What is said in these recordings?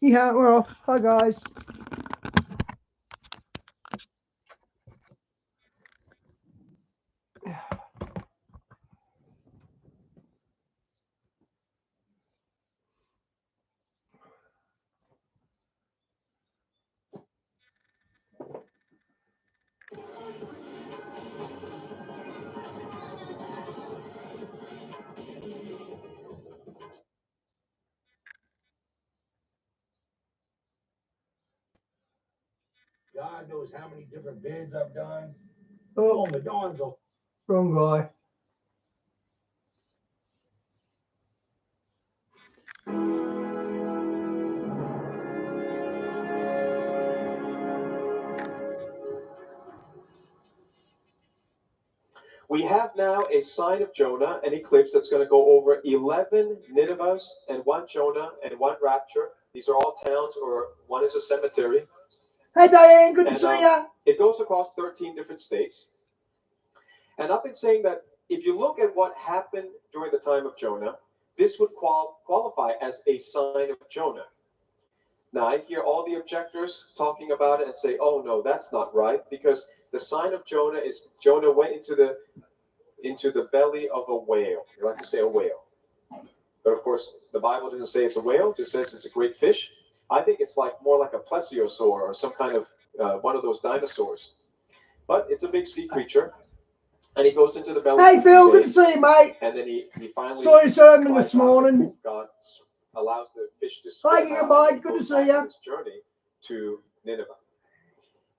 Yeah, we're off. Hi, guys. God knows how many different bids I've done. Oh, Madon's wrong guy. We have now a sign of Jonah, an eclipse that's going to go over 11 Ninevehs and one Jonah and one rapture. These are all towns, or one is a cemetery. Hey, Diane, good to see ya. It goes across 13 different states. And I've been saying that if you look at what happened during the time of Jonah, this would qualify as a sign of Jonah. Now, I hear all the objectors talking about it and say, oh, no, that's not right, because the sign of Jonah is Jonah went into the belly of a whale. You like to say a whale. But of course, the Bible doesn't say it's a whale, it just says it's a great fish. I think it's more like a plesiosaur or some kind of one of those dinosaurs. But it's a big sea creature. And he goes into the belly. Hey, Phil, good to see you, mate. And then he finally saw your sermon this morning. God allows the fish to swim. Hi, Gigabyte, good to see you. This journey to Nineveh.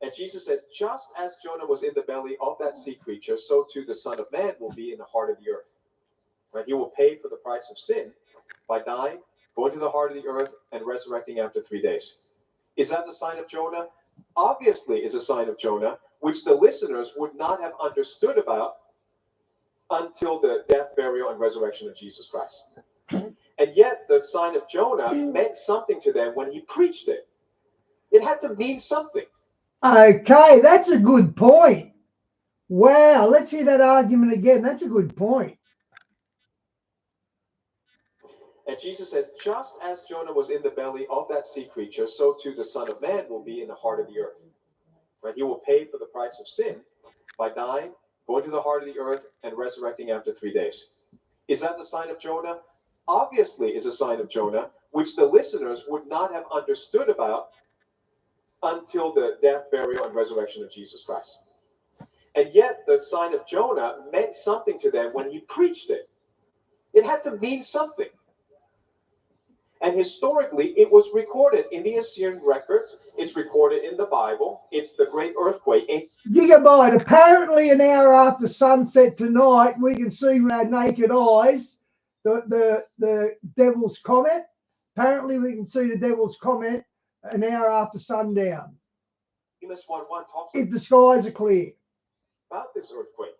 And Jesus says, just as Jonah was in the belly of that sea creature, so too the Son of Man will be in the heart of the earth. Right? He will pay for the price of sin by dying, going to the heart of the earth, and resurrecting after 3 days. Is that the sign of Jonah? Obviously is a sign of Jonah, which the listeners would not have understood about until the death, burial, and resurrection of Jesus Christ. And yet the sign of Jonah meant something to them when he preached it. It had to mean something. Okay, that's a good point. Wow, let's hear that argument again. That's a good point. And Jesus says, just as Jonah was in the belly of that sea creature, so too the Son of Man will be in the heart of the earth. Right? He will pay for the price of sin by dying, going to the heart of the earth, and resurrecting after 3 days. Is that the sign of Jonah? Obviously is a sign of Jonah, which the listeners would not have understood about until the death, burial, and resurrection of Jesus Christ. And yet the sign of Jonah meant something to them when he preached it. It had to mean something. And historically, it was recorded in the Assyrian records. It's recorded in the Bible. It's the great earthquake. Gigabyte, apparently an hour after sunset tonight, we can see with our naked eyes the devil's comet. Apparently, we can see the devil's comet an hour after sundown. Amos 1:1 talks if the skies are clear. About this earthquake.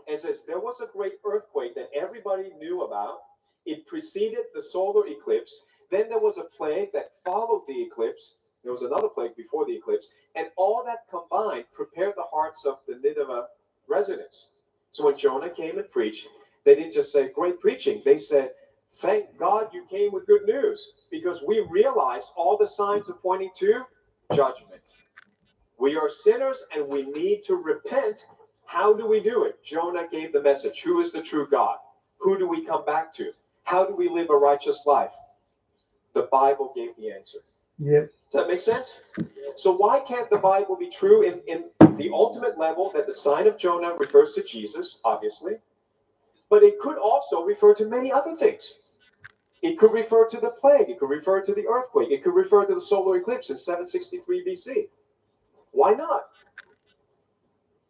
And says there was a great earthquake that everybody knew about. It preceded the solar eclipse. Then there was a plague that followed the eclipse. There was another plague before the eclipse. And all that combined prepared the hearts of the Nineveh residents. So when Jonah came and preached, they didn't just say, great preaching. They said, thank God you came with good news, because we realize all the signs are pointing to judgment. We are sinners and we need to repent. How do we do it? Jonah gave the message. Who is the true God? Who do we come back to? How do we live a righteous life? The Bible gave the answer. Yep. Does that make sense? So why can't the Bible be true in the ultimate level that the sign of Jonah refers to Jesus, obviously, but it could also refer to many other things. It could refer to the plague. It could refer to the earthquake. It could refer to the solar eclipse in 763 BC. Why not?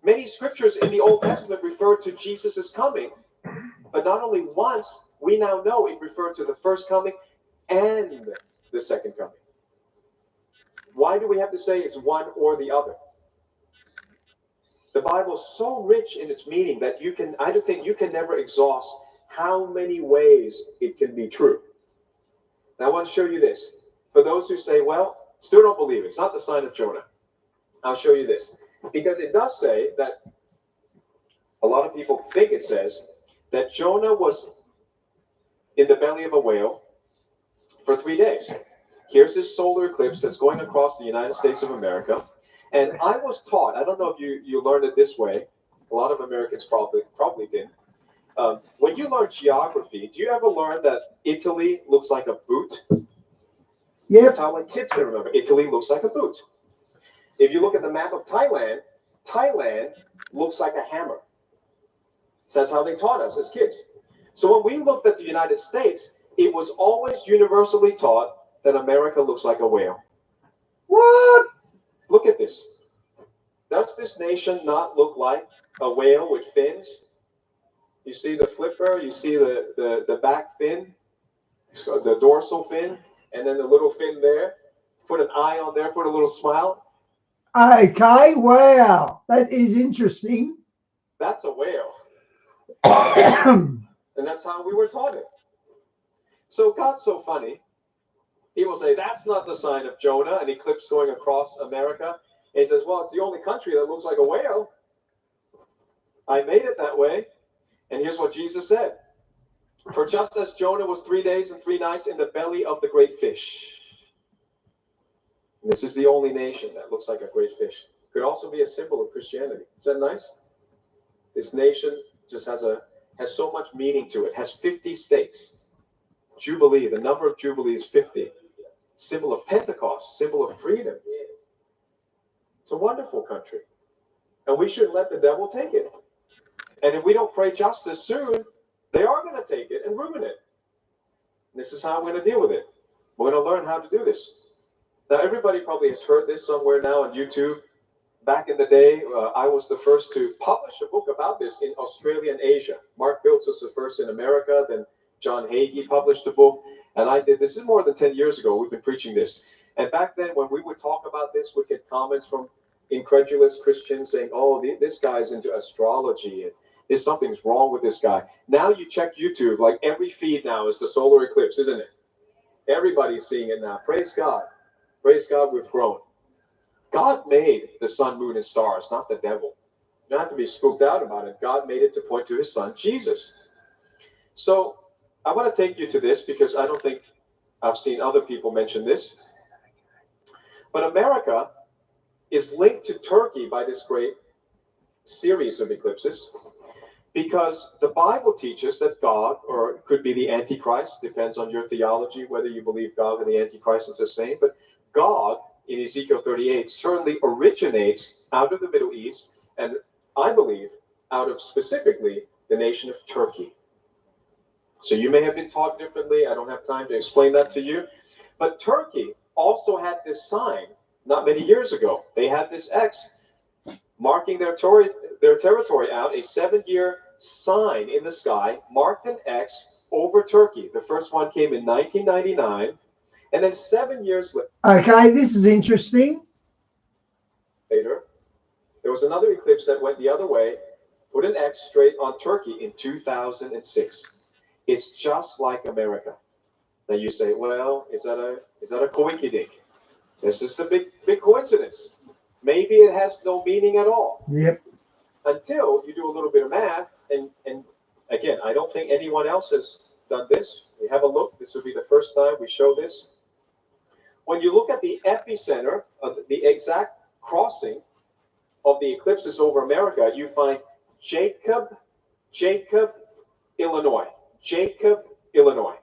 Many scriptures in the Old Testament refer to Jesus' coming, but not only once, we now know it referred to the first coming and the second coming. Why do we have to say it's one or the other? The Bible is so rich in its meaning that I don't think you can never exhaust how many ways it can be true. Now I want to show you this. For those who say, well, still don't believe it. It's not the sign of Jonah. I'll show you this. Because it does say that, a lot of people think it says, that Jonah was in the belly of a whale for 3 days. Here's this solar eclipse that's going across the United States of America. And I was taught, I don't know if you learned it this way. A lot of Americans probably didn't. When you learn geography, do you ever learn that Italy looks like a boot? Yep. That's how kids can remember. Italy looks like a boot. If you look at the map of Thailand, Thailand looks like a hammer. So that's how they taught us as kids. So when we looked at the United States, it was always universally taught that America looks like a whale. What? Look at this. Does this nation not look like a whale with fins? You see the flipper, you see the back fin, the dorsal fin, and then the little fin there. Put an eye on there, put a little smile. Okay, wow. That is interesting. That's a whale. And that's how we were taught it. So God's so funny. He will say, that's not the sign of Jonah, an eclipse going across America. And he says, well, it's the only country that looks like a whale. I made it that way. And here's what Jesus said. For just as Jonah was 3 days and 3 nights in the belly of the great fish. And this is the only nation that looks like a great fish. Could also be a symbol of Christianity. Is that nice? This nation just has so much meaning to it. Has 50 states. Jubilee, the number of Jubilee is 50. Symbol of Pentecost, symbol of freedom. It's a wonderful country. And we shouldn't let the devil take it. And if we don't pray justice soon, they are going to take it and ruin it. And this is how we're going to deal with it. We're going to learn how to do this. Now, everybody probably has heard this somewhere now on YouTube. Back in the day, I was the first to publish a book about this in Australia and Asia. Mark Biltz was the first in America, then John Hagee published a book, and I did. This is more than 10 years ago. We've been preaching this. And back then, when we would talk about this, we'd get comments from incredulous Christians saying, oh, this guy's into astrology, and something's wrong with this guy. Now you check YouTube, like every feed now is the solar eclipse, isn't it? Everybody's seeing it now. Praise God. Praise God, we've grown. God made the sun, moon, and stars, not the devil. You don't have to be spooked out about it. God made it to point to his son, Jesus. So I want to take you to this because I don't think I've seen other people mention this. But America is linked to Turkey by this great series of eclipses because the Bible teaches that God, or it could be the Antichrist, depends on your theology, whether you believe God and the Antichrist is the same, but God in Ezekiel 38 certainly originates out of the Middle East, and I believe out of specifically the nation of Turkey. So you may have been taught differently. I don't have time to explain that to you. But Turkey also had this sign not many years ago. They had this X marking their territory out, a 7-year sign in the sky, marked an X over Turkey. The first one came in 1999. And then 7 years Okay, this is interesting. later, there was another eclipse that went the other way, put an X straight on Turkey in 2006. It's just like America. Now you say, well, is that a coinkydink? This is the big coincidence. Maybe it has no meaning at all. Yep. Until you do a little bit of math, and again, I don't think anyone else has done this. We have a look. This will be the first time we show this. When you look at the epicenter of the exact crossing of the eclipses over America, you find Jacob, Illinois. Jacob, Illinois.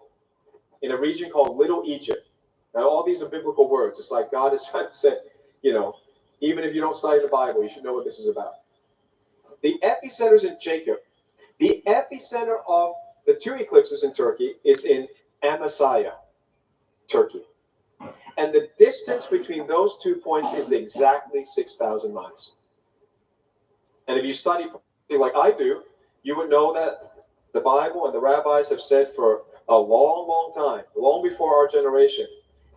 In a region called Little Egypt. Now, all these are biblical words. It's like God is trying to say, even if you don't study the Bible, you should know what this is about. The epicenter is in Jacob. The epicenter of the 2 eclipses in Turkey is in Amasya, Turkey. And the distance between those 2 points is exactly 6,000 miles. And if you study like I do, you would know that the Bible and the rabbis have said for a long, long time, long before our generation,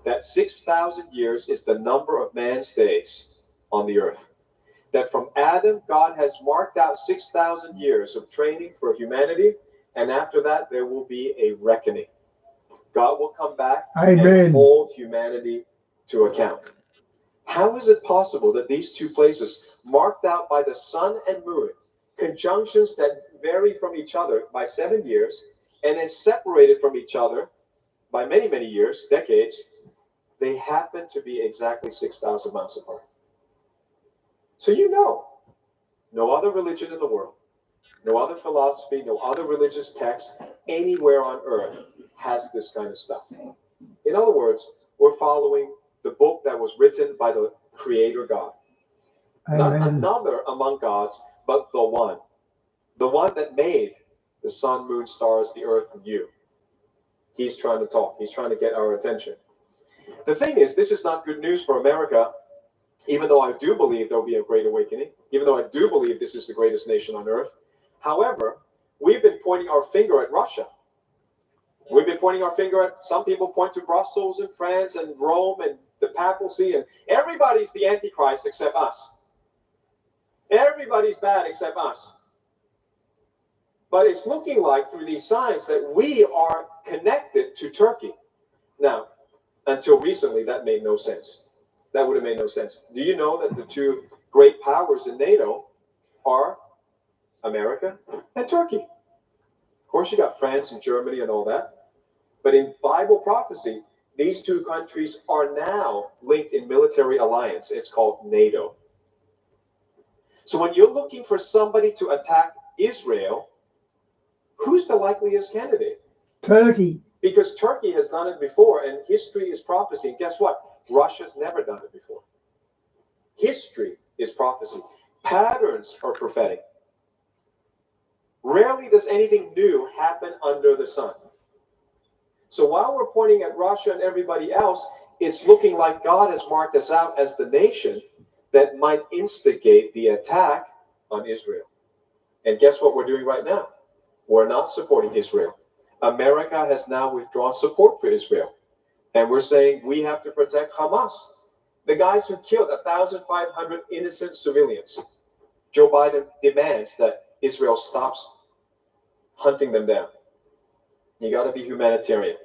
that 6,000 years is the number of man's days on the earth. That from Adam, God has marked out 6,000 years of training for humanity, and after that, there will be a reckoning. God will come back and hold humanity to account. How is it possible that these 2 places, marked out by the sun and moon, conjunctions that vary from each other by 7 years, and then separated from each other by many, many years, decades, they happen to be exactly 6,000 miles apart. So you know, no other religion in the world, no other philosophy, no other religious text anywhere on earth has this kind of stuff. In other words, we're following the book that was written by the Creator God. Not another among gods, but the one that made the sun, moon, stars, the earth, and you. He's trying to talk. He's trying to get our attention. The thing is, this is not good news for America, even though I do believe there will be a great awakening, even though I do believe this is the greatest nation on earth. However, we've been pointing our finger at Russia. We've been pointing our finger at, some people point to Brussels and France and Rome and the papacy, and everybody's the Antichrist except us. Everybody's bad except us. But it's looking like through these signs that we are connected to Turkey. Now, until recently, that made no sense. That would have made no sense. Do you know that the two great powers in NATO are America and Turkey? Of course, you got France and Germany and all that. But in Bible prophecy, these two countries are now linked in military alliance. It's called NATO. So when you're looking for somebody to attack Israel, who's the likeliest candidate? Turkey. Because Turkey has done it before, and history is prophecy. And guess what? Russia's never done it before. History is prophecy. Patterns are prophetic. Rarely does anything new happen under the sun. So while we're pointing at Russia and everybody else, it's looking like God has marked us out as the nation that might instigate the attack on Israel. And guess what we're doing right now? We're not supporting Israel. America has now withdrawn support for Israel. And we're saying we have to protect Hamas, the guys who killed 1,500 innocent civilians. Joe Biden demands that Israel stops hunting them down. You got to be humanitarian.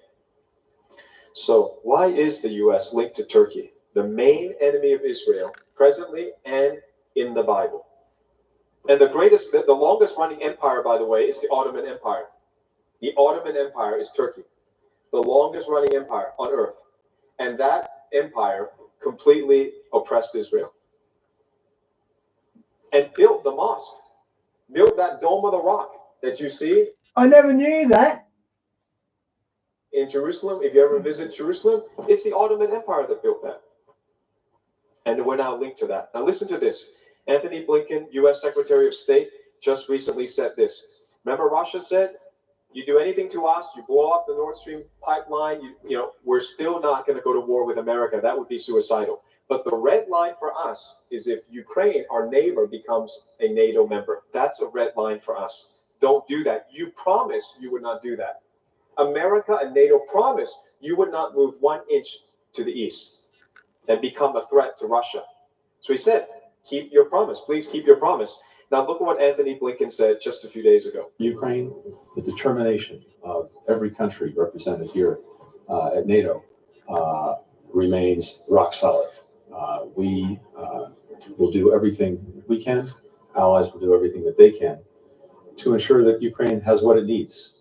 So why is the U.S. linked to Turkey, the main enemy of Israel, presently and in the Bible? And the longest running empire, by the way, is the Ottoman Empire. The Ottoman Empire is Turkey, the longest running empire on earth. And that empire completely oppressed Israel and built the mosque, built that Dome of the Rock that you see. I never knew that. In Jerusalem, if you ever visit Jerusalem, it's the Ottoman Empire that built that. And we're now linked to that. Now listen to this. Anthony Blinken, U.S. Secretary of State, just recently said this. Remember Russia said, you do anything to us, you blow up the Nord Stream pipeline, we're still not going to go to war with America. That would be suicidal. But the red line for us is if Ukraine, our neighbor, becomes a NATO member. That's a red line for us. Don't do that. You promised you would not do that. America and NATO promised you would not move 1 inch to the east and become a threat to Russia. So he said, keep your promise. Please keep your promise. Now look at what Anthony Blinken said just a few days ago. Ukraine, the determination of every country represented here at NATO remains rock solid. We will do everything we can, allies will do everything that they can to ensure that Ukraine has what it needs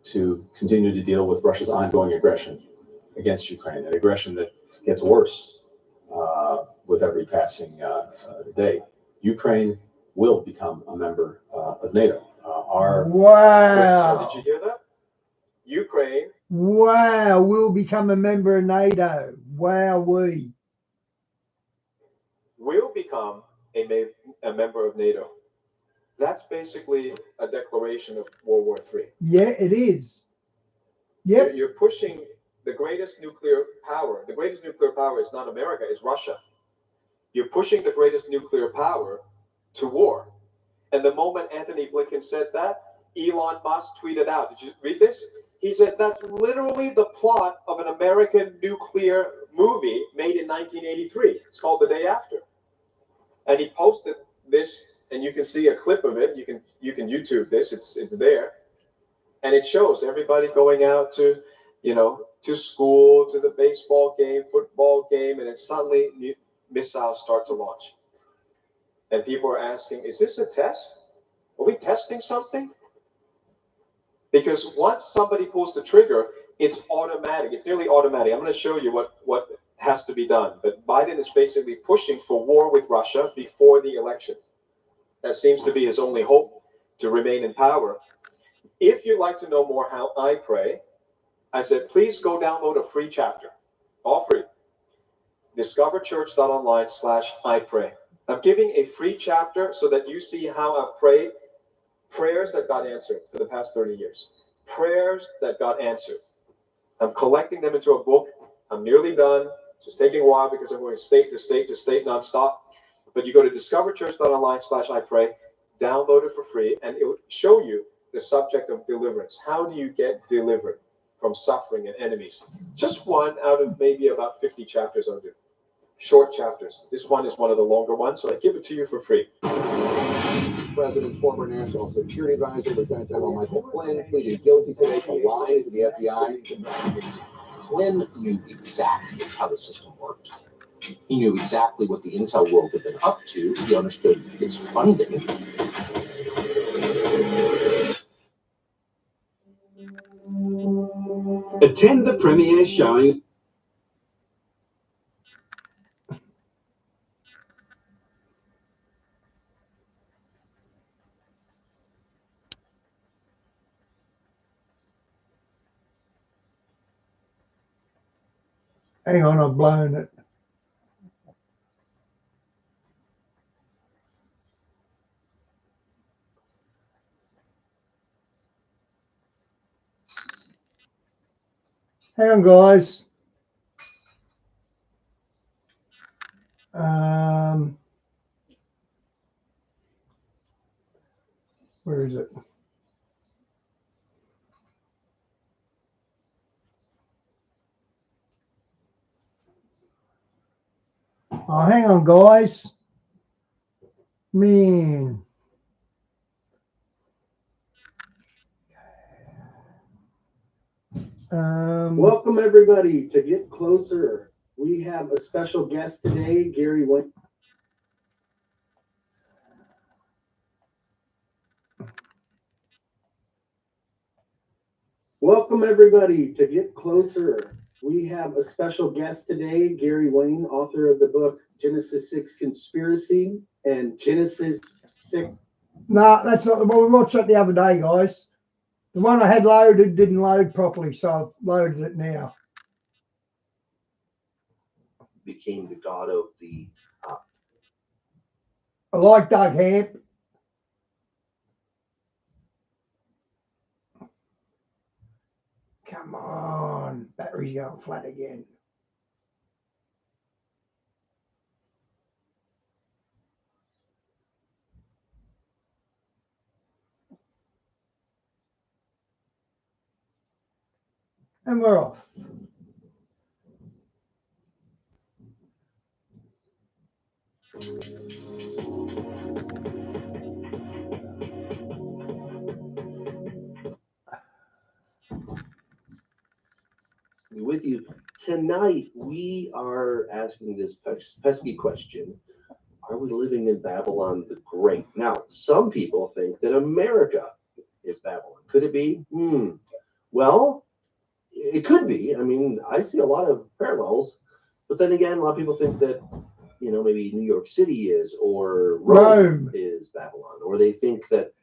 to continue to deal with Russia's ongoing aggression against Ukraine, an aggression that gets worse with every passing day. Ukraine will become a member of NATO. Wow. Did you hear that? Ukraine. Wow, we'll become a member of NATO. Wow, we will become a member of NATO. That's basically a declaration of World War III. Yeah, it is. Yep. You're pushing the greatest nuclear power. The greatest nuclear power is not America, it's Russia. You're pushing the greatest nuclear power to war. And the moment Anthony Blinken said that, Elon Musk tweeted out. Did you read this? He said that's literally the plot of an American nuclear movie made in 1983. It's called The Day After. And he posted this, and you can see a clip of it. You can YouTube this. It's there, and it shows everybody going out to, to school, to the baseball game, football game, and then suddenly missiles start to launch. And people are asking, is this a test? Are we testing something? Because once somebody pulls the trigger, it's automatic. It's nearly automatic. I'm going to show you what has to be done. But Biden is basically pushing for war with Russia before the election. That seems to be his only hope to remain in power. If you'd like to know more how I pray, I said, please go download a free chapter, all free. discoverchurch.online/I pray. I'm giving a free chapter so that you see how I've prayed prayers that got answered for the past 30 years. Prayers that got answered. I'm collecting them into a book. I'm nearly done. It's just taking a while because I'm going state to state to state nonstop. But you go to discoverchurch.online/I pray, download it for free, and it will show you the subject of deliverance. How do you get delivered from suffering and enemies? Just one out of maybe about 50 chapters I'll do. Short chapters. This one is one of the longer ones, so I give it to you for free. President's former national security advisor, Lieutenant General Michael Flynn, pleaded guilty today to lying to the FBI. Flynn knew exactly how the system worked. He knew exactly what the intel world had been up to. He understood its funding. Attend the premiere showing. Hang on, I've blown it. Hang on, guys. Where is it? Oh, hang on, guys. Man. Welcome, everybody, to Get Closer. We have a special guest today, Gary Wayne. Welcome, everybody, to Get Closer. We have a special guest today, Gary Wayne, author of the book Genesis 6 Conspiracy and Genesis 6. No, that's not the one. We watched that the other day, guys. The one I had loaded didn't load properly, so I've loaded it now. Became the god of the I like Doug Hamp. Come on. Battery's going flat again. And we're off. With you tonight, we are asking this pesky question: are we living in Babylon the Great? Now, some people think that America is Babylon. Could it be? Well, it could be. I mean, I see a lot of parallels, but then again, a lot of people think that, you know, maybe New York City is, or Rome is Babylon, or they think that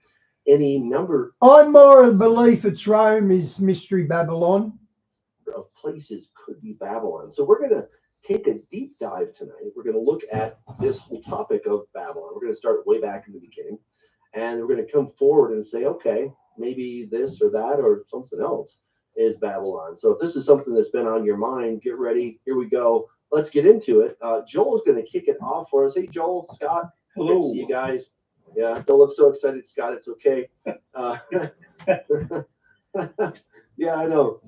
any number. I'm more of the belief it's Rome is Mystery Babylon. Of places could be Babylon. So we're going to take a deep dive tonight. We're going to look at this whole topic of Babylon. We're going to start way back in the beginning, and we're going to come forward and say, okay, maybe this or that or something else is Babylon. So if this is something that's been on your mind, get ready. Here we go. Let's get into it. Joel is going to kick it off for us. Hey, Joel, Scott. Hello. Good to see you guys. Yeah, don't look so excited, Scott. It's okay. Yeah, I know.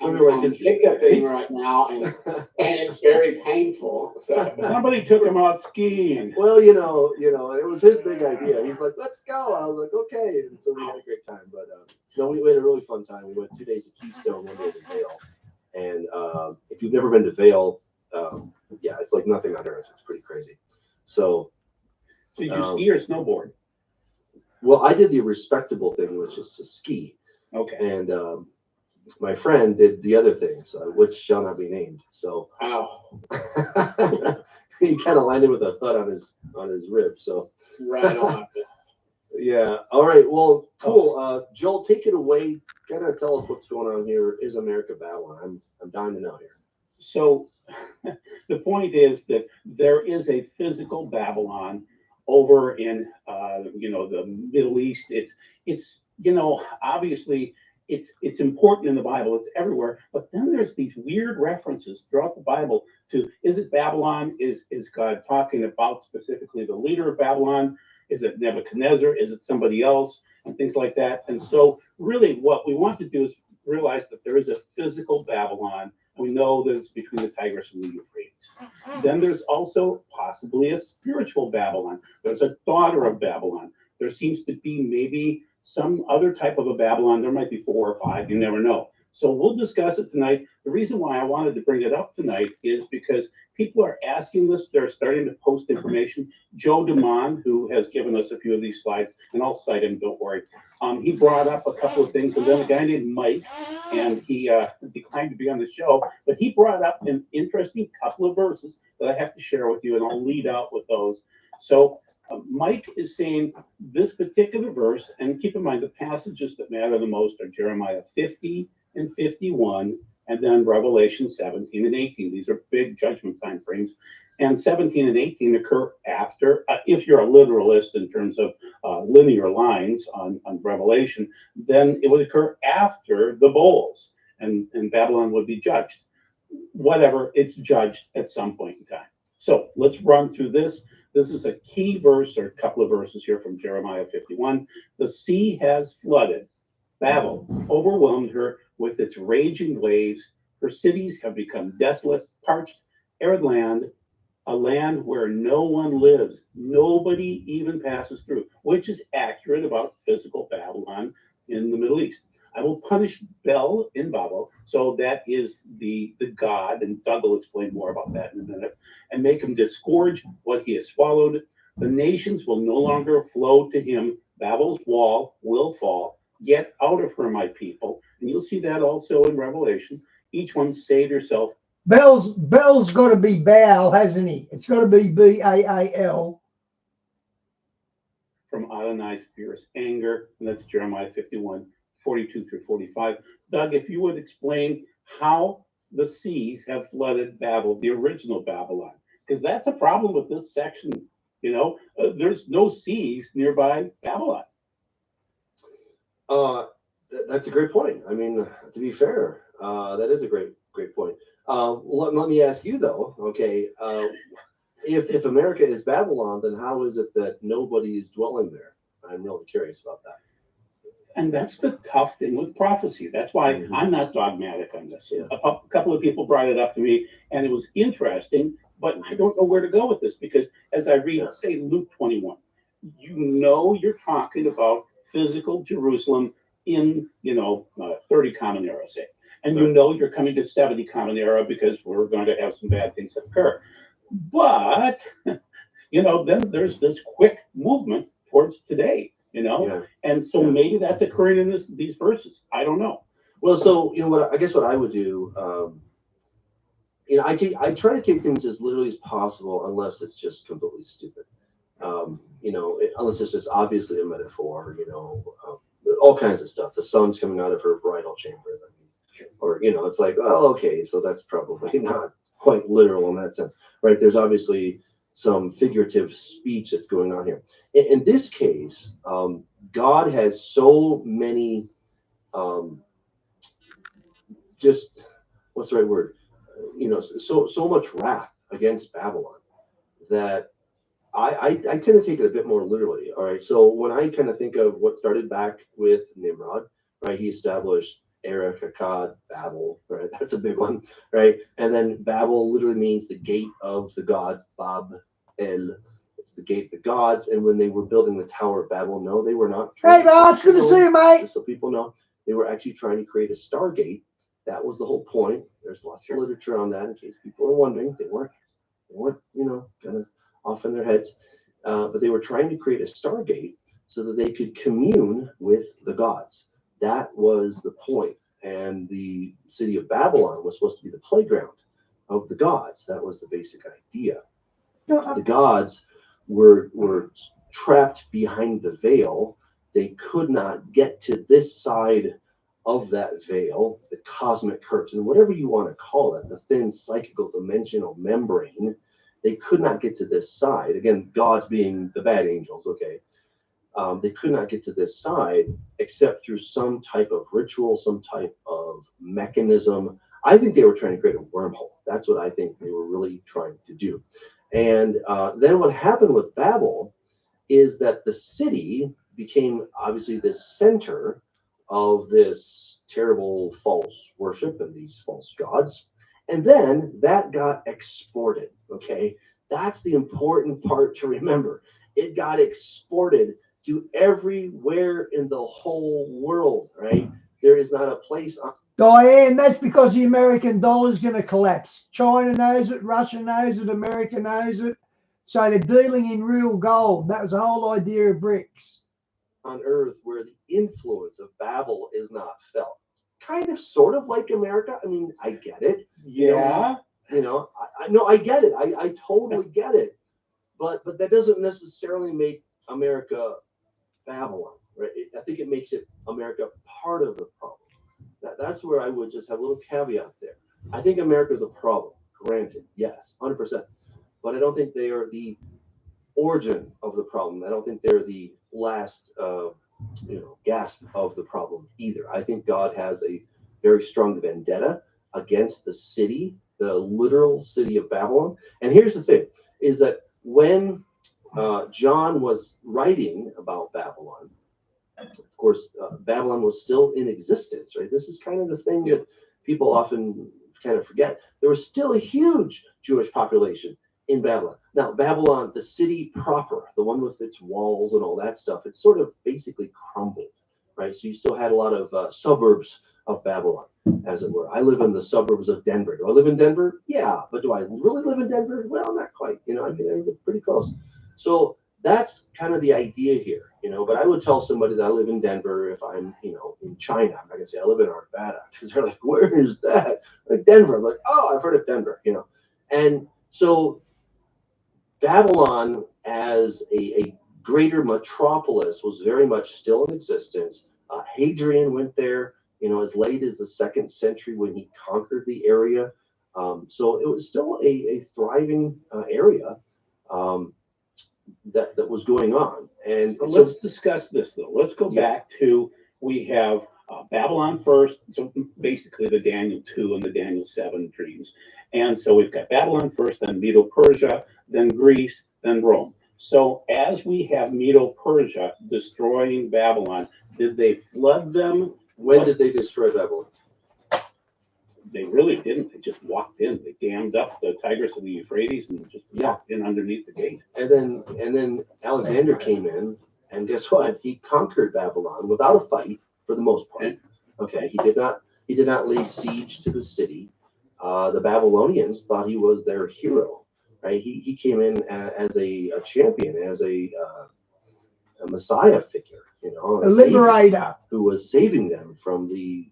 I'm hiccuping right now, and it's very painful. So Somebody took him out skiing. Well, you know, it was his big idea. He's like, "Let's go." I was like, "Okay," and so we had a great time. But no, we had a really fun time. We went 2 days to Keystone, 1 day to Vail, and if you've never been to Vail, yeah, it's like nothing on earth. It's pretty crazy. So, Did you ski or snowboard? Well, I did the respectable thing, which is to ski. Okay. And my friend did the other things, which shall not be named. So Ow. he kind of landed with a thud on his rib. So Right on. yeah. All right. Well, cool. Joel, take it away. Kind of tell us what's going on here. Is America Babylon? I'm dying to know here. So the point is that there is a physical Babylon over in the Middle East. It's obviously it's important in the Bible. It's everywhere. But then there's these weird references throughout the Bible to, is it Babylon? Is God talking about specifically the leader of Babylon? Is it Nebuchadnezzar? Is it somebody else? And things like that. And so really what we want to do is realize that there is a physical Babylon. We know that it's between the Tigris and the Euphrates. Then there's also possibly a spiritual Babylon. There's a daughter of Babylon. There seems to be maybe some other type of a Babylon. There might be 4 or 5. You never know. So we'll discuss it tonight. The reason why I wanted to bring it up tonight is because people are asking this. They're starting to post information. Joe DeMond, who has given us a few of these slides, and I'll cite him, don't worry. He brought up a couple of things, and then a guy named Mike, and he declined to be on the show, but he brought up an interesting couple of verses that I have to share with you, and I'll lead out with those. So Mike is saying this particular verse, and keep in mind the passages that matter the most are Jeremiah 50 and 51, and then Revelation 17 and 18. These are big judgment time frames. And 17 and 18 occur after, if you're a literalist in terms of linear lines on Revelation, then it would occur after the bowls, and Babylon would be judged. Whatever, it's judged at some point in time. So let's run through this. This is a key verse, or a couple of verses here from Jeremiah 51. The sea has flooded. Babel overwhelmed her with its raging waves. Her cities have become desolate, parched, arid land, a land where no one lives. Nobody even passes through, which is accurate about physical Babylon in the Middle East. I will punish Bel in Babel, so that is the god, and Doug will explain more about that in a minute, and make him disgorge what he has swallowed. The nations will no longer flow to him. Babel's wall will fall. Get out of her, my people. And you'll see that also in Revelation. Each one say to yourself, Bell's got to be Baal, hasn't he? It's got to be Baal. from Adonai's fierce anger. And that's Jeremiah 51, 42 through 45. Doug, if you would explain how the seas have flooded Babel, the original Babylon, because that's a problem with this section. There's no seas nearby Babylon. That's a great point. I mean, to be fair, that is a great point. Let me ask you though. Okay, if America is Babylon, then how is it that nobody is dwelling there? I'm really curious about that. And that's the tough thing with prophecy. That's why I'm not dogmatic on this. Yeah. A couple of people brought it up to me, and it was interesting, but I don't know where to go with this, because as I read, say, Luke 21, you're talking about physical Jerusalem in 30 Common Era, say, and you're coming to 70 Common Era because we're going to have some bad things occur. But then there's this quick movement towards today, and so maybe that's occurring in these verses. I don't know. Well, so what I would do, I try to take things as literally as possible, unless it's just completely stupid. Unless it's just obviously a metaphor, all kinds of stuff. The sun's coming out of her bridal chamber, or it's like, oh, okay, so that's probably not quite literal in that sense, right? There's obviously some figurative speech that's going on here. In this case, God has so many, just what's the right word? So much wrath against Babylon that I tend to take it a bit more literally. All right. So when I kind of think of what started back with Nimrod, right? He established Erech, Akkad, Babel, right? That's a big one, right? And then Babel literally means the gate of the gods, Bab El. It's the gate of the gods. And when they were building the Tower of Babel, no, they were not. Hey, boss, good to see you, mate. Just so people know, they were actually trying to create a Stargate. That was the whole point. There's lots of literature on that, in case people are wondering. They weren't, kind of off in their heads. But they were trying to create a Stargate so that they could commune with the gods. That was the point. and the city of Babylon was supposed to be the playground of the gods. That was the basic idea. The gods were trapped behind the veil. They could not get to this side of that veil, the cosmic curtain, whatever you want to call it, the thin psychical dimensional membrane. They could not get to this side. Again, gods being the bad angels, okay. They could not get to this side except through some type of ritual, some type of mechanism. I think they were trying to create a wormhole. That's what I think they were really trying to do. And then what happened with Babel is that the city became obviously the center of this terrible false worship and these false gods. And then that got exported, okay? That's the important part to remember. It got exported to everywhere in the whole world, right? There is not a place on. Diane, that's because the American dollar is going to collapse. China knows it, Russia knows it, America knows it. So they're dealing in real gold. That was the whole idea of BRICS. On Earth where the influence of Babel is not felt. Kind of, sort of like America. I mean, I get it. Yeah. I get it. I totally get it. But that doesn't necessarily make America Babylon, right? I think it makes it America part of the problem. That's where I would just have a little caveat there. I think America is a problem. Granted, yes, 100%. But I don't think they are the origin of the problem. I don't think they're the last, gasp of the problem either. I think God has a very strong vendetta against the city, the literal city of Babylon. And here's the thing: is that when John was writing about Babylon, of course, Babylon was still in existence, right? This is kind of the thing that people often kind of forget. There was still a huge Jewish population in Babylon. Now, Babylon, the city proper, the one with its walls and all that stuff, it's sort of basically crumbled, right? So you still had a lot of suburbs of Babylon, as it were. I live in the suburbs of Denver. Do I live in Denver? Yeah, but do I really live in Denver? Well, not quite. I mean, I live pretty close. So that's kind of the idea here, but I would tell somebody that I live in Denver if I'm, in China. I'm not gonna say I live in Arvada, because they're like, where is that? Like Denver. I'm like, oh, I've heard of Denver, And so Babylon as a greater metropolis was very much still in existence. Hadrian went there, as late as the 2nd century when he conquered the area. So it was still a thriving area. That was going on. And so let's discuss this though. Let's go back to, we have Babylon first, so basically the Daniel 2 and the Daniel 7 dreams. And so we've got Babylon first, then Medo-Persia, then Greece, then Rome. So as we have Medo-Persia destroying Babylon, did they flood them? When did they destroy Babylon? They really didn't. They just walked in. They dammed up the Tigris and the Euphrates and just walked in underneath the gate. And then Alexander came in, and guess what? He conquered Babylon without a fight for the most part. Okay, he did not lay siege to the city. The Babylonians thought he was their hero, right? He came in as a champion, as a messiah figure, a liberator who was saving them from the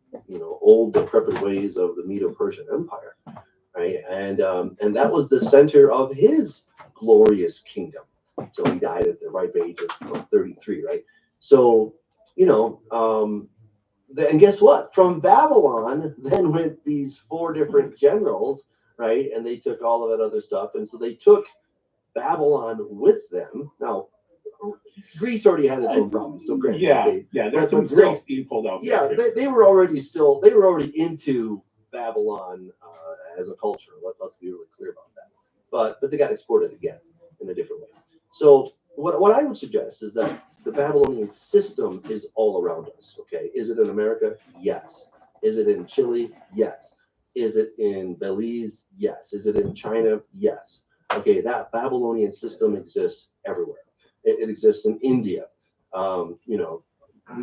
old decrepit ways of the Medo-Persian Empire, right? And that was the center of his glorious kingdom. So he died at the ripe age of 33, right? So and guess what? From Babylon then went these 4 different generals, right? And they took all of that other stuff, and so they took Babylon with them. Now, Greece already had its own problems. So great. There's some Greece being pulled out. Yeah, they were already into Babylon as a culture. Let's be really clear about that. But they got exported again in a different way. So what I would suggest is that the Babylonian system is all around us. Okay, is it in America? Yes. Is it in Chile? Yes. Is it in Belize? Yes. Is it in China? Yes. Okay, that Babylonian system exists everywhere. It exists in India.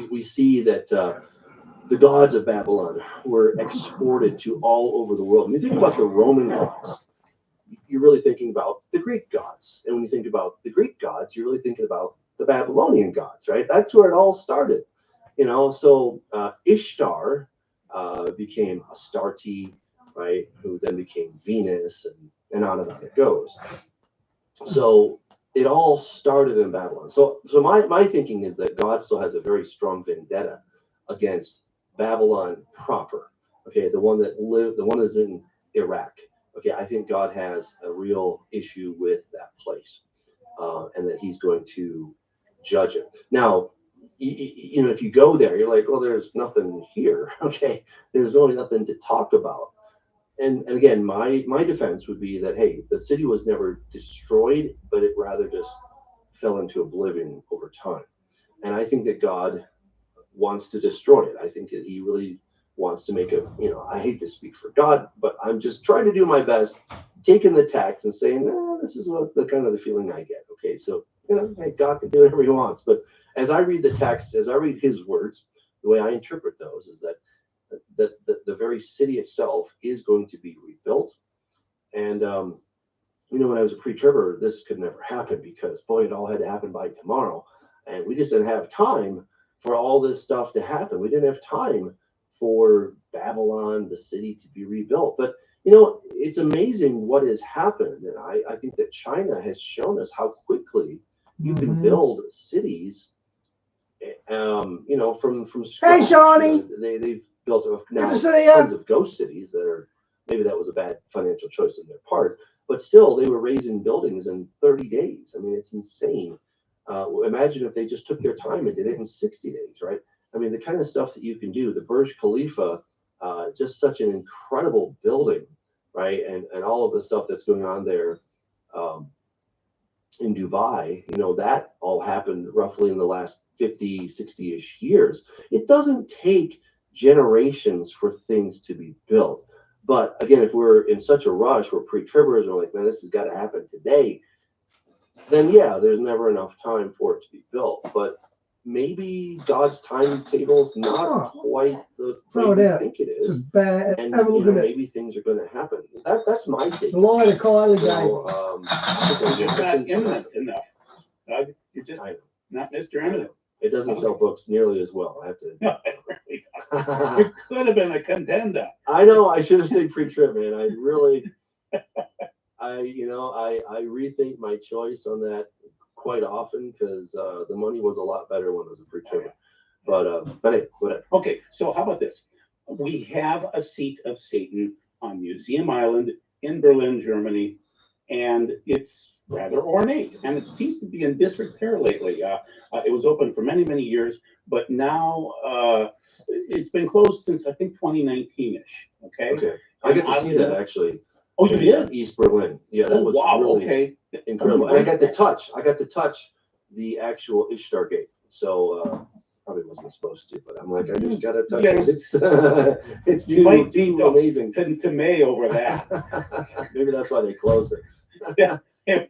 We see that the gods of Babylon were exported to all over the world. When you think about the Roman gods, you're really thinking about the Greek gods. And when you think about the Greek gods, you're really thinking about the Babylonian gods, right? That's where it all started. So Ishtar, became Astarte, right? Who then became Venus, and on it goes. So it all started in Babylon. So my thinking is that God still has a very strong vendetta against Babylon proper. Okay, the one that's in Iraq. Okay, I think God has a real issue with that place, and that He's going to judge it. Now, you know, if you go there, you're like, well, there's nothing here. Okay, there's really nothing to talk about. And again, my defense would be that, hey, the city was never destroyed, but it rather just fell into oblivion over time. And I think that God wants to destroy it. I think that He really wants to make I hate to speak for God, but I'm just trying to do my best, taking the text and saying, this is what the kind of the feeling I get. Okay, so hey, God can do whatever He wants. But as I read the text, as I read His words, the way I interpret those is that the very city itself is going to be rebuilt. And when I was a pre-tribber, this could never happen because boy, it all had to happen by tomorrow, and we just didn't have time for all this stuff to happen. We didn't have time for Babylon, the city, to be rebuilt. But it's amazing what has happened, and I think that China has shown us how quickly you can build cities. From scratch. Hey, Shawnee. They've built now Good to see ya. tons of ghost cities that are, maybe that was a bad financial choice on their part, but still they were raising buildings in 30 days. I mean, it's insane. Imagine if they just took their time and did it in 60 days, right? I mean, the kind of stuff that you can do. The Burj Khalifa, just such an incredible building, right? And all of the stuff that's going on there in Dubai, that all happened roughly in the last 50, 60-ish years. It doesn't take generations for things to be built. But again, if we're in such a rush, we're pre-tribbers, we're like, man, this has got to happen today, then yeah, there's never enough time for it to be built. But maybe God's timetable's not quite the way we think it is. And maybe things are going to happen. That's my take. The light of Kylie You're just not imminent enough. You're just not Mr. Imminent. It doesn't sell books nearly as well, I have to. No, it really doesn't. You could have been a contender. I know, I should have stayed pre-trib, man. I really, I rethink my choice on that quite often because the money was a lot better when I was a pre-trib. But hey, whatever. Okay, so how about this? We have a seat of Satan on Museum Island in Berlin, Germany, and it's rather ornate, and it seems to be in disrepair lately. It was open for many, many years, but now it's been closed since I think 2019-ish. Okay. I got to see that actually. Oh, you did? East Berlin. Yeah, that was really incredible. And I got to touch the actual Ishtar Gate. So probably wasn't supposed to, but I'm like, I just got to touch it. It's too amazing. To over that. Maybe that's why they closed it. Yeah.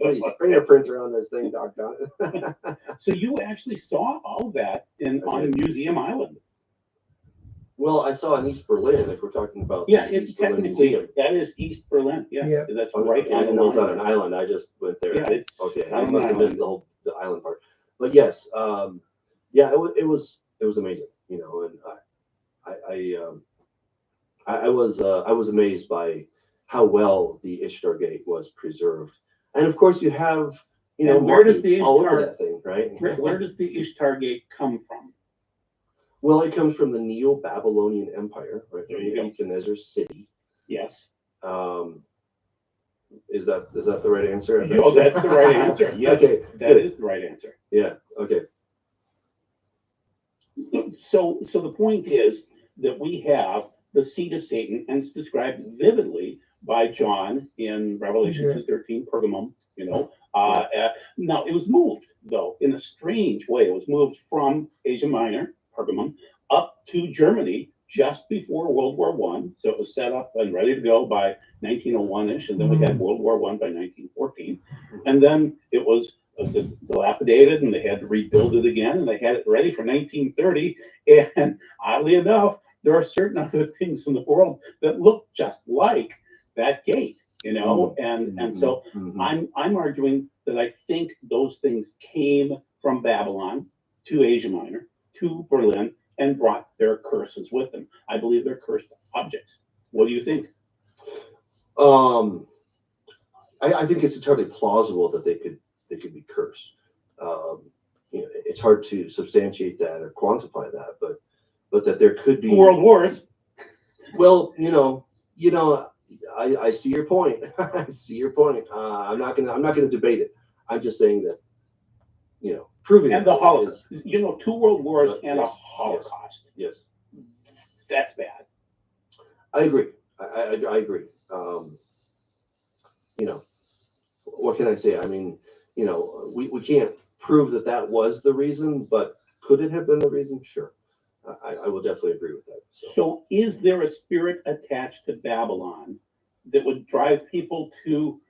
Please, fingerprints are on this thing, doggone it. So you actually saw all that on Museum Island? Well, I saw in East Berlin, if we're talking about it's technically that is East Berlin. Yeah. That's right. I didn't know it's on an island. I just went there. Yeah, it's okay. I must have missed the island part. But yes, it was amazing, and I was amazed by how well the Ishtar Gate was preserved. And of course, you have where does the all over that thing, right? Where does the Ishtar Gate come from? Well, it comes from the Neo-Babylonian Empire, right? There you go. Nebuchadnezzar's city. Yes. Is that the right answer? Oh, that's the right answer. Yes. Okay, that is the right answer. Yeah. Okay. So the point is that we have the seat of Satan, and it's described vividly by John in Revelation 2:13, Pergamum. Now it was moved though in a strange way. It was moved from Asia Minor, Pergamum, up to Germany just before World War I. So it was set up and ready to go by 1901-ish, and then we had World War I by 1914, and then it was dilapidated, and they had to rebuild it again, and they had it ready for 1930. And oddly enough, there are certain other things in the world that look just like that gate, and so I'm arguing that I think those things came from Babylon to Asia Minor to Berlin, and brought their curses with them. I believe they're cursed objects. What do you think? I think it's entirely plausible that they could be cursed. It's hard to substantiate that or quantify that, but that there could be World wars. Well, I see your point. I see your point. I'm not gonna debate it. I'm just saying that, proving And the Holocaust. 2 world wars and a Holocaust. Yes. That's bad. I agree. I agree. What can I say? I mean, we can't prove that was the reason, but could it have been the reason? Sure. I will definitely agree with that. So is there a spirit attached to Babylon that would drive people to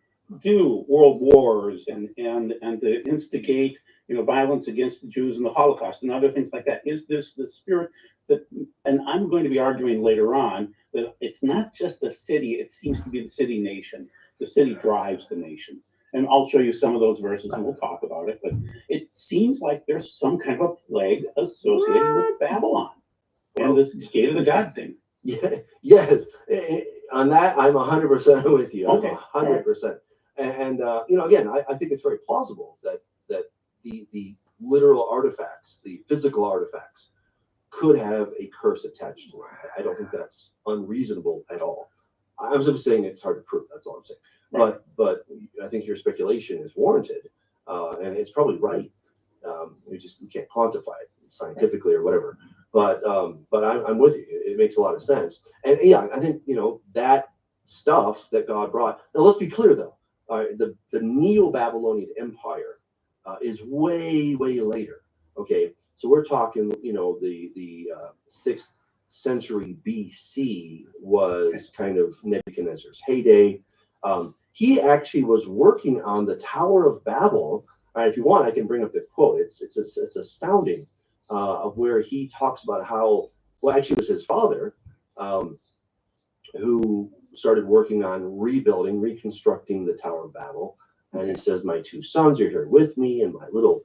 do world wars and to instigate, violence against the Jews and the Holocaust and other things like that? Is this the spirit that, and I'm going to be arguing later on that it's not just the city, it seems to be the city nation. The city drives the nation. And I'll show you some of those verses and we'll talk about it. But it seems like there's some kind of a plague associated with Babylon and this gate of the God thing. Yeah, yes. On that, I'm 100% with you. Okay. 100%. And again, I think it's very plausible that the literal artifacts, the physical artifacts, could have a curse attached to it. I don't think that's unreasonable at all. I'm just saying it's hard to prove. That's all I'm saying. Right. But I think your speculation is warranted, and it's probably right. We can't quantify it scientifically or whatever. But I'm with you. It makes a lot of sense. And yeah, I think that stuff that God brought. Now let's be clear though. The Neo-Babylonian Empire is way later. Okay, so we're talking the 6th century BC was kind of Nebuchadnezzar's heyday. He actually was working on the Tower of Babel. If you want, I can bring up the quote. It's astounding, of where he talks about how, well, actually it was his father who started working on reconstructing the Tower of Babel. And he says, my 2 sons are here with me, and my little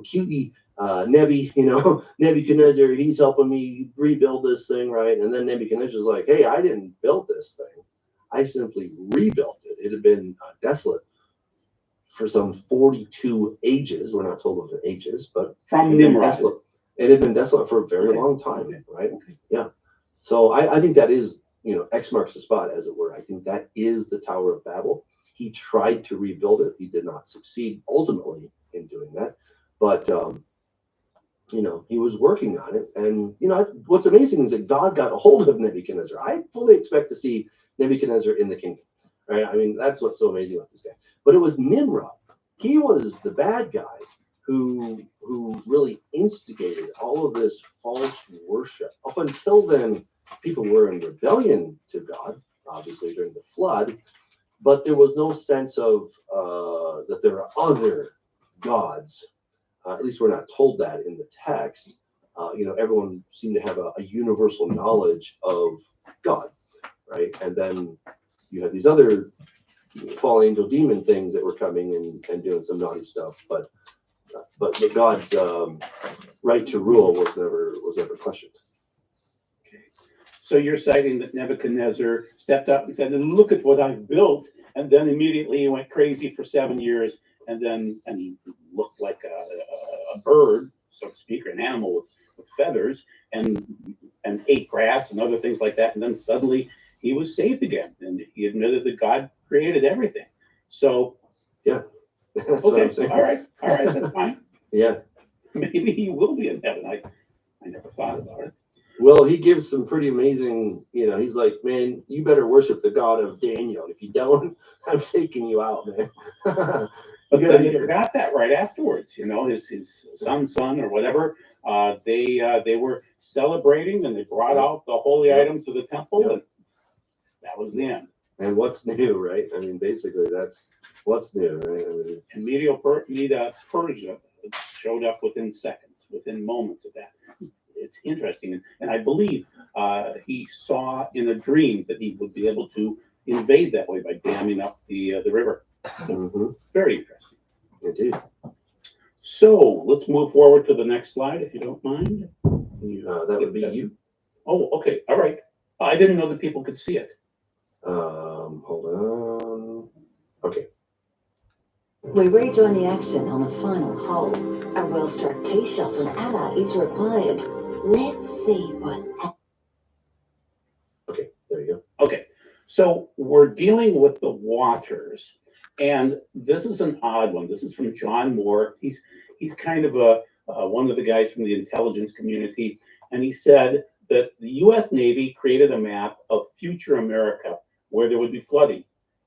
cutie Nebuchadnezzar, he's helping me rebuild this thing, right? And then Nebuchadnezzar's like, hey, I didn't build this thing. I simply rebuilt it. It had been desolate for some 42 ages. We're not told what the ages, but From Nimrod. It had been desolate for a very long time, right? Yeah. So I think that is, X marks the spot, as it were. I think that is the Tower of Babel. He tried to rebuild it. He did not succeed ultimately in doing that. But, he was working on it. And, what's amazing is that God got a hold of Nebuchadnezzar. I fully expect to see Nebuchadnezzar in the kingdom, right? I mean, that's what's so amazing about this guy. But it was Nimrod. He was the bad guy who really instigated all of this false worship. Up until then, people were in rebellion to God, obviously during the flood, but there was no sense of that there are other gods. At least we're not told that in the text. Everyone seemed to have a universal knowledge of God, right? And then you had these other fallen angel demon things that were coming and doing some naughty stuff, but God's right to rule was never questioned. Okay. So you're citing that Nebuchadnezzar stepped up and said, look at what I've built, and then immediately he went crazy for 7 years, and he looked like a bird, so to speak, or an animal with feathers, and ate grass and other things like that, and then suddenly he was saved again, and he admitted that God created everything. So yeah, that's okay, what I'm saying. all right, that's fine. Yeah, maybe he will be in heaven. I never thought about it. Well, he gives some pretty amazing, he's like, man, you better worship the God of Daniel. If you don't, I'm taking you out, man. But then he forgot that right afterwards. His son or whatever. They were celebrating, and they brought out the holy items of the temple, and that was the end. And what's new, right? I mean, basically, that's what's new, right? I mean, and Medo Persia showed up within seconds, within moments of that. It's interesting, and I believe he saw in a dream that he would be able to invade that way by damming up the river. Mm-hmm. Very interesting. Indeed. So let's move forward to the next slide, if you don't mind. Can you That would be you. Oh, okay. All right. I didn't know that people could see it. Hold on. Okay. We rejoin the action on the final hole. A well-struck tee shot from Anna is required. Let's see what... Okay, there you go. Okay. So we're dealing with the waters, and this is an odd one. This is from John Moore. He's kind of one of the guys from the intelligence community, and he said that the U.S. Navy created a map of future America where there would be flooding.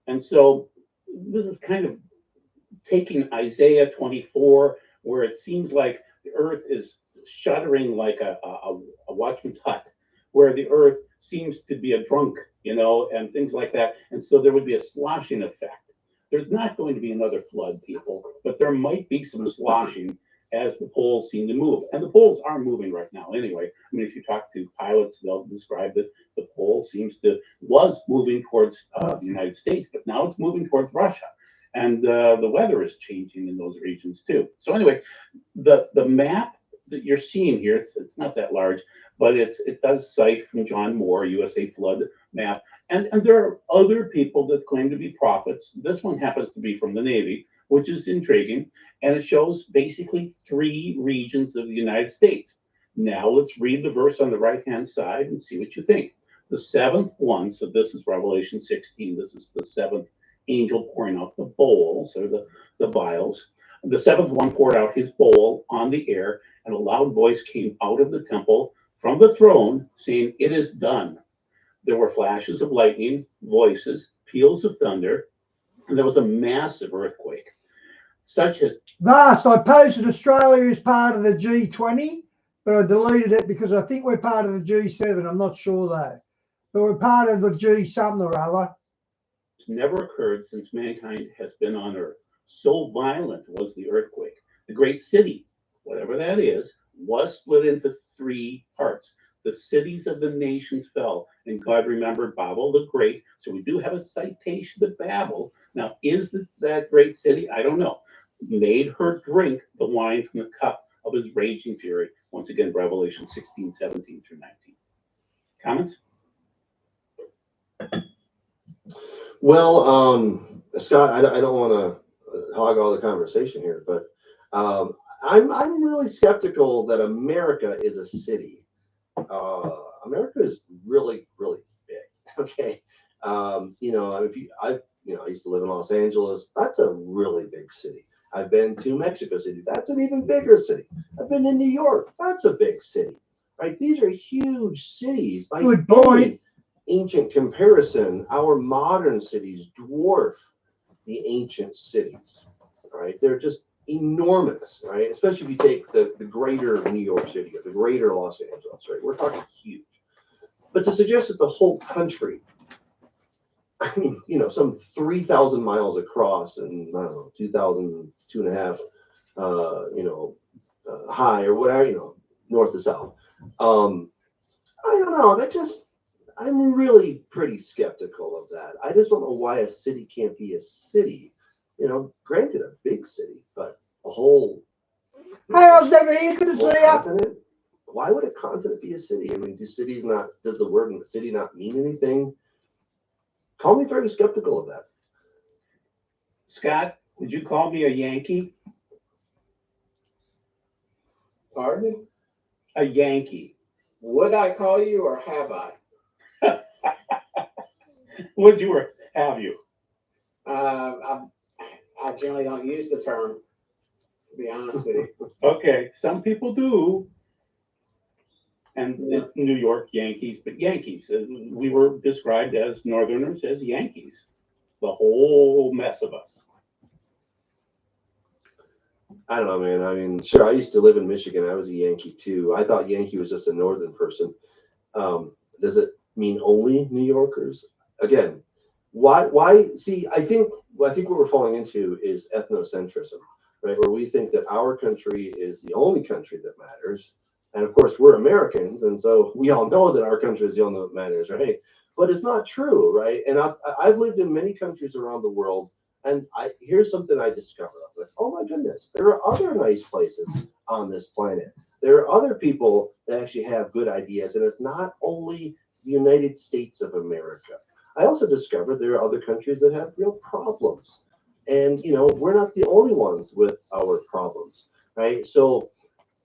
And so this is kind of taking Isaiah 24, where it seems like the earth is shuddering like a watchman's hut, where the earth seems to be a drunk, and things like that. And so there would be a sloshing effect. There's not going to be another flood, people, but there might be some sloshing as the poles seem to move. And the poles are moving right now anyway. I mean, if you talk to pilots, they'll describe that the pole was moving towards the United States, but now it's moving towards Russia. And the weather is changing in those regions too. So anyway, the map that you're seeing here, it's not that large, but it does cite from John Moore, USA Flood Map. And there are other people that claim to be prophets. This one happens to be from the Navy, which is intriguing. And it shows basically 3 regions of the United States. Now let's read the verse on the right-hand side and see what you think. The 7th one, so this is Revelation 16. This is the 7th angel pouring out the bowls, or the vials. The 7th one poured out his bowl on the air, and a loud voice came out of the temple from the throne, saying, "It is done." There were flashes of lightning, voices, peals of thunder, and there was a massive earthquake. Last, I posted Australia as part of the G20, but I deleted it because I think we're part of the G7. I'm not sure though. But we're part of the G something or other. It's never occurred since mankind has been on Earth. So violent was the earthquake. The great city, whatever that is, was split into 3 parts. The cities of the nations fell, and God remembered Babel the Great. So we do have a citation to Babel. Now, is that great city? I don't know. Made her drink the wine from the cup of his raging fury. Once again, Revelation 16, 17 through 19. Comments? Well, Scott, I don't want to hog all the conversation here, but I'm really skeptical that America is a city. America is really, really big. Okay, I used to live in Los Angeles. That's a really big city. I've been to Mexico City. That's an even bigger city. I've been to New York. That's a big city. Right? These are huge cities. By Good point. Ancient comparison, our modern cities dwarf the ancient cities. Right? They're just enormous. Right? Especially if you take the greater New York City or the greater Los Angeles. Right? We're talking huge. But to suggest that the whole country, I mean, some 3,000 miles across and I don't know, 2,000, 2.5, high or whatever, north to south. I don't know. I'm really pretty skeptical of that. I just don't know why a city can't be a city. Granted, a big city, but a whole. Hey, I was never here. Good to see you. Continent. Why would a continent be a city? I mean, does the word city not mean anything? Call me very skeptical of that. Scott, would you call me a Yankee? Pardon me? A Yankee. Would I call you or have I? Would you or have you? I generally don't use the term, to be honest with you. Okay, some people do. And New York Yankees, but Yankees. We were described as Northerners as Yankees. The whole mess of us. I don't know, man. I mean, sure, I used to live in Michigan. I was a Yankee too. I thought Yankee was just a northern person. Does it mean only New Yorkers? Again, why? See, I think what we're falling into is ethnocentrism, right? Where we think that our country is the only country that matters. And of course, we're Americans, and so we all know that our country is the only one that matters, right? But it's not true, right? And I've lived in many countries around the world, and here's something I discovered. I'm like, oh my goodness, there are other nice places on this planet. There are other people that actually have good ideas, and it's not only the United States of America. I also discovered there are other countries that have real problems. And, we're not the only ones with our problems, right? So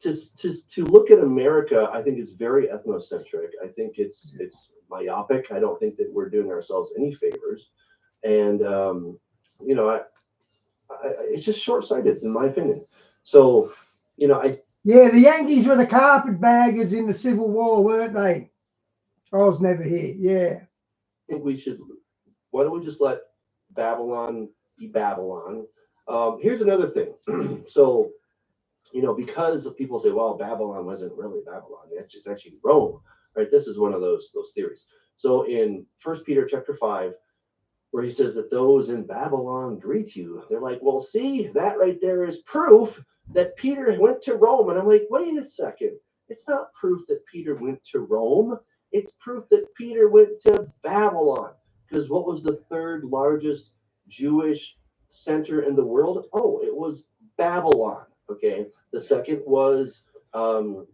to look at America, I think is very ethnocentric. I think it's myopic. I don't think that we're doing ourselves any favors. And, it's just short-sighted, in my opinion. So, Yeah, the Yankees were the carpetbaggers in the Civil War, weren't they? I was never here. Yeah. I think why don't we just let Babylon be Babylon? Here's another thing. So, because people say, well, Babylon wasn't really Babylon, it's actually Rome, right? This is one of those theories. So in 1 Peter chapter 5, where he says that those in Babylon greet you, they're like, well, see, that right there is proof that Peter went to Rome. And I'm like, wait a second. It's not proof that Peter went to Rome. It's proof that Peter went to Babylon. Because what was the third largest Jewish center in the world? Oh, it was Babylon. Okay. The second was and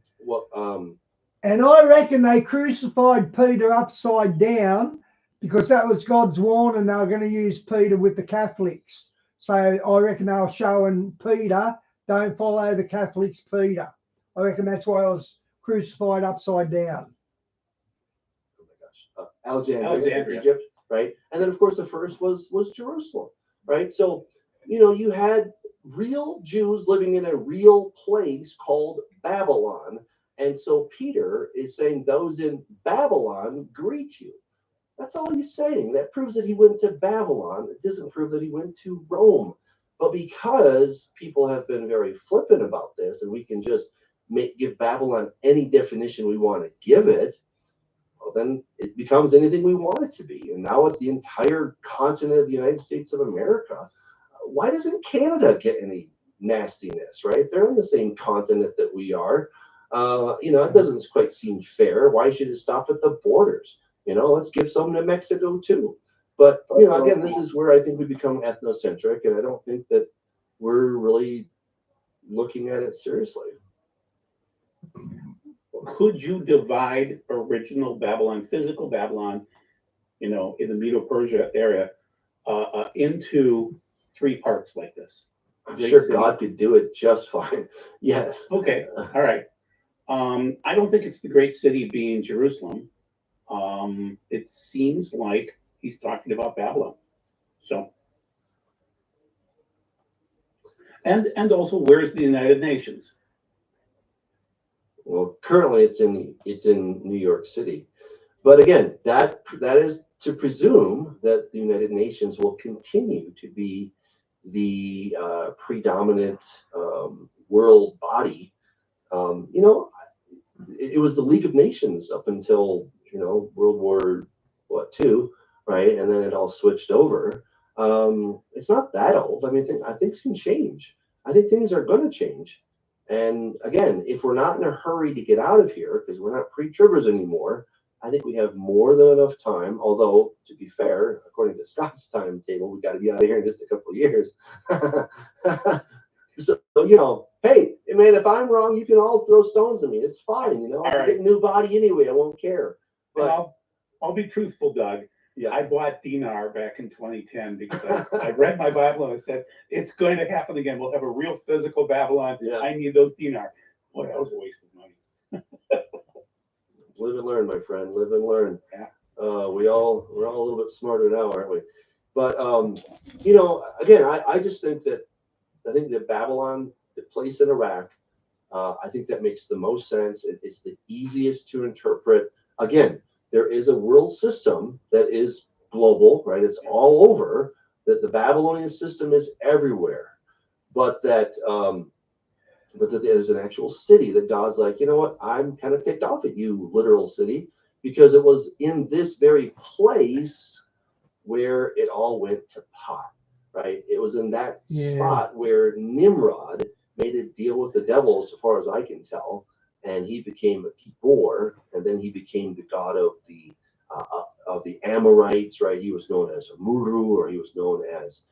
I reckon they crucified Peter upside down because that was God's warning. They were going to use Peter with the Catholics. So I reckon they were showing Peter, don't follow the Catholics, Peter. I reckon that's why I was crucified upside down. Oh my gosh, Alexandria, Egypt, right? And then of course the first was Jerusalem, right? So you had real Jews living in a real place called Babylon, and so Peter is saying those in Babylon greet you. That's all he's saying. That proves that he went to Babylon. It doesn't prove that he went to Rome. But because people have been very flippant about this, and we can just give Babylon any definition we want to give it, well, then it becomes anything we want it to be. And now it's the entire continent of the United States of America. Why doesn't Canada get any nastiness, right? They're on the same continent that we are. It doesn't quite seem fair. Why should it stop at the borders? Let's give some to Mexico too. But, again, this is where I think we become ethnocentric, and I don't think that we're really looking at it seriously. Could you divide original Babylon, physical Babylon, in the Medo-Persia area, into 3 parts like this? I'm sure God could do it just fine. Yes. Okay. All right. I don't think it's the great city being Jerusalem. It seems like he's talking about Babylon. So, and also, where's the United Nations? Well, currently it's in New York City, but again, that is to presume that the United Nations will continue to be the predominant world body. It was the League of Nations up until World War II, right? And then it all switched over. It's not that old. I mean, things can change. I think things are going to change. And again, if we're not in a hurry to get out of here, because we're not pre-tribbers anymore, I think we have more than enough time. Although, to be fair, according to Scott's timetable, we got to be out of here in just a couple of years. So, hey, man, if I'm wrong, you can all throw stones at me. It's fine, All I right. get a new body anyway. I won't care. But I'll be truthful, Doug. yeah, I bought dinar back in 2010 because I read my Bible and I said, it's going to happen again. We'll have a real physical Babylon. Yeah. I need those dinar. Boy, that was a waste of money. live and learn, my friend. Live and learn. Yeah. We're all a little bit smarter now, aren't we? But again, I just think that Babylon, the place in Iraq, I think that makes the most sense. It's the easiest to interpret. Again, there is a world system that is global, right? It's all over. That the Babylonian system is everywhere, but that there's an actual city that God's like, you know what? I'm kind of ticked off at you, literal city, because it was in this very place where it all went to pot, right? It was in that spot where Nimrod made a deal with the devil, so far as I can tell, and he became a Gibor, and then he became the god of the Amorites, right? He was known as Muru, or he was known as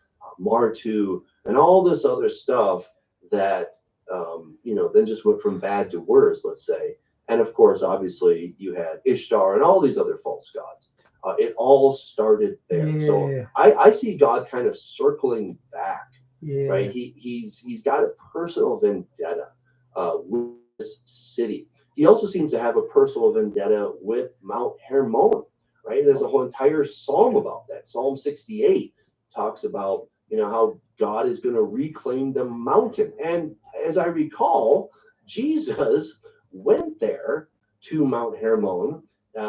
Martu, and all this other stuff that then just went from bad to worse, let's say. And of course, obviously, you had Ishtar and all these other false gods. It all started there. Yeah. So I see God kind of circling back, Yeah. right? He's got a personal vendetta with this city. He also seems to have a personal vendetta with Mount Hermon, right? There's a whole entire psalm about that. Psalm 68 talks about, how God is going to reclaim the mountain. And as I recall, Jesus went there to Mount Hermon.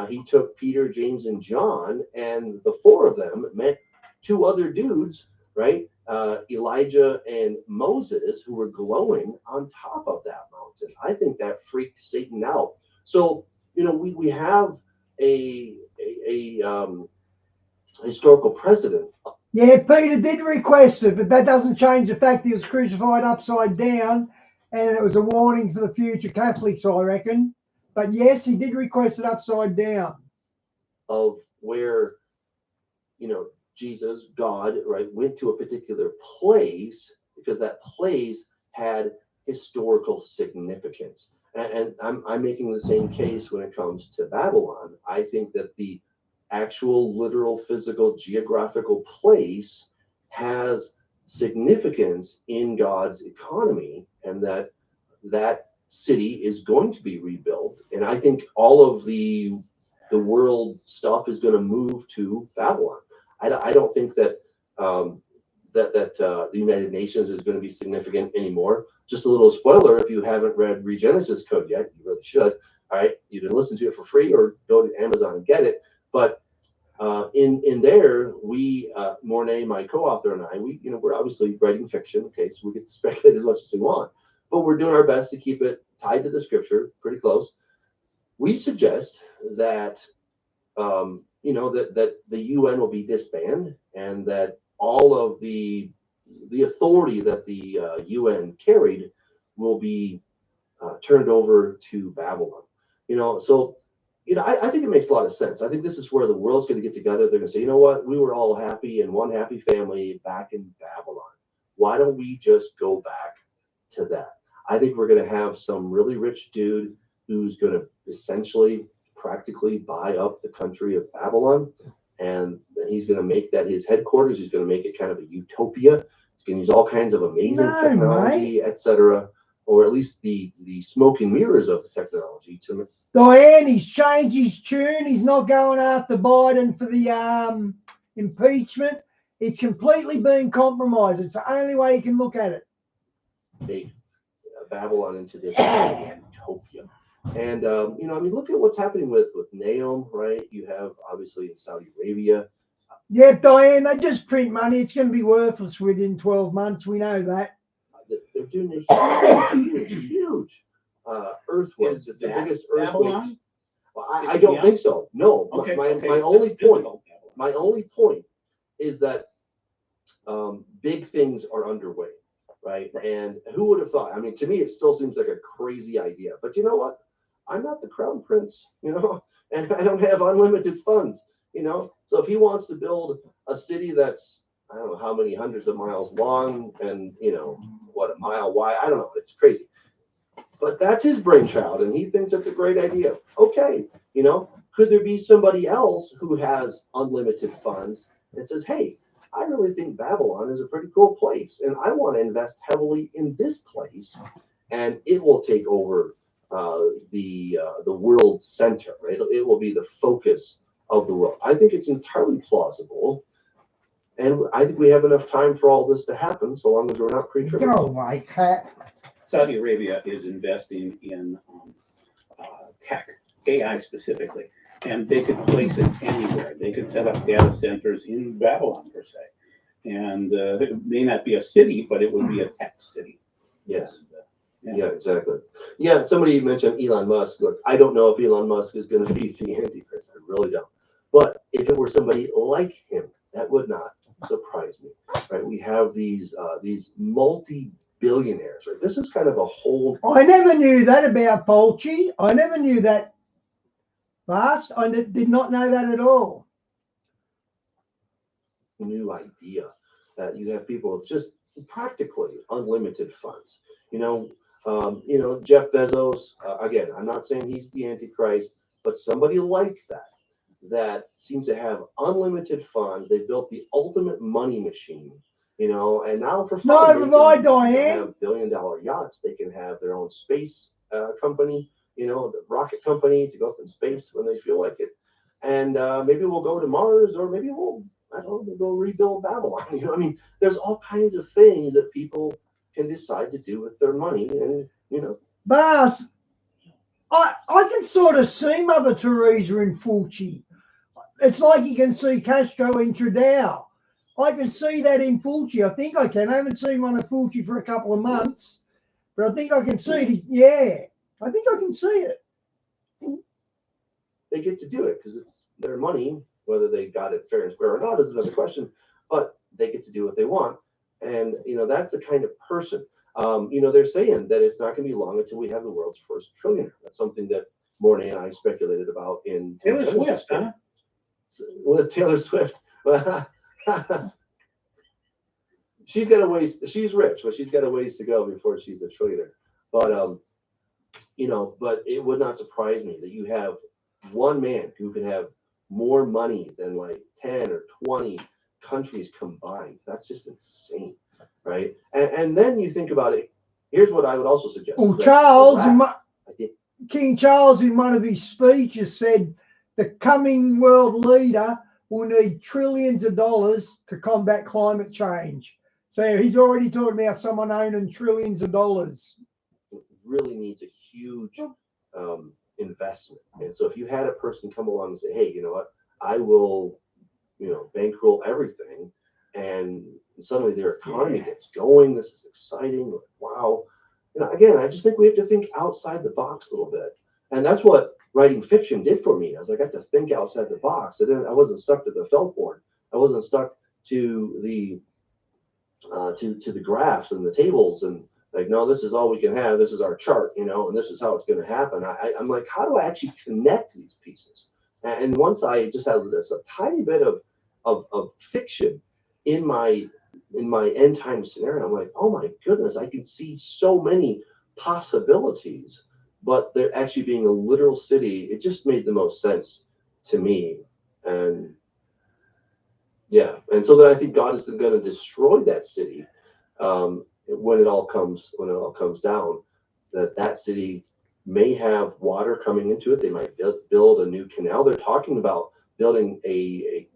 He took Peter, James, and John, and the four of them met two other dudes, right? Elijah and Moses, who were glowing on top of that mountain. I think that freaked Satan out. So, we have a historical precedent. Yeah, Peter did request it, but that doesn't change the fact he was crucified upside down, and it was a warning for the future Catholics, I reckon. But yes, he did request it upside down. Of where, Jesus, God, right, went to a particular place because that place had historical significance. And I'm making the same case when it comes to Babylon. I think that the actual, literal, physical, geographical place has significance in God's economy, and that city is going to be rebuilt. And I think all of the world stuff is going to move to Babylon. I don't think that the United Nations is going to be significant anymore. Just a little spoiler: if you haven't read Regenesis Code yet, you really should. All right, you can listen to it for free or go to Amazon and get it. But in there, we, Mornay, my co-author, and I, we're obviously writing fiction. Okay, so we get to speculate as much as we want, but we're doing our best to keep it tied to the scripture, pretty close. We suggest that that the UN will be disbanded, and that all of the authority that the UN carried will be turned over to Babylon. So I think it makes a lot of sense. I think this is where the world's going to get together. They're going to say, you know what, we were all happy in one happy family back in Babylon. Why don't we just go back to that? I think we're going to have some really rich dude who's going to essentially practically buy up the country of Babylon, and he's going to make that his headquarters. He's going to make it kind of a utopia. He's going to use all kinds of amazing technology, etc., or at least the smoke and mirrors of the technology to. Diane, he's changed his tune. He's not going after Biden for the impeachment. It's completely been compromised. It's the only way you can look at it. Make Babylon into this utopia. And, look at what's happening with Nahum, right? You have, obviously, in Saudi Arabia. Yeah, Diane, they just print money. It's going to be worthless within 12 months. We know that. They're doing a huge earthquakes. It's the biggest earthquake. Well, I don't think so. No. Okay, my only point is that big things are underway, right? And who would have thought? I mean, to me, it still seems like a crazy idea. But you know what? I'm not the crown prince, and I don't have unlimited funds, So if he wants to build a city that's, I don't know how many hundreds of miles long and, what, a mile wide, I don't know. It's crazy. But that's his brainchild, and he thinks it's a great idea. Okay, could there be somebody else who has unlimited funds and says, hey, I really think Babylon is a pretty cool place, and I want to invest heavily in this place, and it will take over the world center, right? It will be the focus of the world. I think it's entirely plausible, and I think we have enough time for all this to happen, so long as we're not pre-tribal. Go away, Pat. Saudi Arabia is investing in tech, AI specifically, and they could place it anywhere. They could set up data centers in Babylon, per se. And it may not be a city, but it would be a tech city. Yes. Yeah, exactly. Yeah, somebody mentioned Elon Musk. Look, I don't know if Elon Musk is going to be the Antichrist. I really don't. But if it were somebody like him, that would not surprise me. Right? We have these multi-billionaires. Right? This is kind of a whole. I never knew that about Fulci. I never knew that. Fast. I did not know that at all. New idea that you have people with just practically unlimited funds. You know, Jeff Bezos, again, I'm not saying he's the Antichrist, but somebody like that seems to have unlimited funds. They built the ultimate money machine, you know, and now for fun, Diane. have billion-dollar yachts. They can have their own space company, you know, the rocket company to go up in space when they feel like it. And maybe we'll go to Mars, or maybe we'll, I don't know, we'll go rebuild Babylon. You know, I mean, there's all kinds of things that people can decide to do with their money, and you know. Bas, I can sort of see Mother Teresa in Fulci. It's like you can see Castro in Trudeau. I can see that in Fulci. I think I can. I haven't seen one of Fulci for a couple of months, but I think I can see it. Yeah, I think I can see it. They get to do it because it's their money. Whether they got it fair and square or not is another question, but they get to do what they want. And, you know, that's the kind of person, you know, they're saying that it's not going to be long until we have the world's first trillionaire. That's something that Mornay and I speculated about in Taylor Swift, huh? With Taylor Swift. She's got a ways, she's rich, but she's got a ways to go before she's a trillionaire. But, you know, but it would not surprise me that you have one man who can have more money than like 10 or 20 countries combined. That's just insane, right? And then you think about it. Here's what I would also suggest. Well, King Charles, in one of his speeches, said the coming world leader will need trillions of dollars to combat climate change. So he's already talking about someone owning trillions of dollars. It really needs a huge investment. And so if you had a person come along and say, hey, you know what, I will, you know, bankroll everything, and suddenly their economy gets going. This is exciting. Like, wow. You know, again, I just think we have to think outside the box a little bit. And that's what writing fiction did for me, as I got to think outside the box. I wasn't stuck to the felt board. I wasn't stuck to the to the graphs and the tables and like, no, this is all we can have. This is our chart, you know, and this is how it's going to happen. I'm like, how do I actually connect these pieces? And once I just had this a tiny bit of fiction in my end time scenario, I'm like, oh my goodness, I can see so many possibilities. But there actually being a literal city, it just made the most sense to me. And yeah, and so that I think God is going to destroy that city when it all comes down. That city may have water coming into it. They might build a new canal. They're talking about building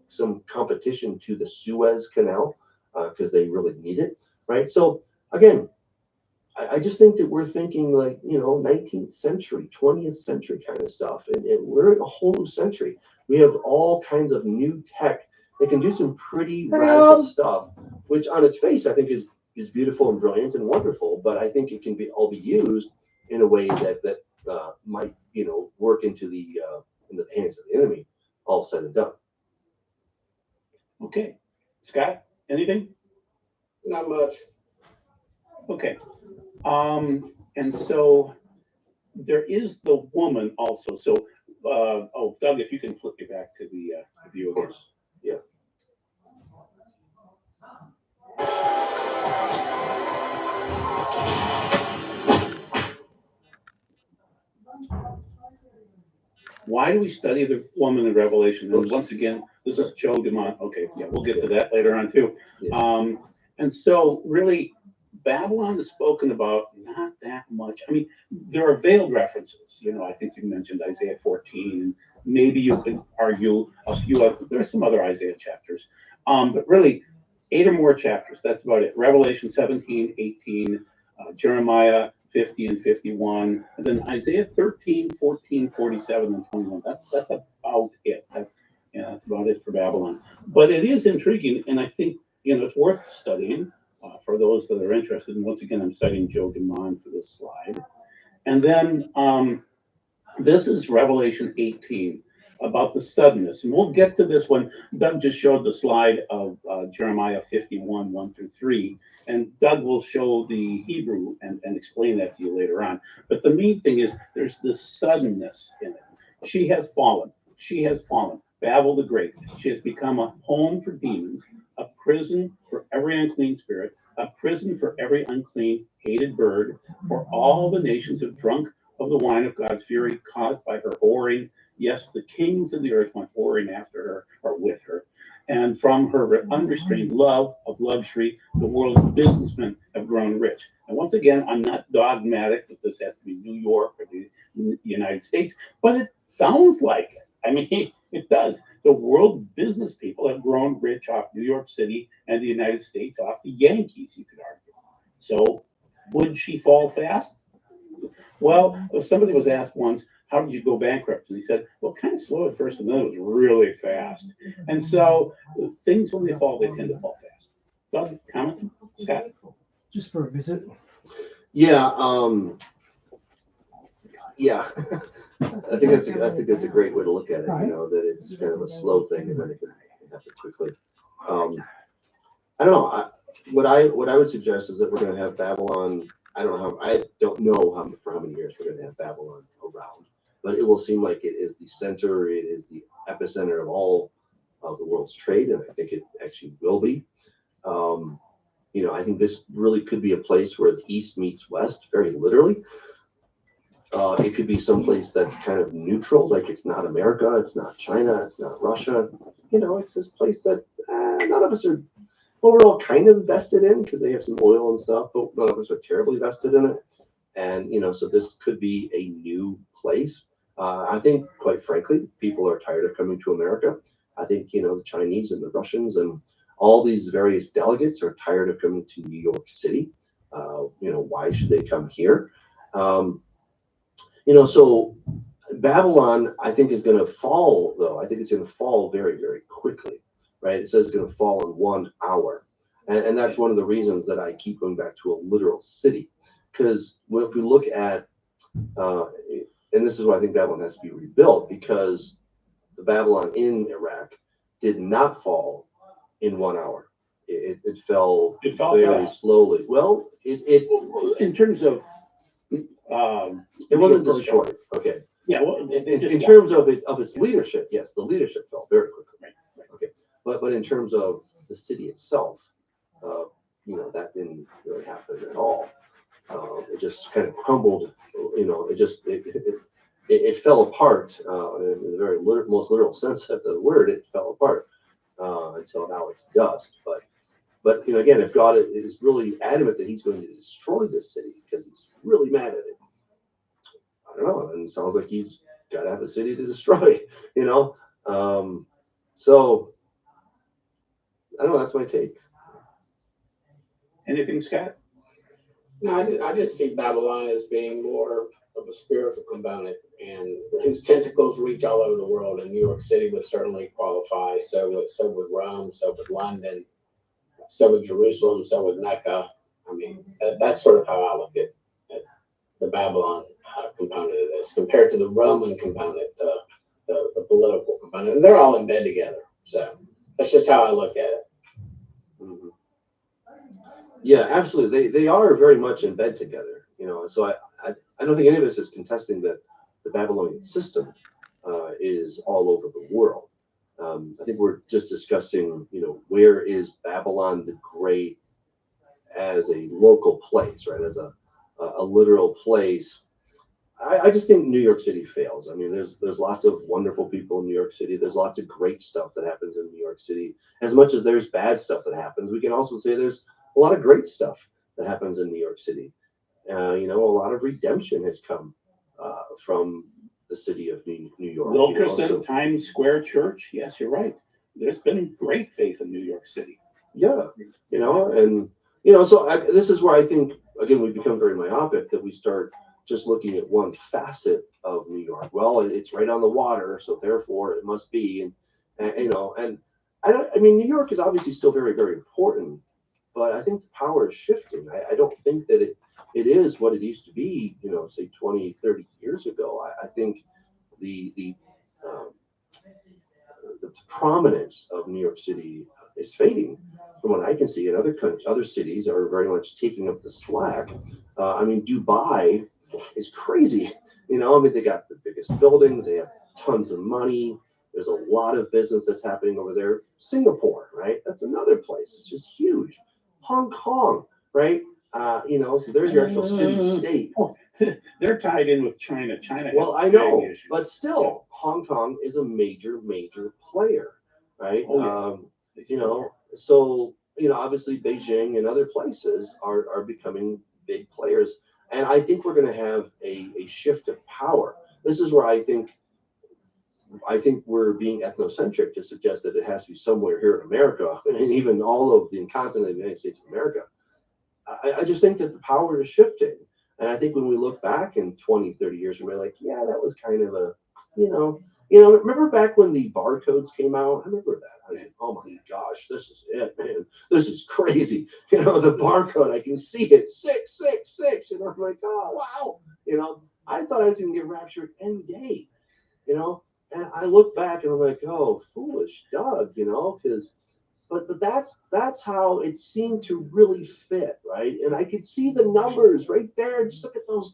some competition to the Suez Canal because they really need it, right? So again, I just think that we're thinking like, you know, 19th century, 20th century kind of stuff, and we're in a whole new century. We have all kinds of new tech that can do some pretty radical stuff, which on its face I think is beautiful and brilliant and wonderful. But I think it can all be used in a way that might, you know, work into the hands of the enemy. All said and done. Okay, Scott, anything? Not much. Okay, and so there is the woman also. So, oh, Doug, if you can flip me back to the view again. Of course. Yeah. Why do we study the woman in Revelation? And once again, this is Joe DeMont. Okay, yeah, we'll get to that later on too. Yeah. And so really, Babylon is spoken about not that much. I mean, there are veiled references. You know, I think you mentioned Isaiah 14, and maybe you could argue a few other, there are some other Isaiah chapters. But really, 8 or more chapters, that's about it. Revelation 17, 18, Jeremiah 50 and 51, and then Isaiah 13, 14, 47, and 21. That's about it. That's about it for Babylon. But it is intriguing, and I think, you know, it's worth studying for those that are interested. And once again, I'm citing Joe DeMond for this slide. And then this is Revelation 18, about the suddenness. And we'll get to this one. Doug just showed the slide of Jeremiah 51, 1 through 3. And Doug will show the Hebrew and explain that to you later on. But the main thing is there's this suddenness in it. She has fallen. She has fallen. Babel the Great. She has become a home for demons, a prison for every unclean spirit, a prison for every unclean, hated bird, For all the nations have drunk of the wine of God's fury caused by her whoring. Yes, the kings of the earth went whoring after her or with her. And from her unrestrained love of luxury, the world's businessmen have grown rich. And once again, I'm not dogmatic that this has to be New York or the United States, but it sounds like it. I mean, it does. The world's business people have grown rich off New York City and the United States off the Yankees, you could argue. So would she fall fast? Well, somebody was asked once, how did you go bankrupt? And he said, well, kind of slow at first, and then it was really fast. And so things, when they fall, they tend to fall fast. Doug, comment? Scott? Just for a visit. Yeah. Yeah. I think that's a great way to look at it. You know, that it's kind of a slow thing, and then it can happen quickly. I don't know. What I would suggest is that we're going to have Babylon. I don't know for how many years we're going to have Babylon around, but it will seem like it is the center. It is the epicenter of all of the world's trade, and I think it actually will be. You know, I think this really could be a place where the East meets West, very literally. It could be someplace that's kind of neutral, like it's not America, it's not China, it's not Russia. You know, it's this place that none of us are. Well, we're all kind of vested in because they have some oil and stuff, but none of us are terribly vested in it. And, you know, so this could be a new place. I think, quite frankly, people are tired of coming to America. I think, you know, the Chinese and the Russians and all these various delegates are tired of coming to New York City. You know, why should they come here? You know, so Babylon, I think, is going to fall, though. I think it's going to fall very, very quickly. Right? It says it's going to fall in 1 hour. And that's one of the reasons that I keep going back to a literal city. Because if we look at, and this is why I think Babylon has to be rebuilt, because the Babylon in Iraq did not fall in 1 hour. It fell very slowly. Well, in terms of, it wasn't destroyed. Okay. Yeah. Well, in terms of its leadership, yes, the leadership fell very quickly. Okay. But in terms of the city itself, you know, that didn't really happen at all. It just kind of crumbled. You know, it fell apart in the very most literal sense of the word. It fell apart until now it's dust. But you know, again, if God is really adamant that He's going to destroy this city because He's really mad at it, I don't know. And it sounds like He's got to have a city to destroy. You know, so. I don't know. That's my take. Anything, Scott? No, I just see Babylon as being more of a spiritual component, and whose tentacles reach all over the world. And New York City would certainly qualify. So would Rome. So would London. So would Jerusalem. So would Mecca. I mean, that's sort of how I look at the Babylon component of this compared to the Roman component, the political component. And they're all in bed together. So. That's just how I look at it. Mm-hmm. Yeah, absolutely. They are very much in bed together, you know. So I don't think any of us is contesting that the Babylonian system is all over the world. I think we're just discussing, you know, where is Babylon the Great as a local place, right? As a literal place. I just think New York City fails. I mean, there's lots of wonderful people in New York City. There's lots of great stuff that happens in New York City. As much as there's bad stuff that happens, we can also say there's a lot of great stuff that happens in New York City. You know, a lot of redemption has come from the city of New York. Wilkerson, you know, Times Square Church. Yes, you're right. There's been great faith in New York City. Yeah, you know, and you know, so this is where I think again we become very myopic that we start just looking at one facet of New York. Well, it's right on the water, so therefore it must be. And you know, and I mean, New York is obviously still very, very important, but I think the power is shifting. I don't think that it is what it used to be, you know, say 20, 30 years ago. I think the prominence of New York City is fading from what I can see. In other countries, other cities are very much taking up the slack. I mean, Dubai is crazy. You know, I mean, they got the biggest buildings. They have tons of money. There's a lot of business that's happening over there. Singapore, right? That's another place. It's just huge. Hong Kong, right? So there's your actual city-state. They're tied in with China. China has Well, I big know, issues. but still, Hong Kong is a major player, right? Oh, yeah. So obviously Beijing and other places are becoming big players, and I think we're going to have a shift of power. This is where I think we're being ethnocentric to suggest that it has to be somewhere here in America, and even all of the continent of the United States of America. I just think that the power is shifting. And I think when we look back in 20, 30 years, we're like, yeah, that was kind of a, remember back when the barcodes came out? I remember that. I mean, oh my gosh, this is it, man. This is crazy. The barcode, I can see it, 666. And I'm like, oh, wow. I thought I was going to get raptured any day, And I look back and I'm like, oh, foolish Doug, because but that's how it seemed to really fit, right? And I could see the numbers right there. Just look at those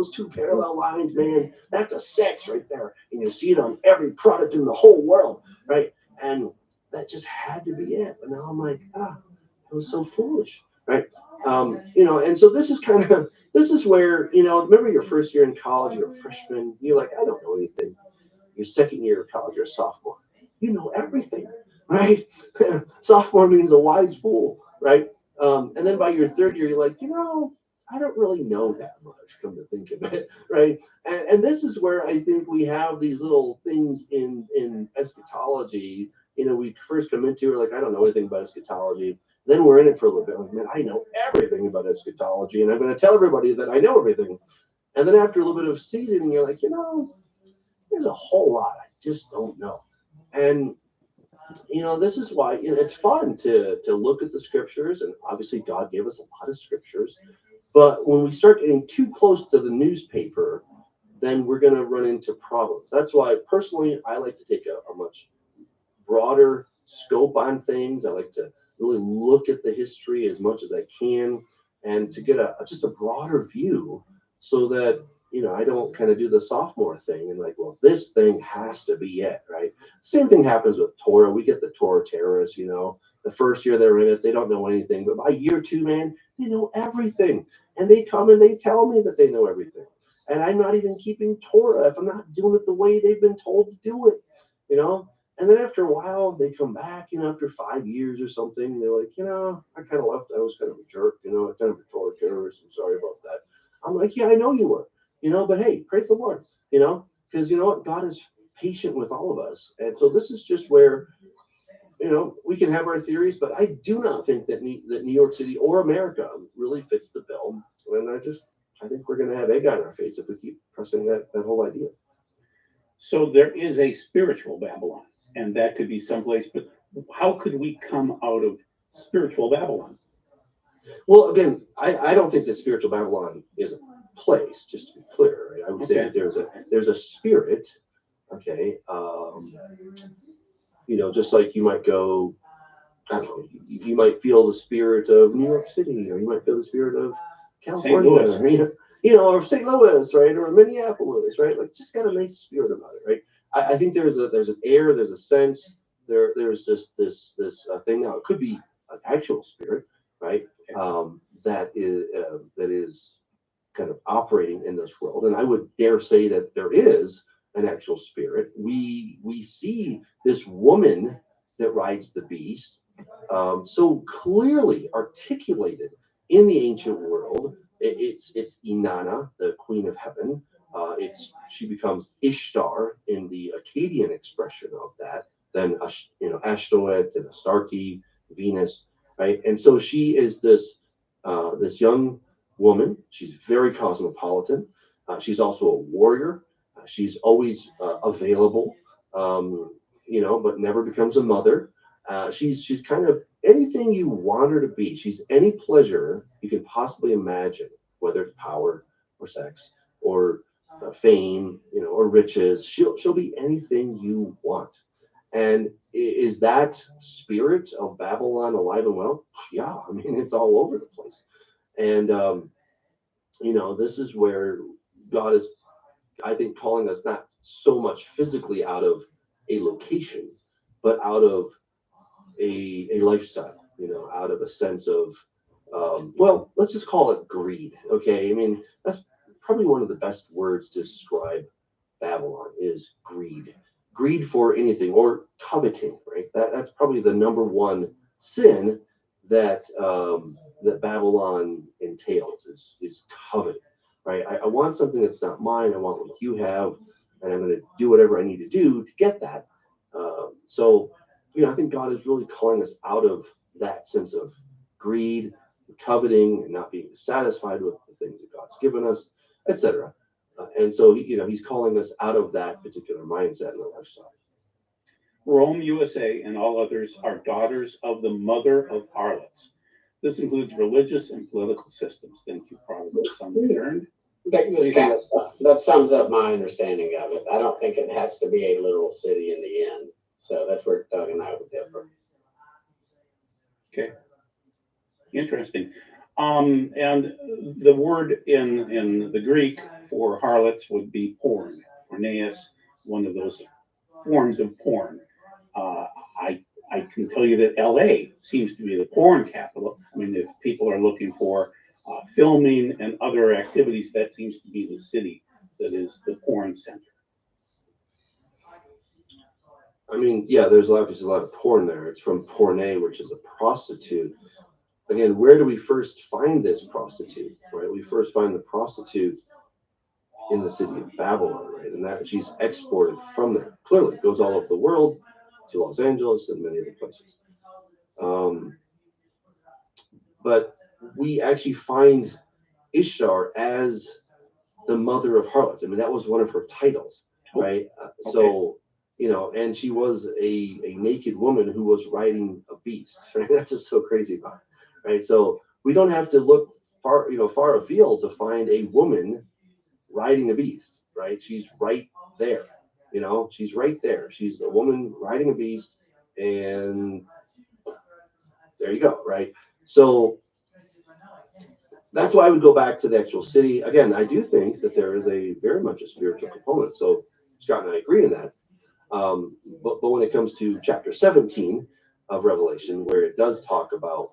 two parallel lines, man. That's a 6 right there, and you see it on every product in the whole world, right? And that just had to be it. But now I'm like, it was so foolish, right? And so this is where remember your first year in college, you're a freshman, you're like, I don't know anything. Your second year of college, you're a sophomore, you know everything. Right? Sophomore means a wise fool, right? And then by your third year, you're like, I don't really know that much, come to think of it, right? And this is where I think we have these little things in eschatology. We first come into it like, I don't know anything about eschatology. Then we're in it for a little bit, like, man, I know everything about eschatology, and I'm going to tell everybody that I know everything. And then after a little bit of seasoning, you're like, there's a whole lot I just don't know. And this is why it's fun to look at the scriptures, and obviously God gave us a lot of scriptures. But when we start getting too close to the newspaper, then we're going to run into problems. That's why personally I like to take a much broader scope on things. I like to really look at the history as much as I can, and to get just a broader view, so that I don't kind of do the sophomore thing and like, well, this thing has to be it, right? Same thing happens with Torah. We get the Torah terrorists, the first year they're in it, they don't know anything. But by year 2, man, they know everything. And they come and they tell me that they know everything. And I'm not even keeping Torah if I'm not doing it the way they've been told to do it, And then after a while, they come back, after 5 years or something. They're like, I kind of left. I was kind of a jerk, kind of a Torah terrorist. I'm sorry about that. I'm like, yeah, I know you were. But hey, praise the Lord, because you know what? God is patient with all of us. And so this is just where, we can have our theories, but I do not think that New York City or America really fits the bill. And I think we're going to have egg on our face if we keep pressing that whole idea. So there is a spiritual Babylon, and that could be someplace, but how could we come out of spiritual Babylon? Well, again, I don't think that spiritual Babylon is a place, just to be clear, right? I would say that there's a spirit, okay? Just like you might go, I don't know, you might feel the spirit of New York City, or you might feel the spirit of California, or St. Louis, right? Or Minneapolis, right? Like, just got a nice spirit about it, right? I think there's an air, there's a sense, there's this thing. Now it could be an actual spirit, right? That is kind of operating in this world, and I would dare say that there is an actual spirit. We see this woman that rides the beast, so clearly articulated in the ancient world. It's Inanna, the Queen of Heaven. She becomes Ishtar in the Akkadian expression of that. Then Ashtoreth and Astarte, Venus, right? And so she is this young woman. She's very cosmopolitan. She's also a warrior. She's always available, but never becomes a mother. She's kind of anything you want her to be. She's any pleasure you can possibly imagine, whether it's power or sex or fame, or riches. She'll be anything you want. And is that spirit of Babylon alive and well? Yeah, I mean, it's all over the place. And this is where God is, I think, calling us not so much physically out of a location, but out of a lifestyle, out of a sense of Well, let's just call it greed. Okay, I mean that's probably one of the best words to describe Babylon is greed. Greed for anything or coveting, right? That's probably the number one sin that that Babylon entails is coveting, right? I want something that's not mine. I want what you have, and I'm going to do whatever I need to do to get that. So, I think God is really calling us out of that sense of greed, coveting, and not being satisfied with the things that God's given us, etc. And so, he's calling us out of that particular mindset and lifestyle. Rome, USA, and all others are daughters of the mother of harlots. This includes religious and political systems. Thank you, prodigal son returned. That sums up my understanding of it. I don't think it has to be a literal city in the end. So that's where Doug and I would differ. Okay. Interesting. And the word in the Greek for harlots would be porn, porneus, one of those forms of porn. I can tell you that LA seems to be the porn capital. I mean, if people are looking for filming and other activities, that seems to be the city that is the porn center. I mean, yeah, there's obviously a lot of porn there. It's from porne, which is a prostitute. Again, where do we first find this prostitute, right? We first find the prostitute in the city of Babylon, right? And that she's exported from there. Clearly, it goes all over the world to Los Angeles and many other places. But we actually find Ishtar as the mother of harlots. I mean, that was one of her titles, right? Okay. So, and she was a naked woman who was riding a beast, right? That's what's so crazy about it, right? So we don't have to look far afield to find a woman riding a beast, right? She's right there, she's right there. She's a woman riding a beast, and there you go, right? So that's why I would go back to the actual city. Again, I do think that there is a very much a spiritual component. So Scott and I agree in that. But when it comes to chapter 17 of Revelation, where it does talk about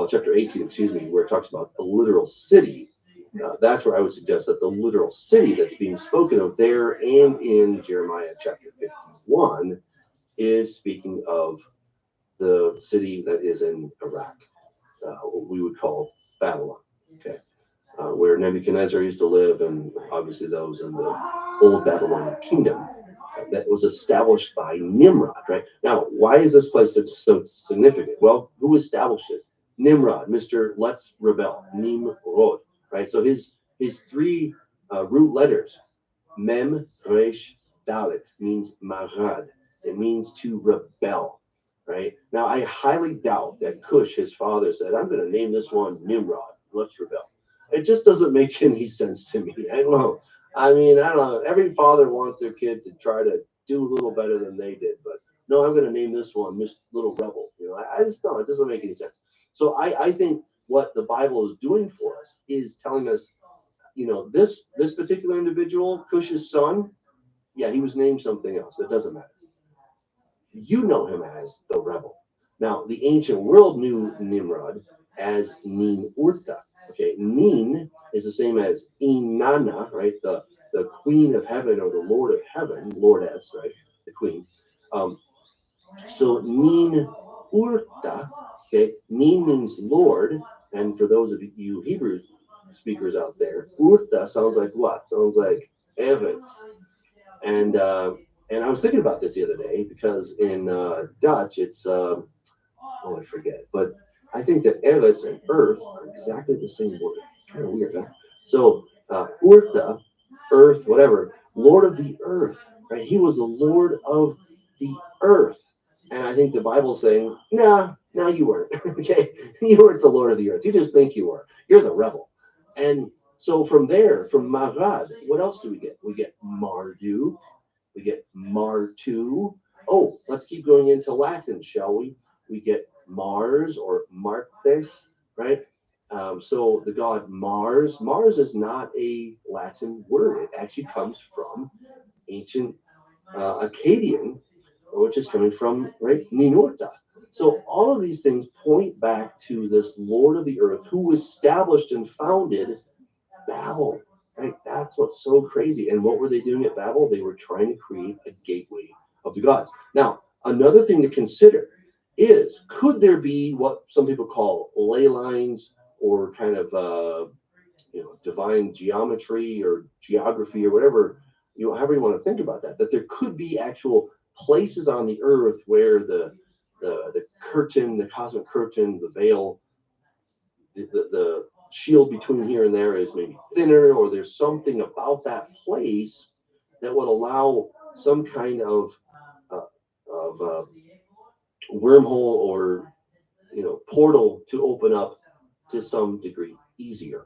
chapter 18, excuse me, where it talks about a literal city, that's where I would suggest that the literal city that's being spoken of there and in Jeremiah chapter 51 is speaking of the city that is in Iraq, what we would call Babylon, okay, where Nebuchadnezzar used to live, and obviously those in the old Babylonian kingdom that was established by Nimrod, right? Now, why is this place so significant? Well, who established it? Nimrod, Mr. Let's Rebel, Nimrod, right? So his three root letters, Mem, Resh, Dalet, means Marad. It means to rebel, right? Now, I highly doubt that Cush, his father, said, I'm going to name this one Nimrod. Let's rebel. It just doesn't make any sense to me. I don't know. I mean, I don't know. Every father wants their kid to try to do a little better than they did. But no, I'm going to name this one Miss Little Rebel. I just don't. It doesn't make any sense. So I think what the Bible is doing for us is telling us, this particular individual, Cush's son, yeah, he was named something else. It doesn't matter. You know him as the rebel. Now, the ancient world knew Nimrod as Nin Urta. Okay, Nin is the same as Inanna, right? The queen of heaven or the Lord of heaven, Lordess, right? The queen. So Nin Urta, okay, Nin means Lord, and for those of you Hebrew speakers out there, Urta sounds like what? Sounds like Eretz. And I was thinking about this the other day because in Dutch it's I forget, but I think that Eretz and earth are exactly the same word. Kind of weird, huh? So Urta, earth, whatever, Lord of the earth, right? He was the Lord of the earth. And I think the Bible's saying, no, you weren't. Okay, you weren't the Lord of the earth. You just think you were. You're the rebel. And so from there, from Marad, what else do we get? We get Marduk. We get Martu. Oh, let's keep going into Latin, shall we? We get Mars or Martes, right? So the god Mars. Mars is not a Latin word. It actually comes from ancient Akkadian, which is coming from, right, Ninurta. So all of these things point back to this Lord of the earth who established and founded Babel, right? That's what's so crazy. And what were they doing at Babel? They were trying to create a gateway of the gods. Now, another thing to consider is, could there be what some people call ley lines or kind of divine geometry or geography or whatever, however you want to think about that, that there could be actual places on the earth where the curtain, the cosmic curtain, the veil, the shield between here and there is maybe thinner, or there's something about that place that would allow some kind of wormhole or portal to open up to some degree easier.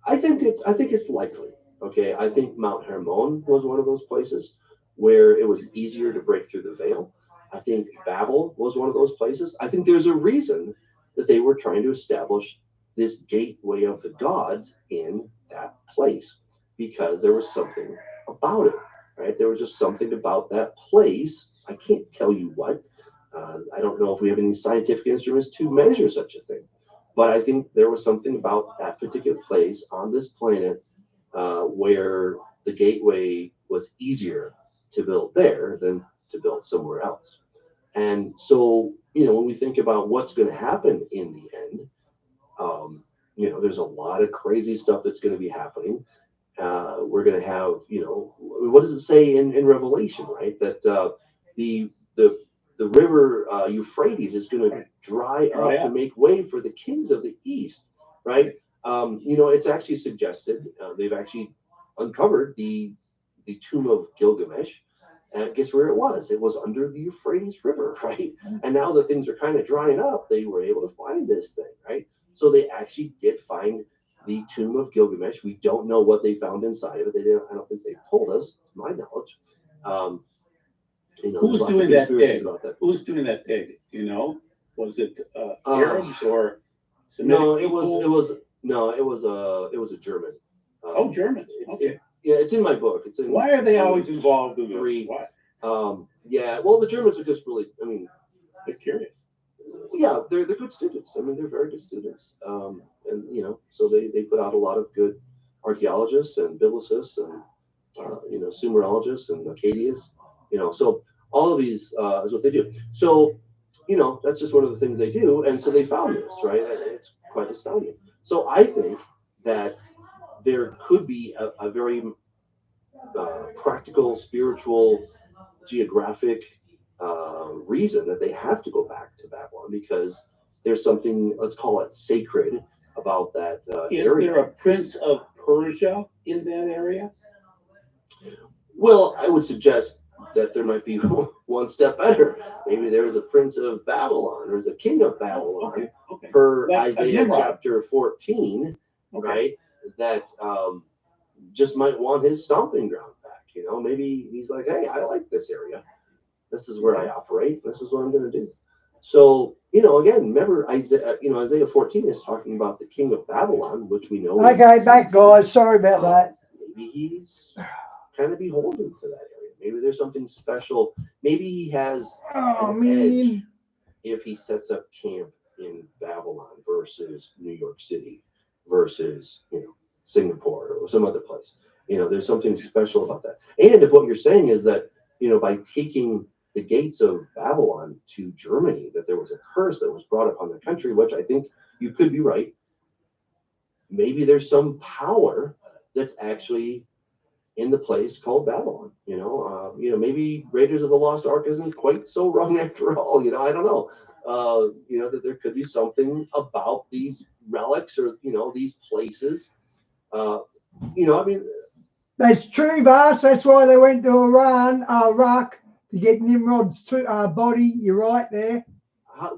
I think it's likely. Okay, I think Mount Hermon was one of those places where it was easier to break through the veil. I think Babel was one of those places. I think there's a reason that they were trying to establish this gateway of the gods in that place, because there was something about it, right? There was just something about that place. I can't tell you what. I don't know if we have any scientific instruments to measure such a thing, but I think there was something about that particular place on this planet where the gateway was easier to build there than to build somewhere else. And so, when we think about what's going to happen in the end, there's a lot of crazy stuff that's going to be happening. We're going to have, what does it say in Revelation, right? That the river Euphrates is going to dry up to make way for the kings of the east, right? It's actually suggested, they've actually uncovered the tomb of Gilgamesh. And guess where it was? It was under the Euphrates River, right? And now that things are kind of drying up, they were able to find this thing, right? So they actually did find the tomb of Gilgamesh. We don't know what they found inside of it. I don't think they told us, to my knowledge. Who's doing that dig? Who's doing that dig? Was it Arabs or Semitic people? It was a German. Germans. Okay. It's in my book. It's in. Why are they always involved in this? Why? Well, the Germans are just really, they're curious. Yeah, they're good students. They're very good students. So they put out a lot of good archaeologists and biblicists and Sumerologists and Akkadians. So all of these is what they do. So that's just one of the things they do. And so they found this, right? It's quite astounding. So I think that there could be a very practical, spiritual, geographic reason that they have to go back to Babylon, because there's something, let's call it sacred, about that area. Is there a prince of Persia in that area? Well, I would suggest that there might be one step better. Maybe there is a prince of Babylon, or is a king of Babylon, per Isaiah chapter 14, right? That just might want his stomping ground back. Maybe he's like, hey, I like this area. This is where I operate. This is what I'm going to do. So, again, remember Isaiah 14 is talking about the king of Babylon, which we know. Okay, back, guys. Sorry about that. Maybe he's kind of beholden to that area. Maybe there's something special. Maybe he has an edge if he sets up camp in Babylon versus New York City versus, Singapore or some other place. There's something special about that. And if what you're saying is that, by taking the gates of Babylon to Germany, that there was a curse that was brought upon the country, which I think you could be right. Maybe there's some power that's actually in the place called Babylon. Maybe Raiders of the Lost Ark isn't quite so wrong after all. I don't know. That there could be something about these relics or these places. That's true, Vas. That's why they went to Iraq to get Nimrod's body. You're right there.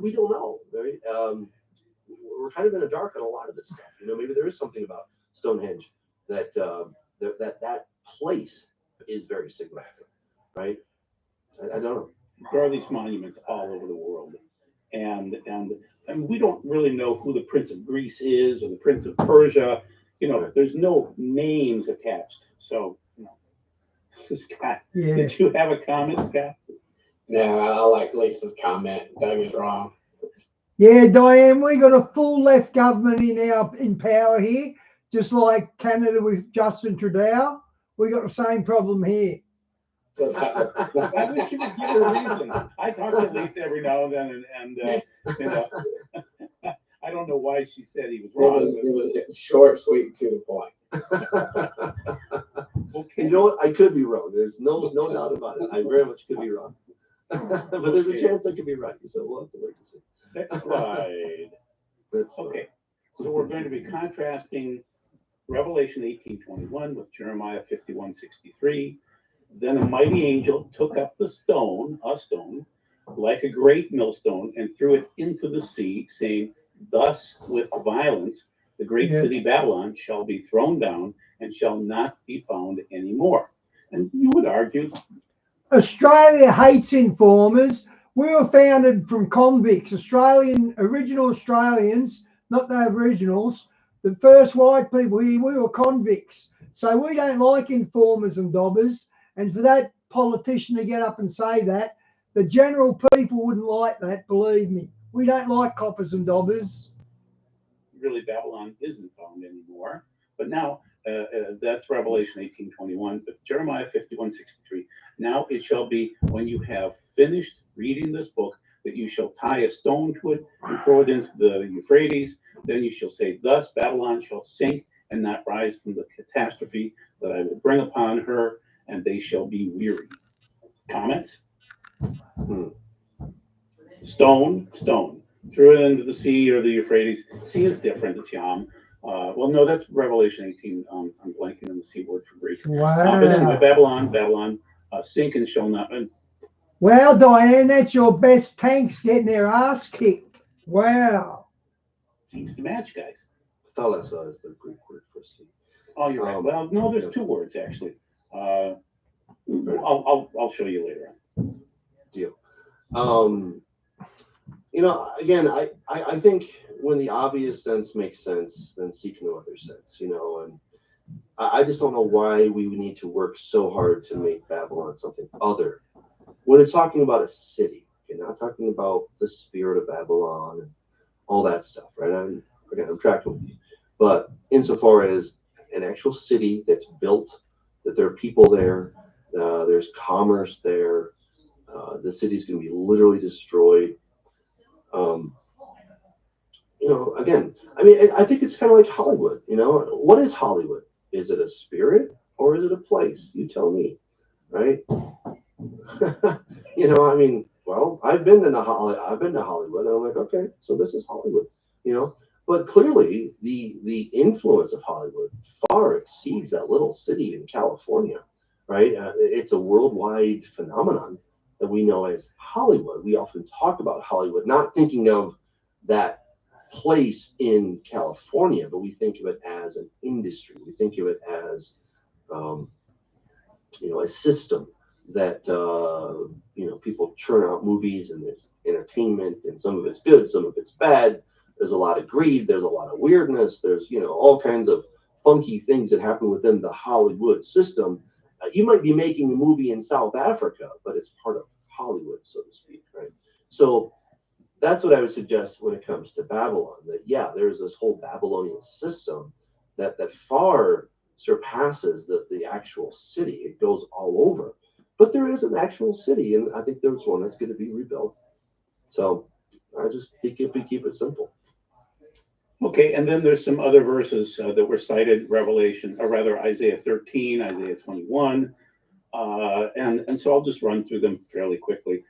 We don't know. Right? We're kind of in the dark on a lot of this stuff. Maybe there is something about Stonehenge that that place is very significant, right? I don't know. There are these monuments all over the world, and we don't really know who the Prince of Greece is or the Prince of Persia. There's no names attached. So, Scott, did you have a comment, Scott? No, I like Lisa's comment. Doug is wrong. Yeah, Diane, we got a full left government in power here, just like Canada with Justin Trudeau. We got the same problem here. So I wish you would give her a reason. I talk to Lisa every now and then, and you know, I don't know why she said he was wrong. it was short, sweet, to the point. Okay. You know what? I could be wrong. There's no doubt about it. I very much could be wrong. But there's a chance I could be right. So we'll have to wait to see. Next slide. That's fine. Okay, so we're going to be contrasting Revelation 18:21 with Jeremiah 51:63. Then a mighty angel took up a stone, like a great millstone, and threw it into the sea, saying, "Thus with violence the great city Babylon shall be thrown down and shall not be found anymore." And you would argue, Australia hates informers. We were founded from convicts, original Australians, not the Aboriginals. The first white people here, we were convicts. So we don't like informers and dobbers. And for that politician to get up and say that, the general people wouldn't like that, believe me. We don't like coppers and dobbers. really Babylon isn't found anymore. But now that's Revelation 18:21. But Jeremiah 51:63. Now it shall be when you have finished reading this book that you shall tie a stone to it and throw it into the Euphrates. Then you shall say, "Thus Babylon shall sink and not rise from the catastrophe that I will bring upon her, and they shall be weary." Comments? Stone. Threw it into the sea or the Euphrates. Sea is different. It's Yam. Well, no, that's Revelation 18. I'm blanking on the sea word for Greek. Wow. But anyway, Babylon, sink and shall not. Well, Diane, that's your best tanks getting their ass kicked. Wow. Seems to match, guys. Thalassa is the Greek word for sea. Oh, you're right. Well, no, there's two words actually. I'll show you later on. Deal. Again, I think when the obvious sense makes sense, then seek no other sense, and I just don't know why we would need to work so hard to make Babylon something other. When it's talking about a city, you're not talking about the spirit of Babylon and all that stuff, right? I'm tracking with you. But insofar as an actual city that's built, that there are people there, there's commerce there, the city's going to be literally destroyed. Again, I think it's kind of like Hollywood. What is Hollywood? Is it a spirit or is it a place? You tell me, right? Well, I've been to Hollywood, and I'm like, okay, so this is Hollywood, But clearly, the influence of Hollywood far exceeds that little city in California, right? It's a worldwide phenomenon that we know as Hollywood. We often talk about Hollywood, not thinking of that place in California, but we think of it as an industry. We think of it as, a system that, people churn out movies, and there's entertainment, and some of it's good, some of it's bad. There's a lot of greed. There's a lot of weirdness. There's, all kinds of funky things that happen within the Hollywood system. You might be making a movie in South Africa, but it's part of Hollywood, so to speak, right? So that's what I would suggest when it comes to Babylon, that, there's this whole Babylonian system that far surpasses the actual city. It goes all over. But there is an actual city, and I think there's one that's going to be rebuilt. So I just think if we keep it simple. Okay, and then there's some other verses that were cited, Isaiah 13, Isaiah 21, and so I'll just run through them fairly quickly.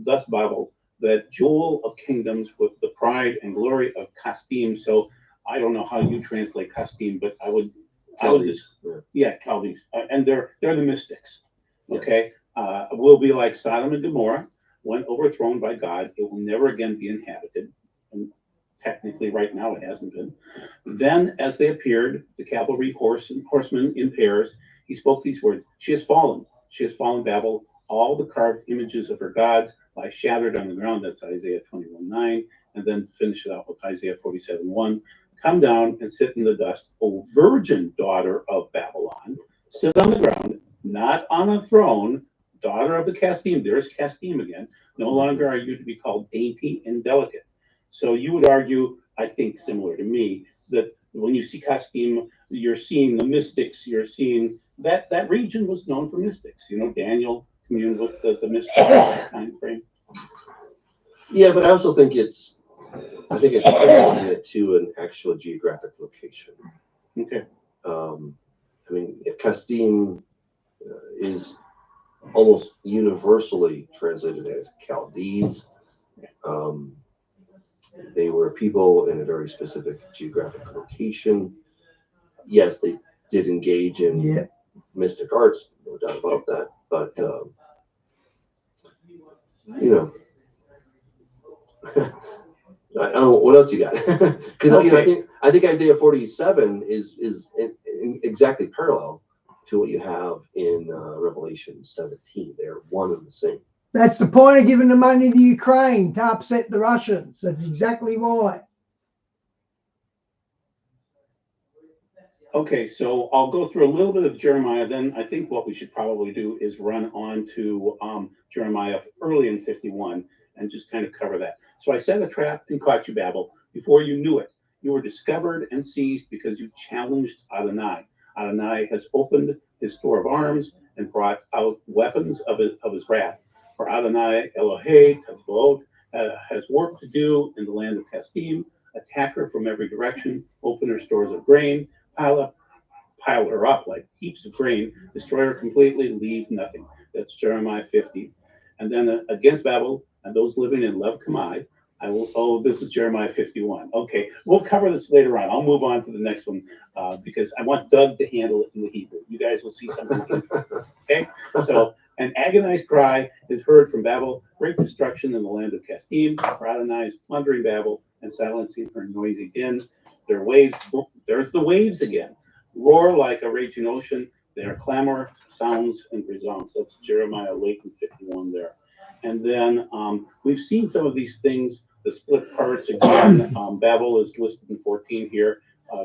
Thus Babel, that jewel of kingdoms with the pride and glory of Kasdim. So I don't know how you translate Kasdim, but Chaldees, and they're the mystics. Okay, will be like Sodom and Gomorrah when overthrown by God. It will never again be inhabited. And technically, right now, it hasn't been. Then, as they appeared, the cavalry horsemen in pairs, he spoke these words: "She has fallen. She has fallen, Babel. All the carved images of her gods lie shattered on the ground." That's Isaiah 21:9. And then finish it out with Isaiah 47:1. "Come down and sit in the dust, O virgin daughter of Babylon. Sit on the ground, not on a throne, daughter of the Casdim, there's Casdim again, no longer are you to be called dainty and delicate. So you would argue, I think similar to me, that when you see Casdim, you're seeing the mystics, you're seeing that region was known for mystics. You know, Daniel communed with the mystics at that time frame. Yeah, but I also think it's connecting it to an actual geographic location. Okay. I mean, if Casdim is almost universally translated as Chaldees, they were people in a very specific geographic location. Yes, they did engage in mystic arts, no doubt about that. But you know, I don't know what else you got, because I think Isaiah 47 is in exactly parallel to what you have in Revelation 17. They're one and the same. That's the point of giving the money to Ukraine, to upset the Russians. That's exactly why. Okay, so I'll go through a little bit of Jeremiah. Then I think what we should probably do is run on to Jeremiah early in 51 and just kind of cover that. So I set a trap and caught you, Babel. Before you knew it, you were discovered and seized because you challenged Adonai. Adonai has opened his store of arms and brought out weapons of his wrath. For Adonai Elohei Tzvaot has work to do in the land of Casdim. Attack her from every direction, open her stores of grain, pile her up like heaps of grain, destroy her completely, leave nothing. That's Jeremiah 50. And then against Babel and those living in Lev Kamai, I will, oh, this is Jeremiah 51. Okay, we'll cover this later on. I'll move on to the next one because I want Doug to handle it in the Hebrew. You guys will see something. Okay, so an agonized cry is heard from Babel, great destruction in the land of Casdim, for Adonai is plundering Babel and silencing her noisy din. Their waves, there's the waves again, roar like a raging ocean. Their clamor, sounds, and resounds. That's Jeremiah late in 51 there. And then we've seen some of these things, the split parts again. Babel is listed in 14 here.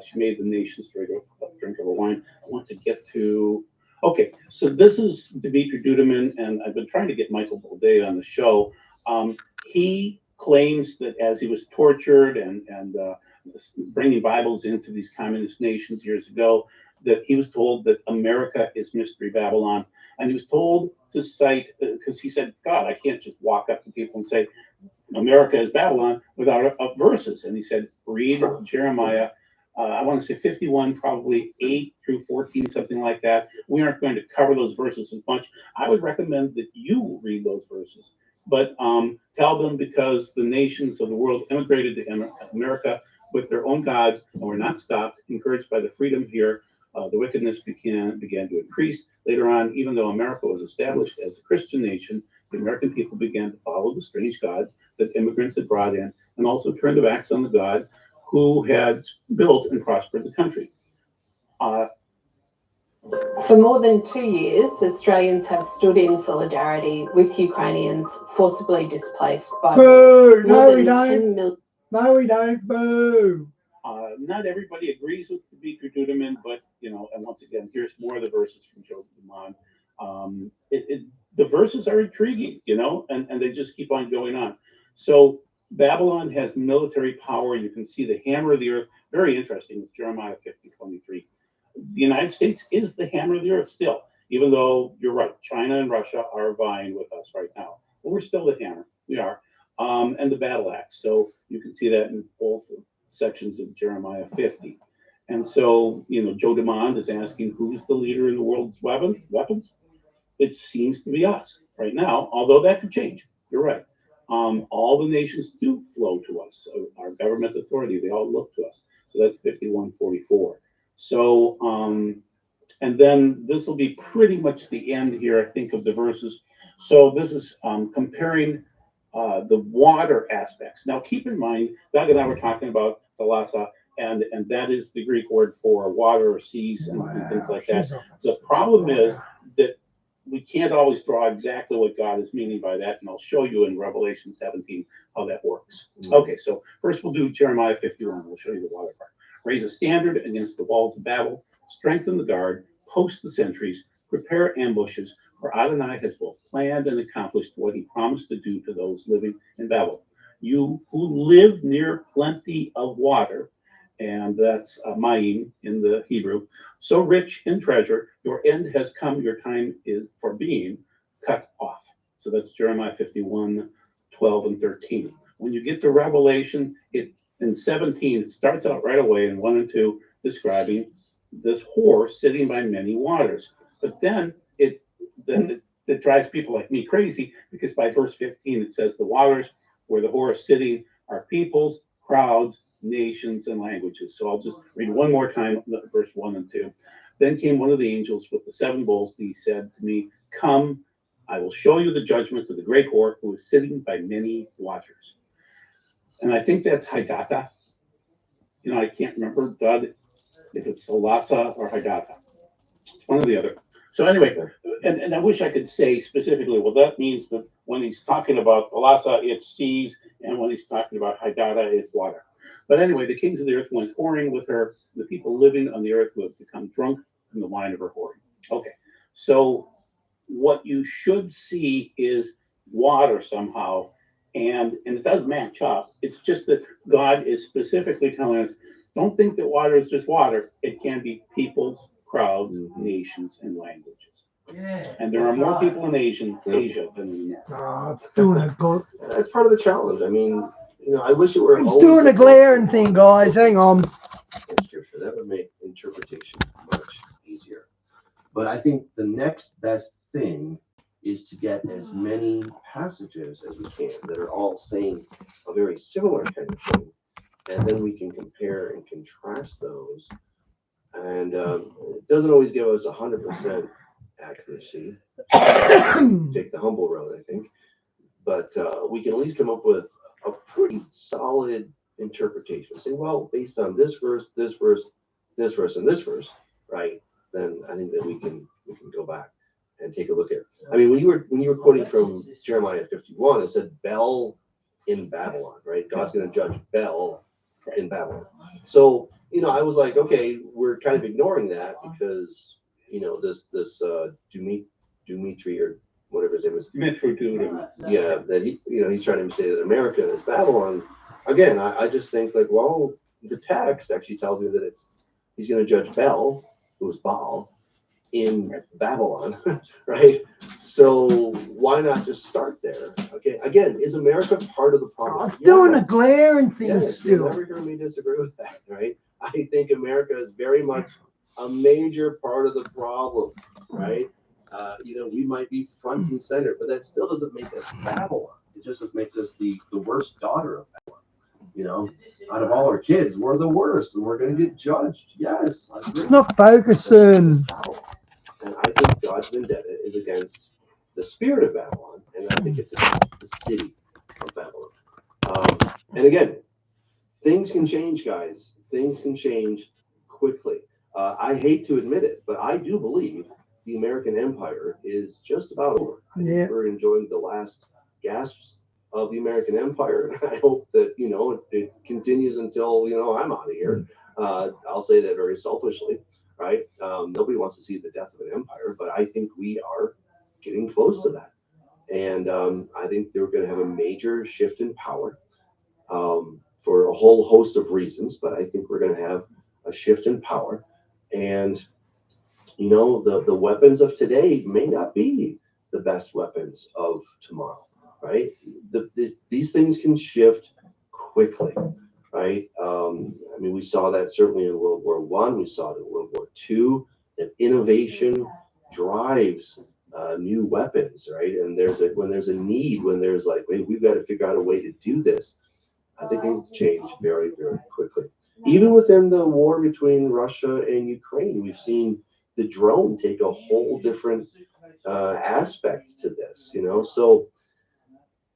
She made the nations drink of her wine. I want to get to, okay, so this is Dimitri Duduman, and I've been trying to get Michael Bolday on the show. He claims that as he was tortured and bringing Bibles into these communist nations years ago, that he was told that America is Mystery Babylon. And he was told to cite, because he said, God, I can't just walk up to people and say, America is Babylon without verses. And he said, read Jeremiah, I want to say 51, probably 8 through 14, something like that. We aren't going to cover those verses as much. I would recommend that you read those verses. But tell them because the nations of the world immigrated to America with their own gods and were not stopped, encouraged by the freedom here. The wickedness began to increase. Later on, even though America was established as a Christian nation, the American people began to follow the strange gods that immigrants had brought in and also turned their backs on the God who had built and prospered the country. For more than 2 years, Australians have stood in solidarity with Ukrainians forcibly displaced by Boo! No, we don't. No, we don't. Boo! Not everybody agrees with Dimitri Duduman, but, you know, and once again, here's more of the verses from Joe Dumont. The verses are intriguing, you know, and they just keep on going on. So Babylon has military power. You can see the hammer of the earth. Very interesting. It's Jeremiah 50:23. The United States is the hammer of the earth still, even though you're right, China and Russia are vying with us right now. But we're still the hammer. We are. And the battle axe. So you can see that in both sections of Jeremiah 50. And so, you know, Joe Dumont is asking who's the leader in the world's weapons? It seems to be us right now, although that could change. You're right. All the nations do flow to us. Our government authority, they all look to us. So that's 51:44. So, and then this will be pretty much the end here, I think, of the verses. So this is comparing the water aspects. Now, keep in mind, Doug and I were talking about thalassa, and that is the Greek word for water or seas and things like that. The problem is that we can't always draw exactly what God is meaning by that, and I'll show you in Revelation 17 how that works. Okay, so first we'll do Jeremiah 51. We'll show you the water part. Raise a standard against the walls of Babel, strengthen the guard, post the sentries, prepare ambushes, For Adonai has both planned and accomplished what he promised to do to those living in Babylon. You who live near plenty of water, and that's mayim in the Hebrew, so rich in treasure, your end has come, your time is for being cut off. So that's Jeremiah 51, 12 and 13. When you get to Revelation, in 17, it starts out right away in 1 and 2, describing this whore sitting by many waters. But then it drives people like me crazy, because by verse 15 it says the waters where the whore is sitting are peoples, crowds, nations, and languages. So I'll just read one more time, verse 1 and 2. Then came one of the angels with the 7 bowls, and he said to me, "Come, I will show you the judgment of the great whore who is sitting by many waters." And I think that's Hadassah. You know, I can't remember, Dud, if it's Thalassa or Hadassah. It's one or the other. So anyway, and I wish I could say specifically, well, that means that when he's talking about Thalassa, it's seas, and when he's talking about Hadassah, it's water. But anyway, the kings of the earth went whoring with her, the people living on the earth who have become drunk from the wine of her whoring. Okay, so what you should see is water somehow, and it does match up. It's just that God is specifically telling us, don't think that water is just water. It can be peoples, crowds, nations, and languages. Yeah. And there are more people in Asia than in America. It's doing a That's part of the challenge. I mean, you know, I wish it were. It's doing a glaring thing, guys. Hang on. Scripture that would make interpretation much easier. But I think the next best thing is to get as many passages as we can that are all saying a very similar kind of thing, and then we can compare and contrast those. And it doesn't always give us 100% accuracy. Take the humble road, I think. But we can at least come up with a pretty solid interpretation. Say, well, based on this verse, this verse, this verse, and this verse, right? Then I think that we can go back and take a look at it. I mean, when you were quoting from Jeremiah 51, it said Bel in Babylon, right? God's going to judge Bel in Babylon. So, you know, I was like, okay, we're kind of ignoring that because, you know, this Dimitri or whatever his name is. Yeah, that he, you know, he's trying to say that America is Babylon. Again, I just think like, well, the text actually tells me that he's going to judge Bel, who's Baal, in Babylon, right? So why not just start there? Okay, again, is America part of the problem? It's doing a glaring thing Yes, still. you'll never hear me disagree with that, right? I think America is very much a major part of the problem, right? You know, we might be front and center, but that still doesn't make us Babylon. It just makes us the worst daughter of Babylon. You know, out of all our kids, we're the worst, and we're going to get judged. Yes, it's not focusing. And I think God's vendetta is against the spirit of Babylon, and I think it's against the city of Babylon. And again, things can change, guys. Things can change quickly. I hate to admit it, but I do believe the American Empire is just about over. I think we're enjoying the last gasps of the American Empire. I hope that, you know, it continues until, you know, I'm out of here. I'll say that very selfishly, right? Nobody wants to see the death of an empire, but I think we are getting close to that. And I think they're going to have a major shift in power for a whole host of reasons, but I think we're going to have a shift in power. And, you know, the weapons of today may not be the best weapons of tomorrow, right? These things can shift quickly, right? I mean, we saw that certainly in World War I. We saw it in World War II. That innovation drives new weapons, right? And when there's a need, when there's like, wait, we've got to figure out a way to do this, I think it can change very, very quickly. Even within the war between Russia and Ukraine, we've seen the drone take a whole different aspect to this, you know? So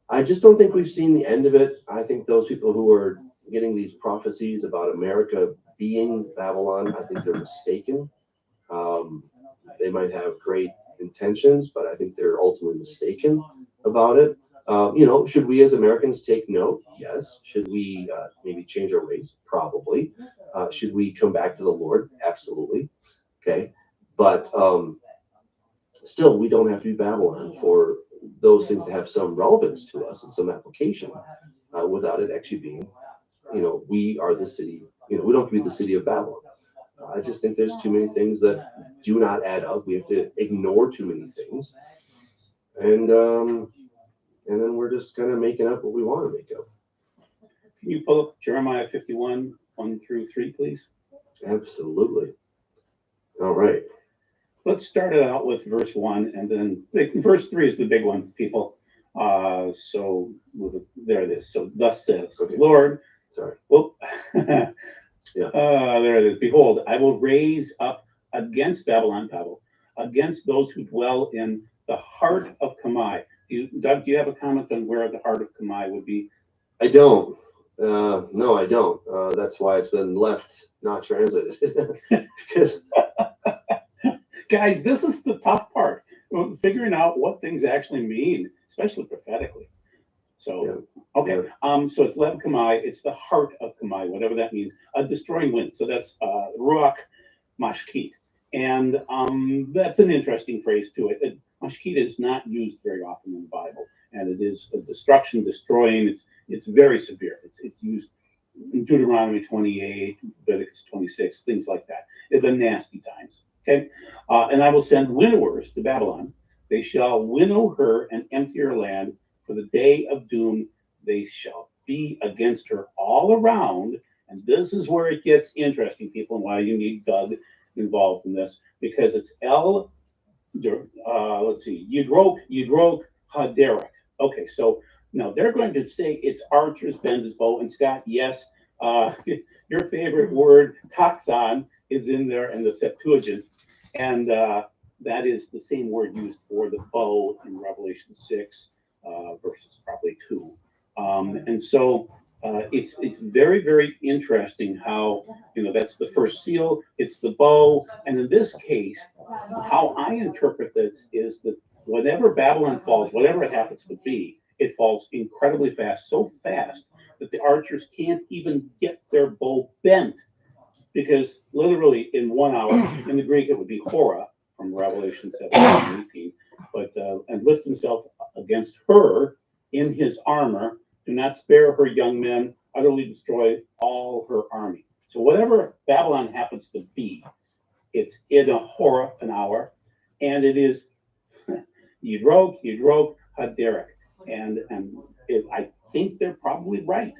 I just don't think we've seen the end of it. I think those people who are getting these prophecies about America being Babylon, I think they're mistaken. They might have great intentions, but I think they're ultimately mistaken about it. You know, should we as Americans take note? Yes. Should we maybe change our ways? Probably. Should we come back to the Lord? Absolutely. Okay. But still, we don't have to be Babylon for those things to have some relevance to us and some application, without it actually being, we are the city. We don't have to be the city of Babylon. I just think there's too many things that do not add up. We have to ignore too many things, and then we're just kind of making up what we want to make up. Can you pull up Jeremiah 51, 1 through 3, please? Absolutely. All right. Let's start it out with verse 1, and then verse 3 is the big one, people. So there it is. So thus says the Lord. Sorry. Well, Yeah. there it is. Behold, I will raise up against Babylon, against those who dwell in the heart of Kamai. Doug, do you have a comment on where the heart of Kamai would be? I don't. No, I don't. That's why it's been left not translated. Because guys, this is the tough part, figuring out what things actually mean, especially prophetically. So, yeah. Okay. Yeah. So it's Lev Kamai. It's the heart of Kamai, whatever that means. A destroying wind. So that's Ruach Mashkit. And that's an interesting phrase to it. Mashkit is not used very often in the Bible, and it is a destruction, destroying. It's very severe. It's used in Deuteronomy 28, Leviticus 26, things like that. The nasty times. Okay, and I will send winnowers to Babylon. They shall winnow her and empty her land. For the day of doom, they shall be against her all around. And this is where it gets interesting, people, and why you need Doug involved in this, because it's let's see, Yidrok Haderek. Okay, so now they're going to say it's archers, bend his bow, and Scott, yes, your favorite word, taxon, is in there in the Septuagint, and that is the same word used for the bow in Revelation 6, verses probably 2. And so it's very, very interesting how, that's the first seal, it's the bow, and in this case, how I interpret this is that whenever Babylon falls, whatever it happens to be, it falls incredibly fast, so fast that the archers can't even get their bow bent, because literally in 1 hour, in the Greek it would be hora from Revelation 17:18, but and lift himself against her in his armor, do not spare her young men, utterly destroy all her army. So whatever Babylon happens to be, it's in a hora, an hour, and it is Yidrok Haderek, and I think they're probably right.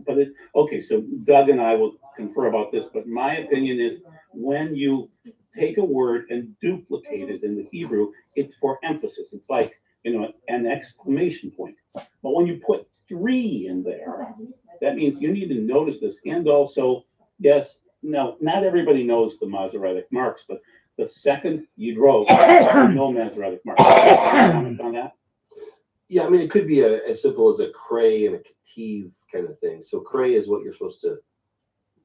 But okay, so Doug and I will confer about this, but my opinion is when you take a word and duplicate it in the Hebrew, it's for emphasis. It's like, an exclamation point. But when you put 3 in there, that means you need to notice this. And also, yes, no, not everybody knows the Masoretic marks, but the second Yidrok, no Masoretic marks. Comment on that? Yeah, I mean, it could be as simple as a cray and a kativ kind of thing. So cray is what you're supposed to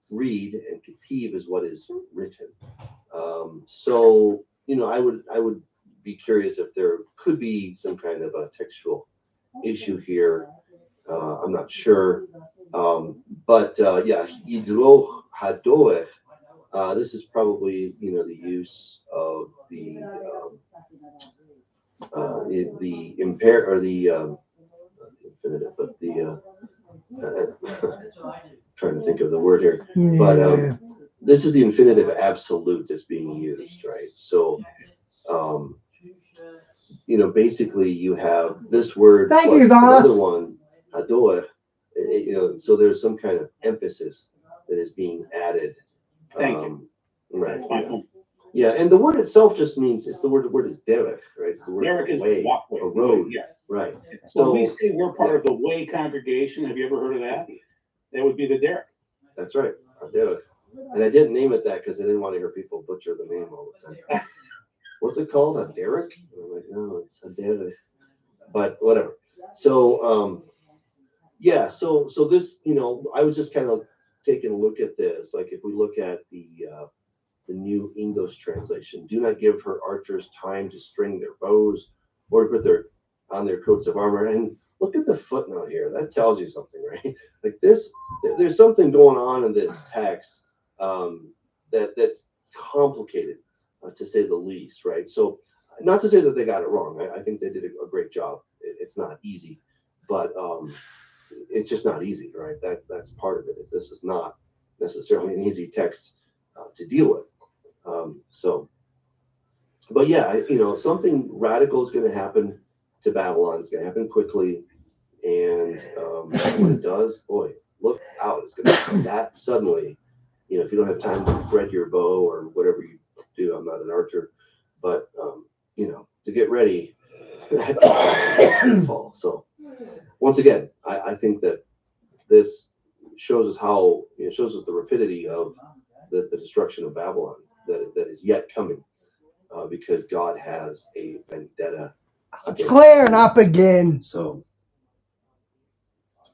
read, and kativ is what is written. So I would be curious if there could be some kind of a textual issue here. I'm not sure, but yeah, Yidroch Hadoech. This is probably the use of the impair or the infinitive, but the trying to think of the word here, but this is the infinitive absolute that's being used, right? So basically you have this word plus another one, Hadoech, so there's some kind of emphasis that is being added. Thank you. Right. That's my home. Yeah, and the word itself just means the word is derech, right? It's the word derech is way, walkway, a road. Yeah. Right. So when we say we're part of the Way congregation, have you ever heard of that? That would be the derech. That's right, a derech. And I didn't name it that because I didn't want to hear people butcher the name all the time. What's it called? A derech? I'm like, no, it's a derech. But whatever. So yeah, so this, I was just kind of taking a look at this. Like if we look at the New English translation, do not give her archers time to string their bows or to put on their coats of armor. And look at the footnote here. That tells you something, right? Like this, there's something going on in this text that's complicated, to say the least, right? So not to say that they got it wrong. I think they did a great job. It's not easy, but it's just not easy, right? That's part of it. This is not necessarily an easy text to deal with. But yeah, something radical is going to happen to Babylon. It's going to happen quickly, and when it does, boy, look out! It's going to happen that suddenly. If you don't have time to thread your bow or whatever you do, I'm not an archer, but to get ready, that's the fall. So once again, I think that this shows us how it shows us the rapidity of the destruction of Babylon that is yet coming, because God has a vendetta. Clearing up again. So,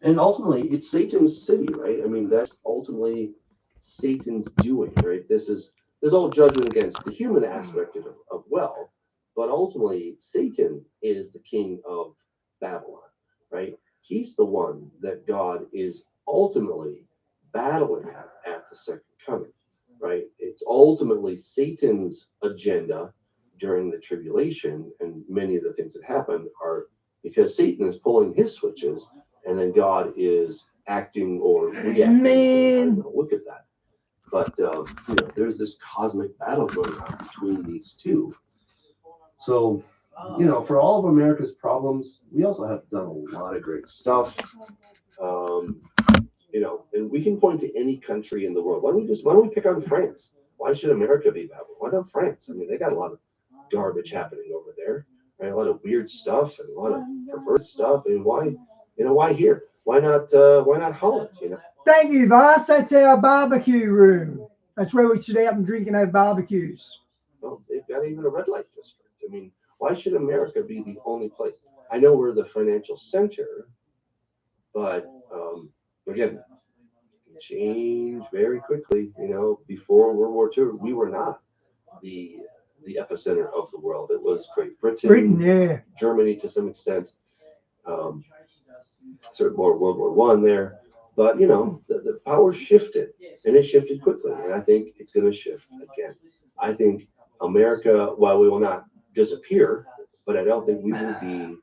and ultimately, it's Satan's city, right? I mean, that's ultimately Satan's doing, right? There's all judgment against the human aspect of wealth, but ultimately, Satan is the king of Babylon, right? He's the one that God is ultimately battling at the second coming, right? It's ultimately Satan's agenda during the tribulation, and many of the things that happen are because Satan is pulling his switches, and then God is acting or reacting. Man. Look at that. But there's this cosmic battle going on between these two. So, for all of America's problems, we also have done a lot of great stuff. And we can point to any country in the world. Why don't we pick on France? Why should America be Babylon? Why not France? I mean, they got a lot of garbage happening over there, right? A lot of weird stuff and a lot of perverted stuff. And why here? Why not Holland? Thank you, Voss. That's our barbecue room. That's where we sit out and drink and have barbecues. Well, they've got even a red light district. I mean, why should America be the only place? I know we're the financial center, but again, it can change very quickly. Before World War II, we were not the epicenter of the world. It was Great Britain, yeah. Germany to some extent, sort of more World War I there. But the power shifted, and it shifted quickly, and I think it's going to shift again. I think America, while we will not disappear, but I don't think we will be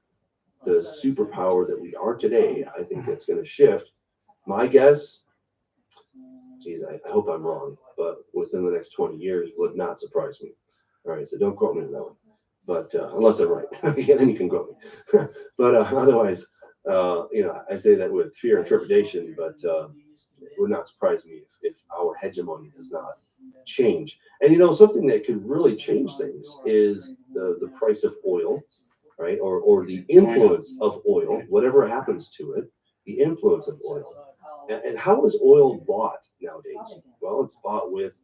the superpower that we are today. I think it's going to shift. My guess, geez, I hope I'm wrong, but within the next 20 years would not surprise me. All right, so don't quote me on that one. But unless I'm right, then you can quote me. But otherwise, I say that with fear and trepidation, but it would not surprise me if our hegemony does not change. And something that could really change things is the price of oil, right? Or the influence of oil, whatever happens to it, the influence of oil. And how is oil bought nowadays? Well, it's bought with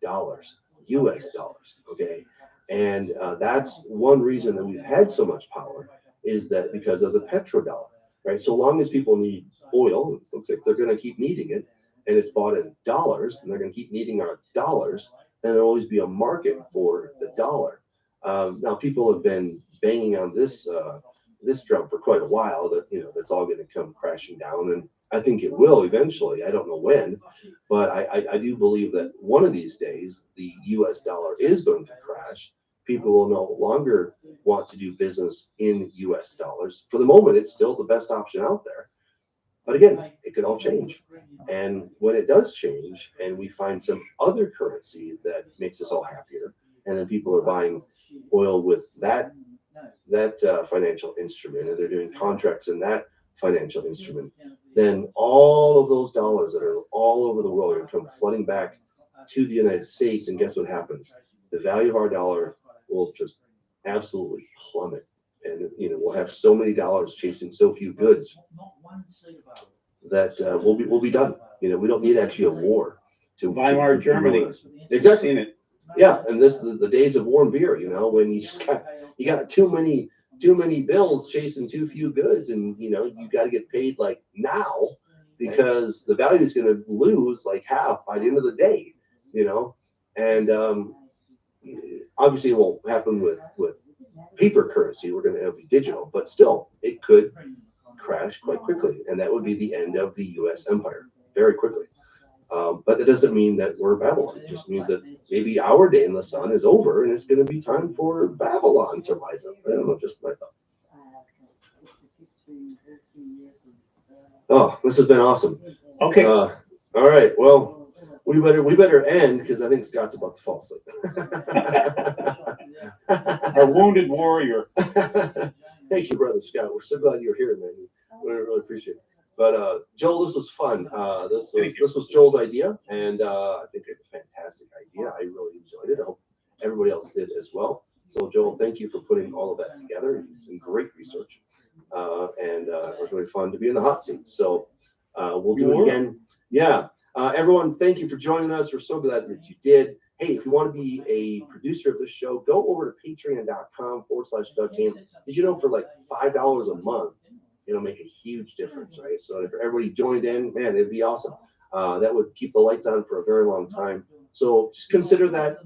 dollars, US dollars, okay? And that's one reason that we've had so much power, is that because of the petrodollar, right? So long as people need oil, it looks like they're going to keep needing it, and it's bought in dollars, and they're going to keep needing our dollars, then there'll always be a market for the dollar. Now, people have been banging on this drum for quite a while, that that's all going to come crashing down, and I think it will eventually. I don't know when, but I do believe that one of these days the US dollar is going to crash. People will no longer want to do business in US dollars. For the moment, it's still the best option out there. But again, it could all change. And when it does change and we find some other currency that makes us all happier, and then people are buying oil with that financial instrument, and they're doing contracts in that financial instrument, then all of those dollars that are all over the world are going to come flooding back to the United States. And guess what happens? The value of our dollar will just absolutely plummet. And we'll have so many dollars chasing so few goods that we'll be done. We don't need actually a war to Weimar Germany. Exactly. Seen it. Yeah, and this the days of warm beer. When you just got too many bills chasing too few goods, and you got to get paid like now, because the value is going to lose like half by the end of the day. And obviously it won't happen with paper currency. We're going to be digital, but still it could crash quite quickly, and that would be the end of the U.S. empire very quickly. But that doesn't mean that we're Babylon. It just means that maybe our day in the sun is over and it's going to be time for Babylon to rise up. I don't know, just my thought. Oh, this has been awesome. Okay. All right. Well, we better end because I think Scott's about to fall asleep. Our wounded warrior. Thank you, Brother Scott. We're so glad you're here, man. We really appreciate it. But Joel, this was fun. This was Joel's idea, and I think it's a fantastic idea. I really enjoyed it. I hope everybody else did as well. So, Joel, thank you for putting all of that together. You did some great research, and it was really fun to be in the hot seat. So we'll do it again. Yeah. Everyone, thank you for joining us. We're so glad that you did. Hey, if you want to be a producer of this show, go over to patreon.com/DougHam. Did you know for like $5 a month, it'll make a huge difference, right? So if everybody joined in, man, it'd be awesome. That would keep the lights on for a very long time. So just consider that.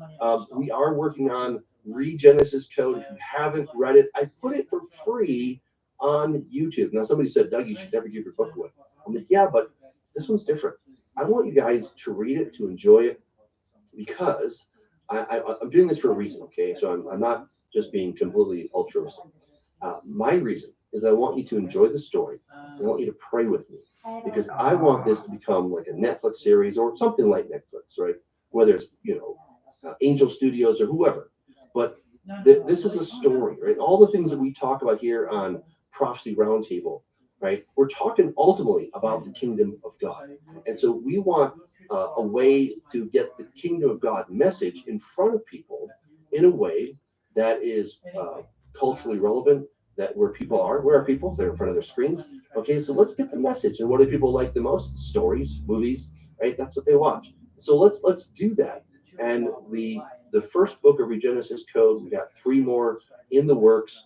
We are working on Read Genesis Code. If you haven't read it, I put it for free on YouTube. Now, somebody said, Doug, you should never give your book away. I'm like, yeah, but this one's different. I want you guys to read it, to enjoy it, because I'm doing this for a reason, okay? So I'm not just being completely altruistic. My reason is I want you to enjoy the story. I want you to pray with me, because I want this to become like a Netflix series or something like Netflix, right? Whether it's, Angel Studios or whoever. But this is a story, right? All the things that we talk about here on Prophecy Roundtable, right? We're talking ultimately about the kingdom of God. And so we want a way to get the kingdom of God message in front of people in a way that is culturally relevant, that where people are, where are people? They're in front of their screens. Okay, so let's get the message. And what do people like the most? Stories, movies, right? That's what they watch. So let's do that. And the first book of Regenesis Code, we got 3 more in the works.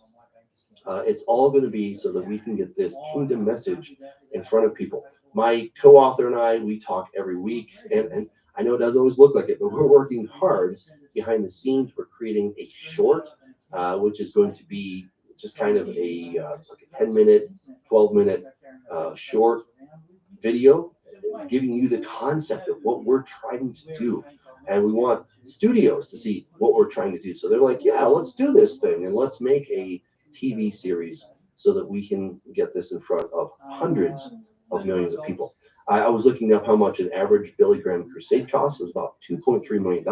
It's all going to be so that we can get this kingdom message in front of people. My co-author and I, we talk every week, and I know it doesn't always look like it, but we're working hard behind the scenes. We're creating a short, which is going to be just kind of a like a 10-minute, 12-minute short video, giving you the concept of what we're trying to do. And we want studios to see what we're trying to do. So they're like, yeah, let's do this thing, and let's make a TV series so that we can get this in front of hundreds of millions of people. I was looking up how much an average Billy Graham crusade costs. It was about $2.3 million.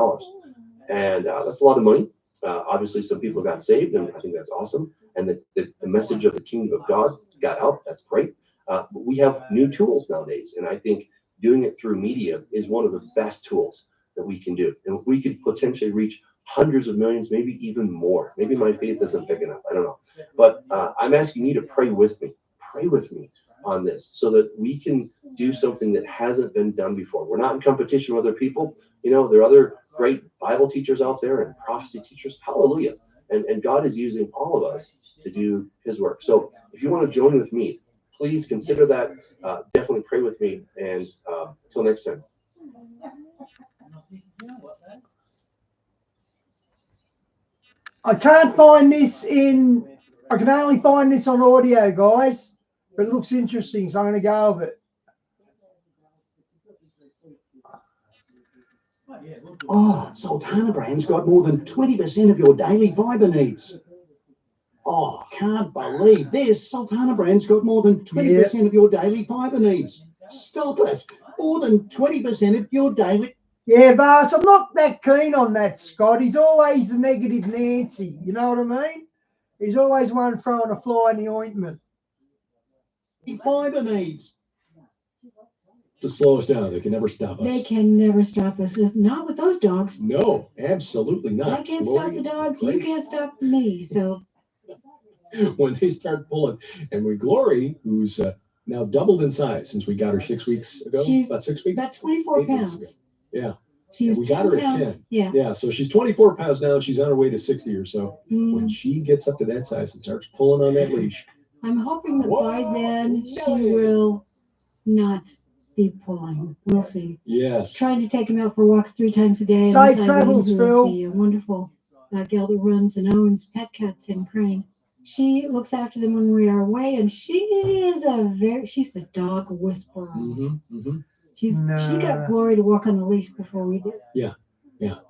And that's a lot of money. Obviously, some people got saved, and I think that's awesome. And the message of the kingdom of God got out. That's great. But we have new tools nowadays. And I think doing it through media is one of the best tools that we can do. And we could potentially reach hundreds of millions, maybe even more. Maybe my faith isn't big enough. I don't know. But I'm asking you to pray with me. Pray with me on this so that we can do something that hasn't been done before. We're not in competition with other people. There are other great Bible teachers out there and prophecy teachers. Hallelujah. And God is using all of us to do his work. So if you want to join with me, please consider that. Definitely pray with me. And until next time. I can't find this I can only find this on audio, guys, but it looks interesting, so I'm going to go over it. Oh, Sultana Brand's got more than 20% of your daily fibre needs. Oh, can't believe this. Sultana Brand's got more than 20% of your daily fibre needs. Stop it. More than 20% of your daily... Yeah, Bas, I'm not that keen on that, Scott. He's always a negative Nancy. You know what I mean? He's always one throwing a fly in the ointment. Fibre needs. To slow us down. They can never stop us. They can never stop us. Not with those dogs. No, absolutely not. I can't stop the dogs. You can't stop me. So when they start pulling, and with Glory, who's now doubled in size since we got her 6 weeks ago, about 6 weeks, about 24 pounds. Yeah. She was we got her pounds. at 10. Yeah. Yeah. So she's 24 pounds now. She's on her way to 60 or so. When she gets up to that size and starts pulling on that leash. I'm hoping that by then she will not be pulling. We'll see. Yes. Trying to take him out for walks 3 times a day. Safe travels, Phil. The wonderful gal that runs and owns pet cats in Crane. She looks after them when we are away, and she's the dog whisperer. She got Glory to walk on the leash before we did. Yeah,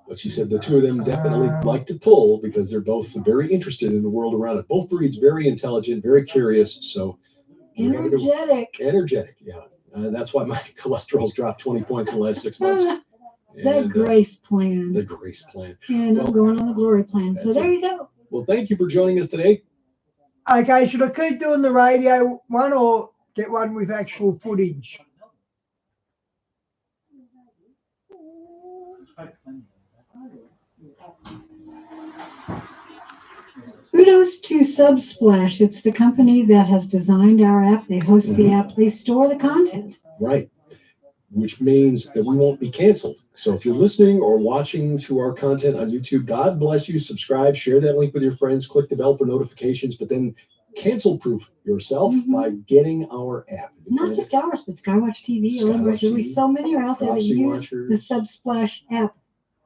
but she said the two of them definitely like to pull because they're both very interested in the world around it. Both breeds very intelligent, very curious, so energetic. Yeah. That's why my cholesterol's dropped 20 points in the last 6 months. The Grace Plan. The Grace Plan. And I'm going on the Glory Plan. So there you go. Well, thank you for joining us today. Okay, should I keep doing the radio one or get one with actual footage? Kudos to Subsplash. It's the company that has designed our app. They host the app. They store the content. Right. Which means that we won't be canceled. So if you're listening or watching to our content on YouTube, God bless you. Subscribe, share that link with your friends, click the bell for notifications, but then cancel-proof yourself by getting our app. Not just ours, but Skywatch TV. LMRC. So many are out there that use the Subsplash app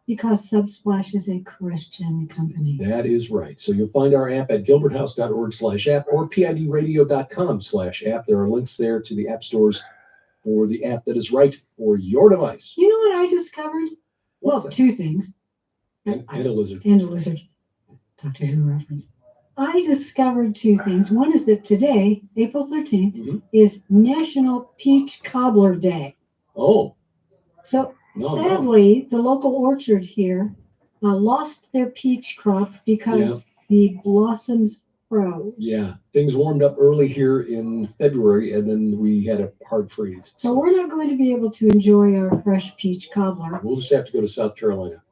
because Subsplash is a Christian company. That is right. So you'll find our app at gilberthouse.org/app or pidradio.com/app. There are links there to the app stores for the app that is right for your device. You know what I discovered? Well, two things. And a lizard. And a lizard. Doctor Who reference. I discovered two things. One is that today, April 13th, is National Peach Cobbler Day. Oh. So sadly, the local orchard here lost their peach crop because the blossoms froze. Yeah, things warmed up early here in February, and then we had a hard freeze. So we're not going to be able to enjoy our fresh peach cobbler. We'll just have to go to South Carolina.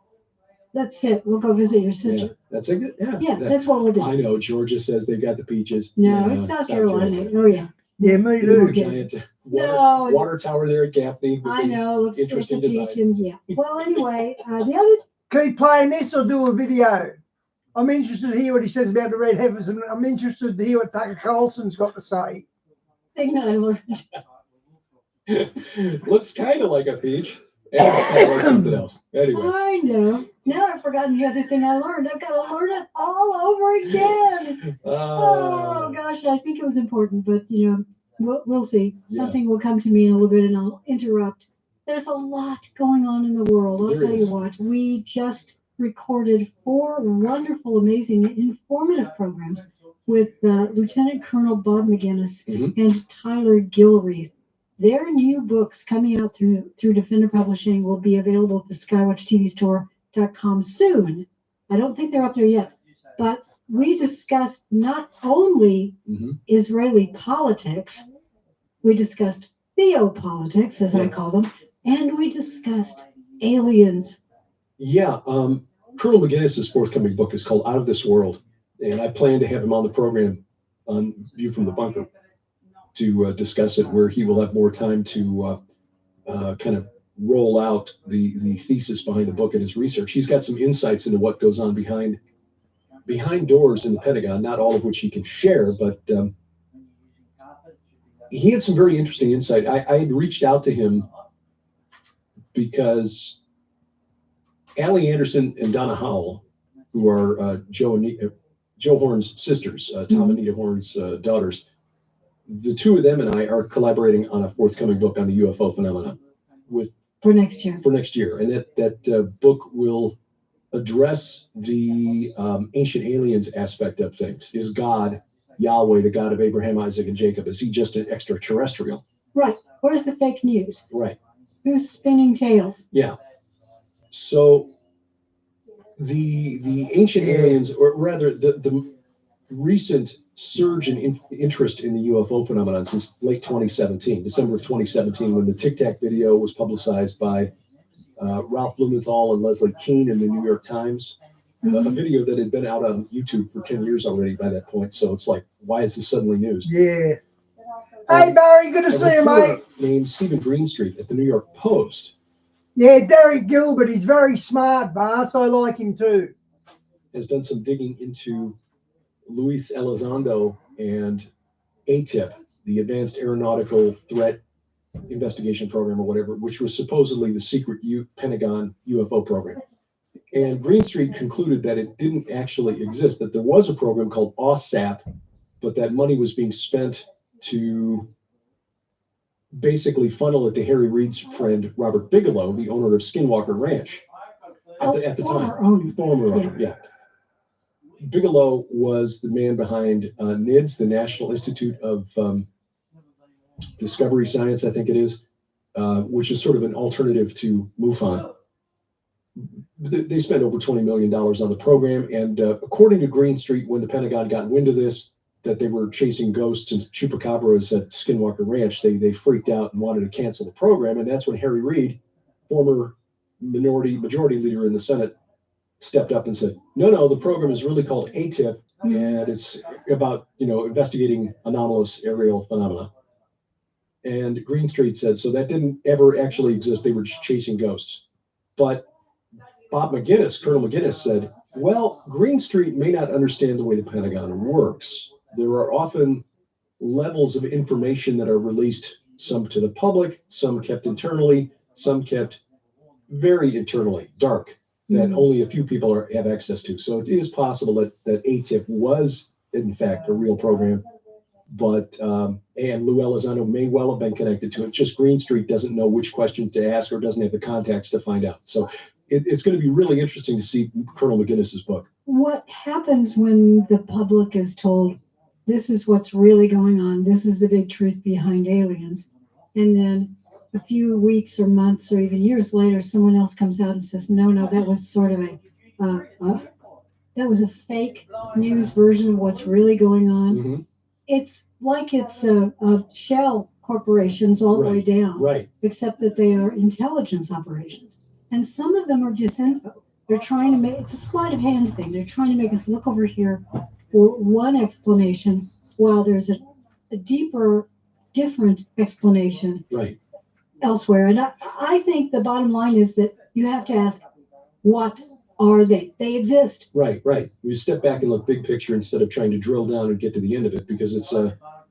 That's it. We'll go visit your sister. Yeah, that's a good. Yeah, that's what we'll do. I know. Georgia says they've got the peaches. No, it's South Carolina. Oh yeah. Yeah, me too. Giant water tower there at Gaffney. I know. Looks interesting design. design. Yeah. Well, anyway, the other. Keep playing this or do a video. I'm interested to hear what he says about the red heifers, and I'm interested to hear what Tucker Carlson's got to say. Thing that I learned. Looks kind of like a peach. And kind of like something else. Anyway. I know. Now I've forgotten the other thing I learned. I've got to learn it all over again. Oh gosh, I think it was important, but we'll see. Something will come to me in a little bit, and I'll interrupt. There's a lot going on in the world. I'll tell you what. We just recorded 4 wonderful, amazing, informative programs with Lieutenant Colonel Bob McGinnis and Tyler Gilreath. Their new books coming out through Defender Publishing will be available at the skywatchtvstore.com soon. I don't think they're up there yet, but we discussed not only Israeli politics, we discussed theopolitics, as I call them, and we discussed aliens. Yeah, Colonel McGinnis's forthcoming book is called Out of This World, and I plan to have him on the program on View from the Bunker to discuss it, where he will have more time to kind of roll out the thesis behind the book and his research. He's got some insights into what goes on behind doors in the Pentagon, not all of which he can share, but he had some very interesting insight. I had reached out to him because Allie Anderson and Donna Howell, who are Joe Horn's sisters, Tom and Anita Horn's daughters, the two of them and I are collaborating on a forthcoming book on the UFO phenomenon for next year. And that book will address the ancient aliens aspect of things. Is God Yahweh, the God of Abraham, Isaac, and Jacob? Is he just an extraterrestrial? Right. Where's the fake news? Right. Who's spinning tails? Yeah. So the ancient aliens, or rather the recent surge in interest in the UFO phenomenon since late 2017, December of 2017, when the Tic Tac video was publicized by Ralph Blumenthal and Leslie Keane in the New York Times, a video that had been out on YouTube for 10 years already by that point. So it's like, why is this suddenly news? Yeah. Hey, Barry, good to see you, mate. Named Stephen Greenstreet at the New York Post. Yeah, Derek Gilbert. He's very smart, Bart. I like him too. Has done some digging into Luis Elizondo and ATIP, the Advanced Aeronautical Threat Investigation Program or whatever, which was supposedly the secret Pentagon UFO program. And Greenstreet concluded that it didn't actually exist, that there was a program called OSAP, but that money was being spent to basically funnel it to Harry Reid's friend, Robert Bigelow, the owner of Skinwalker Ranch at the time. Former owner, yeah. Bigelow was the man behind NIDS, the National Institute of Discovery Science, I think it is, which is sort of an alternative to MUFON. They spent over $20 million on the program, and according to Green Street, when the Pentagon got wind of this, that they were chasing ghosts and chupacabras at Skinwalker Ranch, they freaked out and wanted to cancel the program, and that's when Harry Reid, former majority leader in the Senate, stepped up and said, no, the program is really called ATIP, and it's about, investigating anomalous aerial phenomena. And Green Street said, so that didn't ever actually exist. They were just chasing ghosts. But Colonel McGinnis said, well, Green Street may not understand the way the Pentagon works. There are often levels of information that are released, some to the public, some kept internally, some kept very internally, dark, that only a few people have access to. So it is possible that ATIP was, in fact, a real program. But, and Lou Elizondo may well have been connected to it. Just Green Street doesn't know which question to ask or doesn't have the contacts to find out. So it's going to be really interesting to see Colonel McGinnis's book. What happens when the public is told, this is what's really going on, this is the big truth behind aliens, and then a few weeks or months or even years later, someone else comes out and says, no, that was sort of that was a fake news version of what's really going on. It's like it's a shell corporations all the way down, except that they are intelligence operations. And some of them are disinfo. They're trying to make, it's a sleight of hand thing. They're trying to make us look over here for one explanation while there's a deeper, different explanation elsewhere. And I think the bottom line is that you have to ask, what are they? They exist. Right. You step back and look big picture instead of trying to drill down and get to the end of it, because it's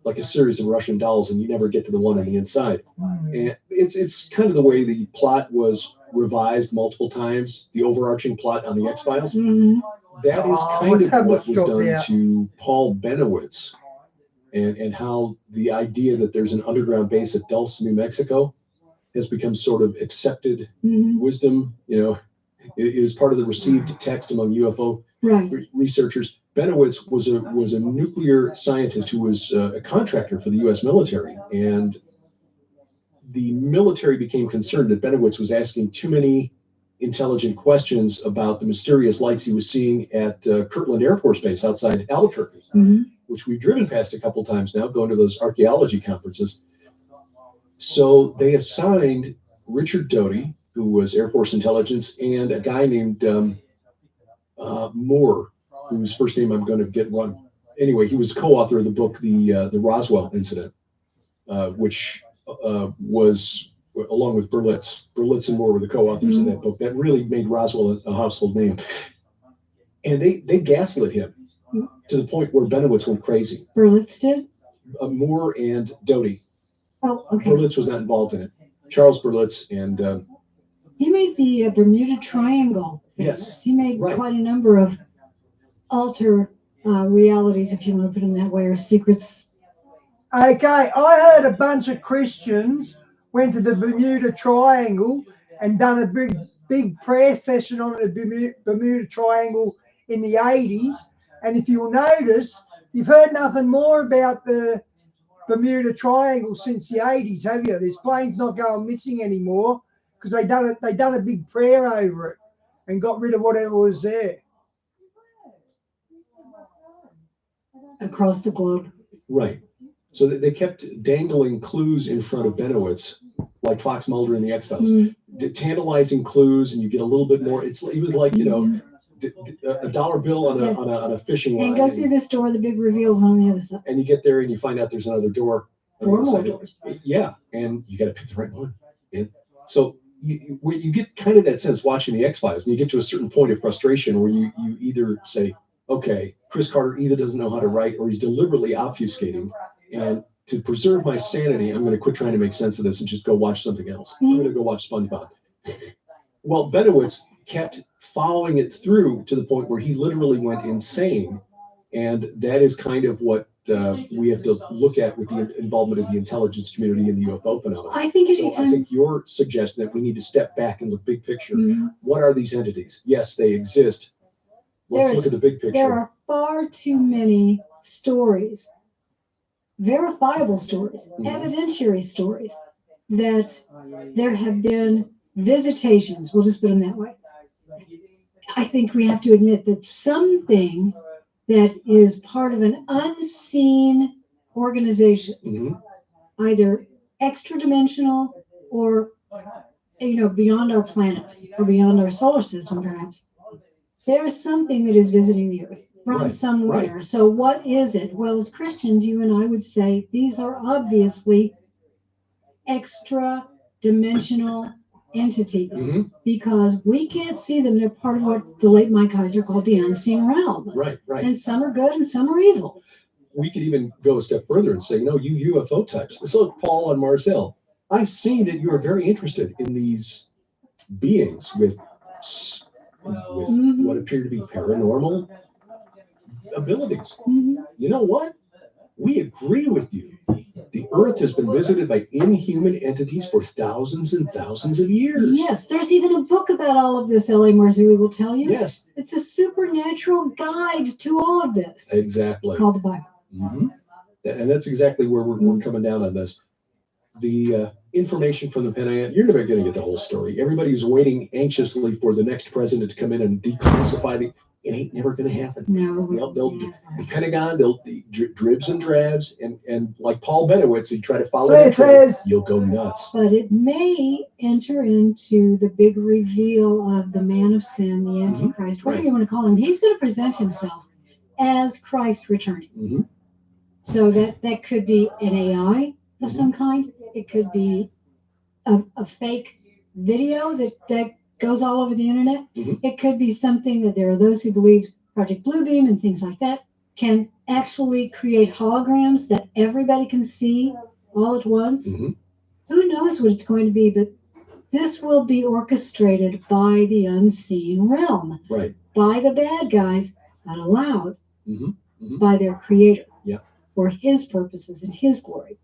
like a series of Russian dolls and you never get to the one on the inside. And it's kind of the way the plot was revised multiple times, the overarching plot on the X-Files. That is kind of what was done to Paul Benowitz, and how the idea that there's an underground base at Dulce, New Mexico has become sort of accepted wisdom, it is part of the received text among UFO researchers. Benowitz was a nuclear scientist who was a contractor for the U.S. military, and the military became concerned that Benowitz was asking too many intelligent questions about the mysterious lights he was seeing at Kirtland Air Force Base outside Albuquerque, which we've driven past a couple times now, going to those archaeology conferences. So they assigned Richard Doty, who was Air Force intelligence, and a guy named Moore, whose first name I'm going to get wrong. Anyway, he was co-author of the book, the Roswell Incident, which was, along with Berlitz and Moore were the co-authors of that book. That really made Roswell a household name. And they gaslit him to the point where Benowitz went crazy. Berlitz did? Moore and Doty. Oh, okay. Berlitz was not involved in it. Charles Berlitz and... he made the Bermuda Triangle. Yes. He made quite a number of alter realities, if you want to put them that way, or secrets. Okay, I heard a bunch of Christians went to the Bermuda Triangle and done a big prayer session on the Bermuda Triangle in the 80s. And if you'll notice, you've heard nothing more about the Bermuda Triangle since the 80s, have you? This plane's not going missing anymore because they done a big prayer over it and got rid of whatever was there. Across the globe. Right. So they kept dangling clues in front of Benowitz, like Fox Mulder in the X-Files, tantalizing clues, and you get a little bit more. It was like, a dollar bill on a fishing line. And go through this door, the big reveal's on the other side. And you get there and you find out there's another door. 4 more doors. Yeah, and you got to pick the right one. And so you get kind of that sense watching the X-Files, and you get to a certain point of frustration where you either say, okay, Chris Carter either doesn't know how to write or he's deliberately obfuscating. And to preserve my sanity, I'm going to quit trying to make sense of this and just go watch something else. I'm going to go watch SpongeBob. Well, Benowitz kept following it through to the point where he literally went insane. And that is kind of what we have to look at with the involvement of the intelligence community in the UFO phenomenon. I think So I anytime. think your suggestion that we need to step back and look big picture. Mhm. What are these entities? Yes, they exist. Let's There look is- at the big There picture. are far too many stories, verifiable stories, evidentiary stories, that there have been visitations. We'll just put them that way. I think we have to admit that something that is part of an unseen organization, either extra dimensional or beyond our planet or beyond our solar system, perhaps. There's something that is visiting the earth from Right, somewhere. right. So what is it? Well, as Christians, you and I would say these are obviously extra dimensional entities because we can't see them. They're part of what the late Mike Heiser called the unseen realm. Right, right. And some are good and some are evil. We could even go a step further and say, you UFO types. So Paul and Marcel, I see that you are very interested in these beings with what appear to be paranormal abilities. You know what? We agree with you. The Earth has been visited by inhuman entities for thousands and thousands of years. Yes, there's even a book about all of this, L.A. Marzulli will tell you. Yes. It's a supernatural guide to all of this. Exactly. Called the Bible. And that's exactly where we're coming down on this. The information from the Pentagon, you're never going to get the whole story. Everybody was waiting anxiously for the next president to come in and declassify the. It ain't never going to happen. No. The Pentagon, they'll dribs and drabs, and like Paul Benowitz, he'd try to follow So that it trail, is. you'll go nuts. But it may enter into the big reveal of the man of sin, the Antichrist, whatever you want to call him. He's going to present himself as Christ returning. So that could be an AI of some kind. It could be a fake video that goes all over the internet. It could be something that there are those who believe Project Bluebeam and things like that can actually create holograms that everybody can see all at once. Who knows what it's going to be, but this will be orchestrated by the unseen realm, by the bad guys, but allowed by their creator for his purposes and his glory.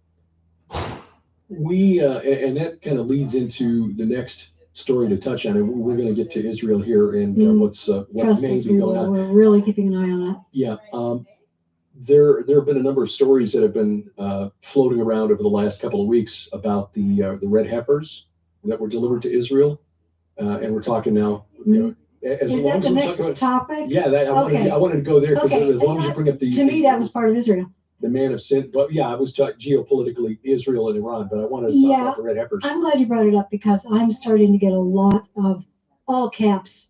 And that kind of leads into the next story to touch on, and we're going to get to Israel here and what Trust may us, be going on. We're really keeping an eye on that. Yeah, there have been a number of stories that have been floating around over the last couple of weeks about the red heifers that were delivered to Israel, and we're talking now. As Is long that as the we're next talking about, topic? yeah, I wanted to go there because as long as you bring up to me that was part of Israel. The man of sin, but yeah, I was talking geopolitically Israel and Iran, but I wanted to talk about the red heifers. I'm glad you brought it up because I'm starting to get a lot of all caps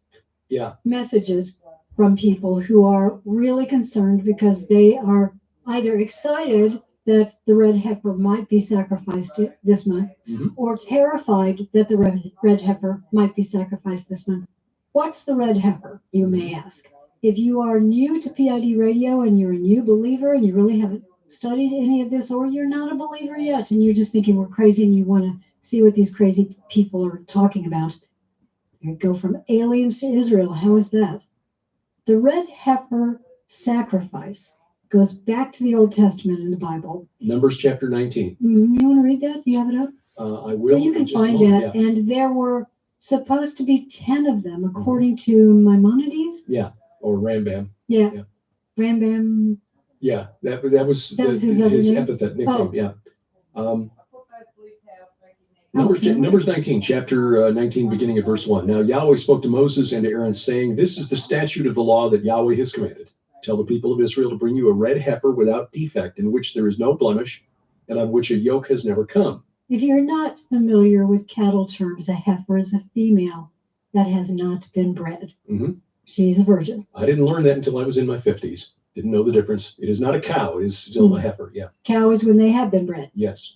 messages from people who are really concerned because they are either excited that the red heifer might be sacrificed this month or terrified that the red heifer might be sacrificed this month. What's the red heifer, you may ask? If you are new to PID radio and you're a new believer and you really haven't studied any of this, or you're not a believer yet and you're just thinking we're crazy and you want to see what these crazy people are talking about, you go from aliens to Israel. How is that? The red heifer sacrifice goes back to the Old Testament in the Bible. Numbers chapter 19. You want to read that? Do you have it up? I will. Well, you can find that. Yeah. And there were supposed to be 10 of them, according to Maimonides. Yeah. Or Rambam. Yeah. Rambam. Yeah, that was his epithet nickname. Yeah. Numbers 19, chapter 19, beginning at verse 1. Now Yahweh spoke to Moses and to Aaron, saying, "This is the statute of the law that Yahweh has commanded. Tell the people of Israel to bring you a red heifer without defect, in which there is no blemish, and on which a yoke has never come." If you're not familiar with cattle terms, a heifer is a female that has not been bred. She's a virgin. I didn't learn that until I was in my 50s. Didn't know the difference. It is not a cow. It is still a heifer. Yeah. Cow is when they have been bred. Yes.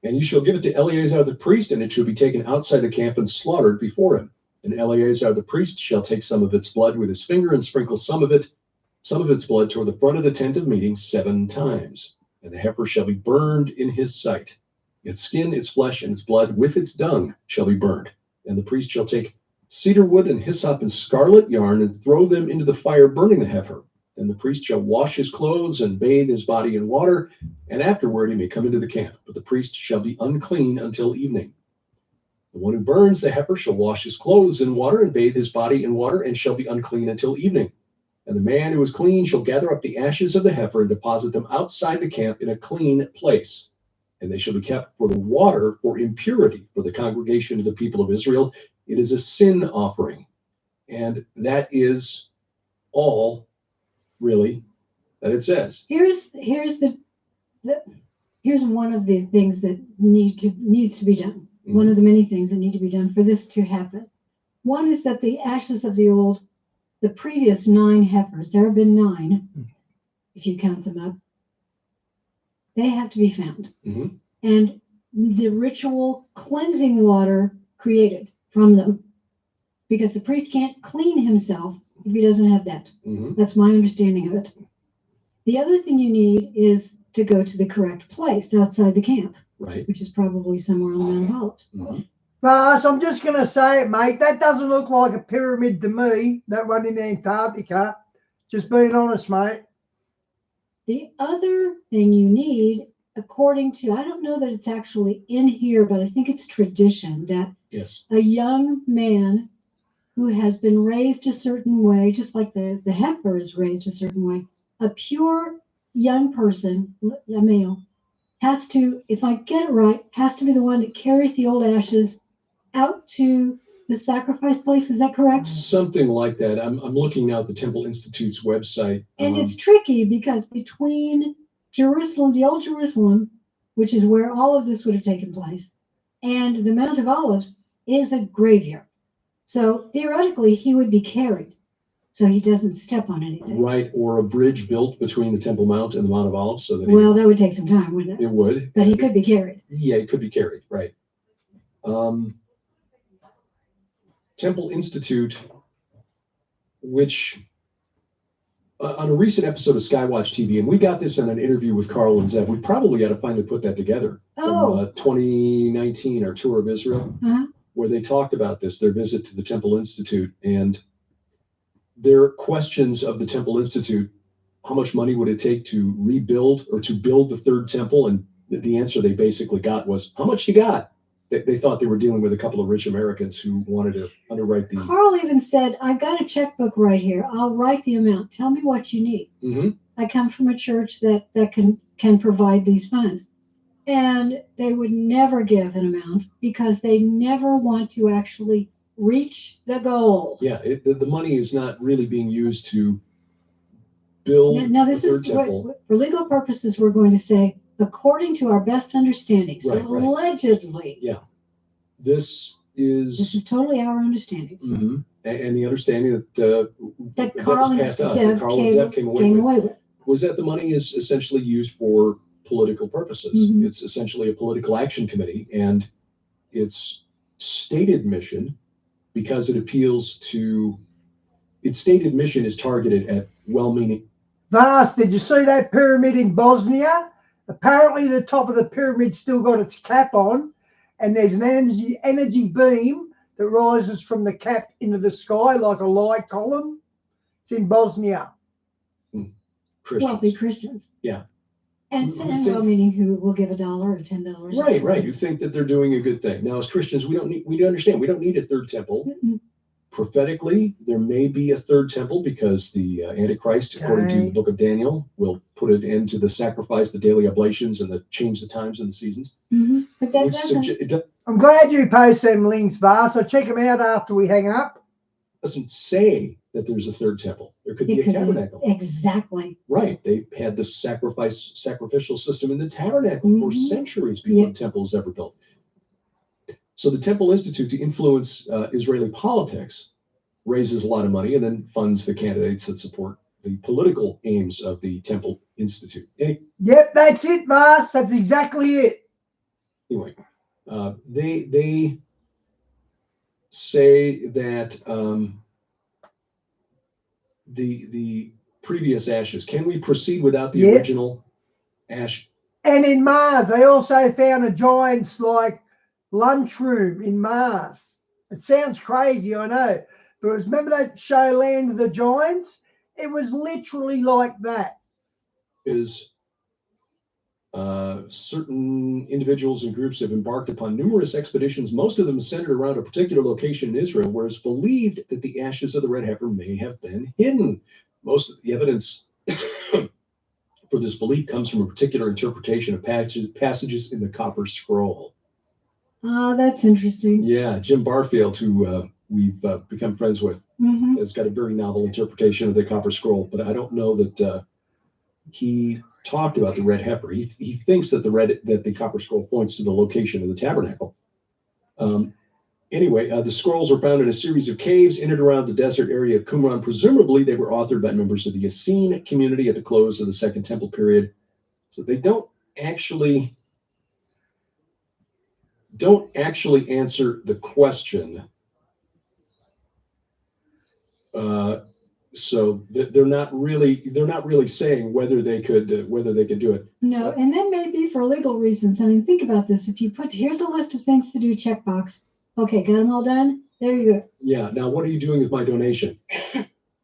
And you shall give it to Eleazar the priest, and it shall be taken outside the camp and slaughtered before him. And Eleazar the priest shall take some of its blood with his finger and sprinkle some of its blood toward the front of the tent of meeting 7 times. And the heifer shall be burned in his sight. Its skin, its flesh, and its blood with its dung shall be burned. And the priest shall take cedar wood and hyssop and scarlet yarn and throw them into the fire, burning the heifer. Then the priest shall wash his clothes and bathe his body in water, and afterward he may come into the camp. But the priest shall be unclean until evening. The one who burns the heifer shall wash his clothes in water and bathe his body in water, and shall be unclean until evening. And the man who is clean shall gather up the ashes of the heifer and deposit them outside the camp in a clean place. And they shall be kept for the water for impurity for the congregation of the people of Israel. It is a sin offering. And that is all, really, that it says. Here's one of the things that needs to be done. Mm-hmm. One of the many things that need to be done for this to happen. One is that the ashes of the previous 9 heifers, there have been 9, if you count them up, they have to be found. Mm-hmm. And the ritual cleansing water created from them, because the priest can't clean himself if he doesn't have that. Mm-hmm. That's my understanding of it. The other thing you need is to go to the correct place outside the camp, right? Which is probably somewhere on the Mount of Olives. Mm-hmm. But I'm just going to say it, mate. That doesn't look like a pyramid to me, that one in Antarctica. Just being honest, mate. The other thing you need, according to, I don't know that it's actually in here, but I think it's tradition that yes, a young man who has been raised a certain way, just like the heifer is raised a certain way, a pure young person, a male, has to, if I get it right, has to be the one that carries the old ashes out to the sacrifice place. Is that correct? Something like that. I'm looking now at the Temple Institute's website. And it's tricky because between Jerusalem, the old Jerusalem, which is where all of this would have taken place, and the Mount of Olives is a graveyard. So theoretically, he would be carried so he doesn't step on anything. Right, or a bridge built between the Temple Mount and the Mount of Olives. So that that would take some time, wouldn't it? It would. But he could be carried. Yeah, he could be carried, right. Temple Institute, which on a recent episode of Skywatch TV, and we got this in an interview with Carl and Zeb, we probably got to finally put that together. From 2019, our tour of Israel, where they talked about this, their visit to the Temple Institute, and their questions of the Temple Institute, how much money would it take to rebuild or to build the third temple? And the answer they basically got was, how much you got? They thought they were dealing with a couple of rich Americans who wanted to underwrite the... Carl even said, I've got a checkbook right here. I'll write the amount. Tell me what you need. Mm-hmm. I come from a church that can provide these funds. And they would never give an amount because they never want to actually reach the goal. Yeah, the money is not really being used to build now this the third is temple. For legal purposes, we're going to say, according to our best understanding. So right. Allegedly. Yeah. This is totally our understanding. Mm-hmm. And the understanding that Carl and Zev came away with was that the money is essentially used for political purposes. Mm-hmm. It's essentially a political action committee, and its stated mission, because it appeals to its stated mission, is targeted at well-meaning. Vas, did you see that pyramid in Bosnia? Apparently the top of the pyramid still got its cap on, and there's an energy beam that rises from the cap into the sky like a light column. It's in Bosnia. Wealthy Christians. Yeah. And well-meaning who will give $1 or $10. Right. You think that they're doing a good thing. Now, as Christians, we understand we don't need a third temple. Mm-hmm. Prophetically, there may be a third temple because the Antichrist, according to the book of Daniel, will put an end to the sacrifice, the daily oblations, and change the times and the seasons. Mm-hmm. But I'm glad you post them links, Vas. I'll check them out after we hang up. Doesn't say that there's a third temple. There could be a tabernacle. Exactly. Right. They had the sacrificial system in the tabernacle for centuries before the temple was ever built. So the Temple Institute, to influence Israeli politics, raises a lot of money and then funds the candidates that support the political aims of the Temple Institute. Yep, that's it, Vas. That's exactly it. Anyway, they say that the previous ashes, can we proceed without the original ash? And in Mars, they also found a giant's lunchroom in Mars. It sounds crazy, I know, but remember that show Land of the Giants? it was literally like that. Is certain individuals and groups have embarked upon numerous expeditions, most of them centered around a particular location in Israel, where it's believed that the ashes of the red heifer may have been hidden. Most of the evidence for this belief comes from a particular interpretation of passages in the Copper Scroll. Ah, that's interesting. Yeah, Jim Barfield, who we've become friends with, has got a very novel interpretation of the Copper Scroll, but I don't know that he talked about the red heifer. He thinks that the Copper Scroll points to the location of the tabernacle. Anyway, the scrolls were found in a series of caves in and around the desert area of Qumran. Presumably, they were authored by members of the Essene community at the close of the Second Temple period. So they don't actually answer the question. So they're not really saying whether they could do it. No, and that may be for legal reasons. I mean, think about this. If you here's a list of things to do, checkbox. Okay, got them all done. There you go. Yeah. Now, what are you doing with my donation?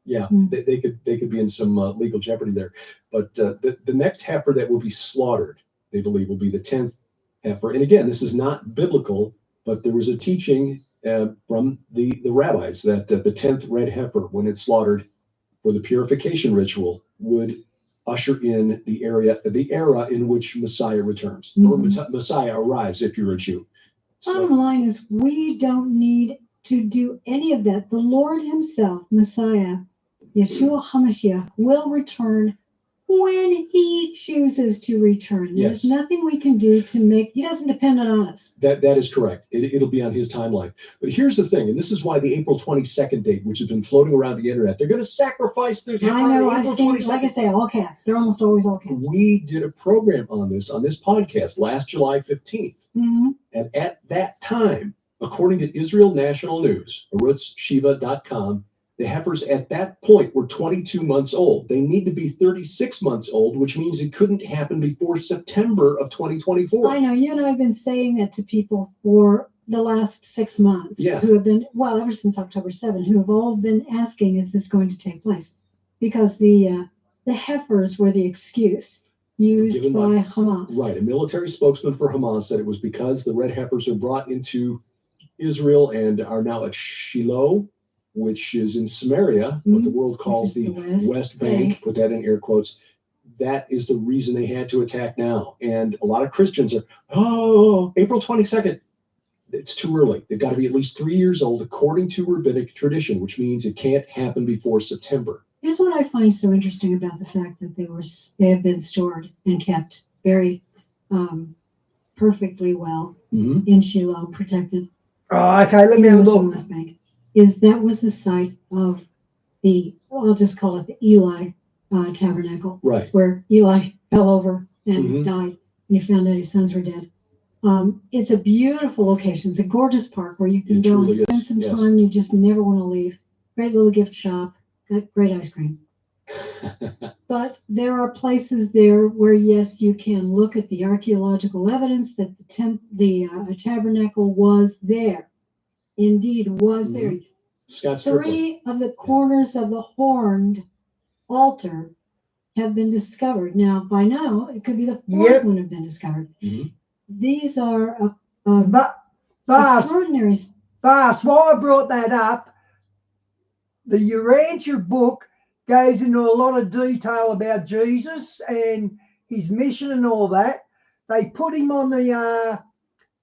Yeah, they could be in some legal jeopardy there. But the next heifer that will be slaughtered, they believe, will be the 10th heifer. And again, this is not biblical, but there was a teaching from the rabbis that the 10th red heifer, when it's slaughtered for the purification ritual, would usher in the era in which Messiah returns, or Messiah arrives if you're a Jew. Bottom line is, we don't need to do any of that. The Lord himself, Messiah, Yeshua HaMashiach, will return when he chooses to return. There's nothing we can do to make, he doesn't depend on us. That is correct. It'll be on his timeline. But here's the thing, and this is why the April 22nd date, which has been floating around the internet, they're going to sacrifice their I know, I've seen, like I say, all caps. They're almost always all caps. We did a program on this podcast last July 15th. And at that time, according to Israel National News, arutzshiva.com, the heifers at that point were 22 months old. They need to be 36 months old, which means it couldn't happen before September of 2024. I know, you and I have been saying that to people for the last 6 months, who have been, well, ever since October 7, who have all been asking, is this going to take place? Because the heifers were the excuse used by Hamas. Right, a military spokesman for Hamas said it was because the red heifers are brought into Israel and are now at Shiloh, which is in Samaria, what the world calls the West Bank, put that in air quotes. That is the reason they had to attack now. And a lot of Christians are, April 22nd. It's too early. They've got to be at least 3 years old, according to rabbinic tradition, which means it can't happen before September. Here's what I find so interesting about the fact that they have been stored and kept very perfectly well in Shiloh, protected. Oh, okay, let me have a look. West Bank. Is that was the site of I'll just call it the Eli tabernacle, right? Where Eli fell over and died, and he found out his sons were dead. It's a beautiful location. It's a gorgeous park where you can go and spend some time. You just never want to leave. Great little gift shop. Got great ice cream. But there are places there where, yes, you can look at the archaeological evidence that the tabernacle was there. Indeed, was there. Scott 3 of the corners of the horned altar have been discovered. Now, by now, it could be the 4th one have been discovered. These are extraordinary. Vast. Why I brought that up, the Urantia book goes into a lot of detail about Jesus and his mission and all that. They put him on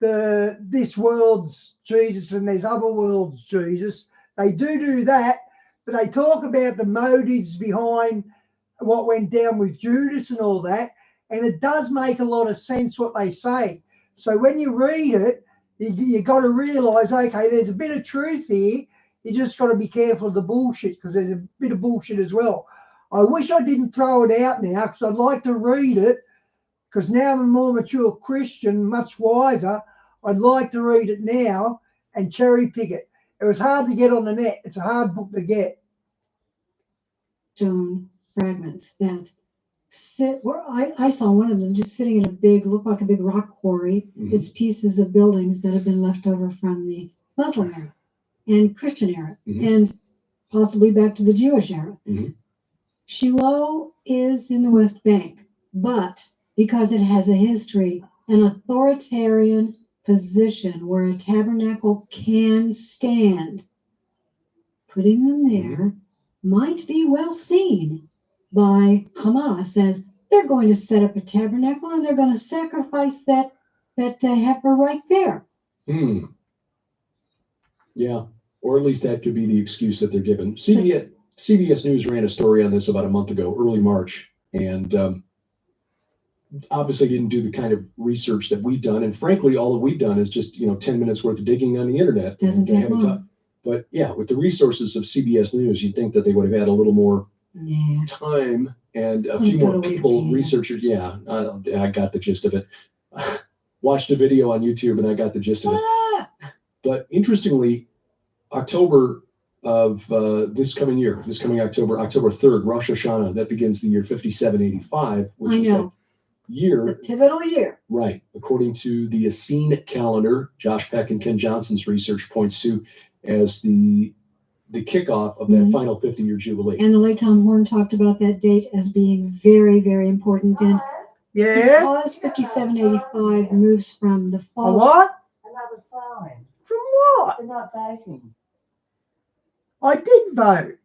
this world's Jesus and there's other world's Jesus. They do that, but they talk about the motives behind what went down with Judas and all that, and it does make a lot of sense what they say. So when you read it, you got to realize, okay, there's a bit of truth here. You just got to be careful of the bullshit, because there's a bit of bullshit as well. I wish I didn't throw it out now, because I'd like to read it, because now I'm a more mature Christian, much wiser. I'd like to read it now and cherry pick it. It was hard to get on the net. It's a hard book to get. Stone fragments that sit where I saw one of them just sitting in a big, looked like a big rock quarry. It's pieces of buildings that have been left over from the Muslim era and Christian era and possibly back to the Jewish era. Shiloh is in the West Bank, but because it has a history, an authoritarian position where a tabernacle can stand, putting them there might be well seen by Hamas as they're going to set up a tabernacle and they're going to sacrifice that heifer right there. Yeah, or at least that could be the excuse that they're given. CBS News ran a story on this about a month ago, early March, and obviously didn't do the kind of research that we've done. And frankly, all that we've done is just 10 minutes worth of digging on the internet. Doesn't take long. But yeah, with the resources of CBS News, you'd think that they would have had a little more time and a few more people, researchers. Yeah, I got the gist of it. Watched a video on YouTube and I got the gist of it. But interestingly, October of this coming October 3rd, Rosh Hashanah, that begins the year 5785, which is that year. The pivotal year. Right. According to the Essene calendar, Josh Peck and Ken Johnson's research points to as the kickoff of that final 50-year jubilee. And the late Tom Horn talked about that date as being very, very important. And because 5785 moves from the fall. What? Another fine. From what? For not voting. I did vote.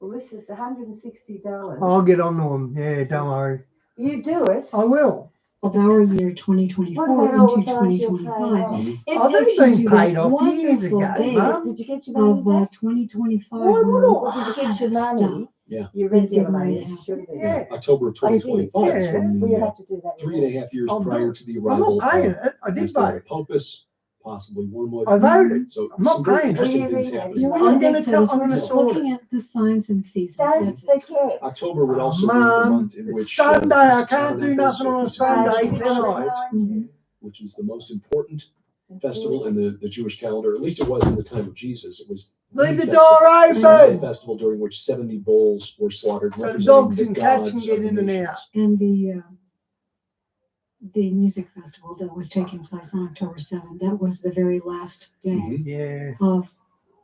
Well, this is $160. I'll get on to them. Yeah, don't worry. You do it. I will. Of our year 2024 into 2025. They've been paid off years ago, Mum. Did you get your money back? 2025. Why would I? Did you get your money? Yeah. Your regular money. Yeah. October of 2025 is when Well, you have to do that. 3.5 years prior to the I'm arrival not paying of it. I did vote. Popus, possibly Wormwood. I voted. So I'm not some very paying interesting it. things happening. I'm going to just looking at the signs and seasons. That's it. October would also be the month in which Sunday. I can't do nothing on a Sunday, can I? which is the most important festival in the Jewish calendar. At least it was in the time of Jesus. It was Leave the door open. Festival during which 70 bulls were slaughtered. So the dogs and cats can get in and out. And the music festival that was taking place on October 7th, that was the very last day of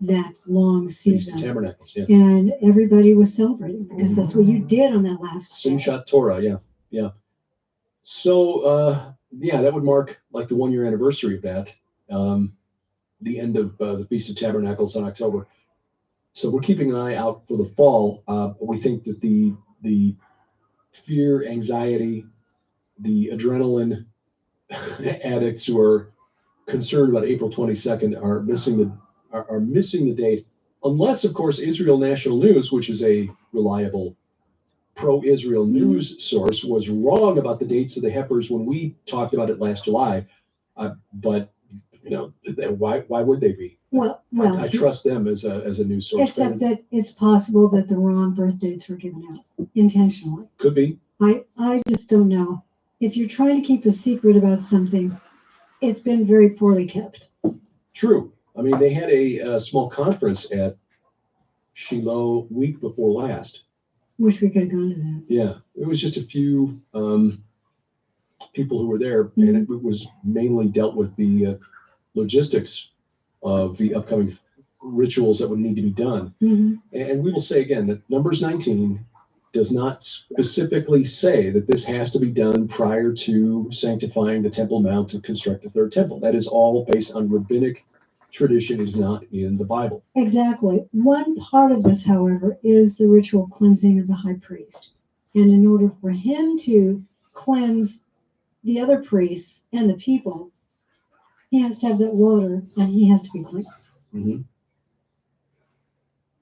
that long season. Tabernacles, And everybody was celebrating because that's what you did on that last day. Simchat Torah, yeah. So, that would mark like the 1-year anniversary of that. The end of the Feast of Tabernacles in October. So we're keeping an eye out for the fall. We think that the fear, anxiety, the adrenaline addicts who are concerned about April 22nd are missing the date, unless, of course, Israel National News, which is a reliable pro-Israel news source, was wrong about the dates of the heifers when we talked about it last July. But why would they be? Well, I trust them as a news source. Except that it's possible that the wrong birth dates were given out intentionally. Could be. I just don't know. If you're trying to keep a secret about something, it's been very poorly kept. True. I mean, they had a small conference at Shiloh week before last. Wish we could have gone to that. Yeah, it was just a few people who were there, and it was mainly dealt with the logistics of the upcoming rituals that would need to be done. And we will say again that Numbers 19 does not specifically say that this has to be done prior to sanctifying the Temple Mount to construct the third temple. That is all based on rabbinic tradition. It is not in the Bible. Exactly. One part of this, however, is the ritual cleansing of the high priest. And in order for him to cleanse the other priests and the people, he has to have that water and he has to be clean.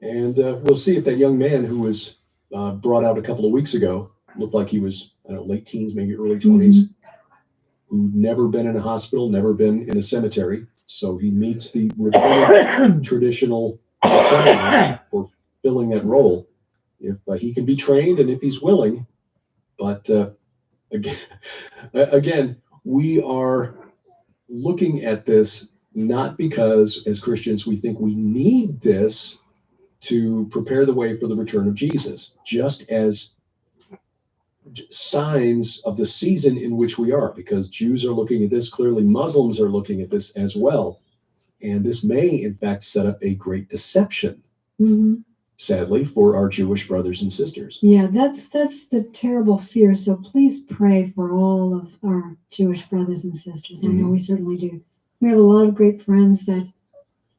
And we'll see if that young man who was brought out a couple of weeks ago, looked like he was, late teens, maybe early 20s, who'd never been in a hospital, never been in a cemetery. So he meets the traditional requirements for filling that role. If he can be trained and if he's willing. But again, we are looking at this not because as Christians we think we need this to prepare the way for the return of Jesus, just as signs of the season in which we are, because Jews are looking at this, clearly Muslims are looking at this as well. And this may, in fact, set up a great deception sadly, for our Jewish brothers and sisters. Yeah, that's the terrible fear. So please pray for all of our Jewish brothers and sisters. I know we certainly do. We have a lot of great friends that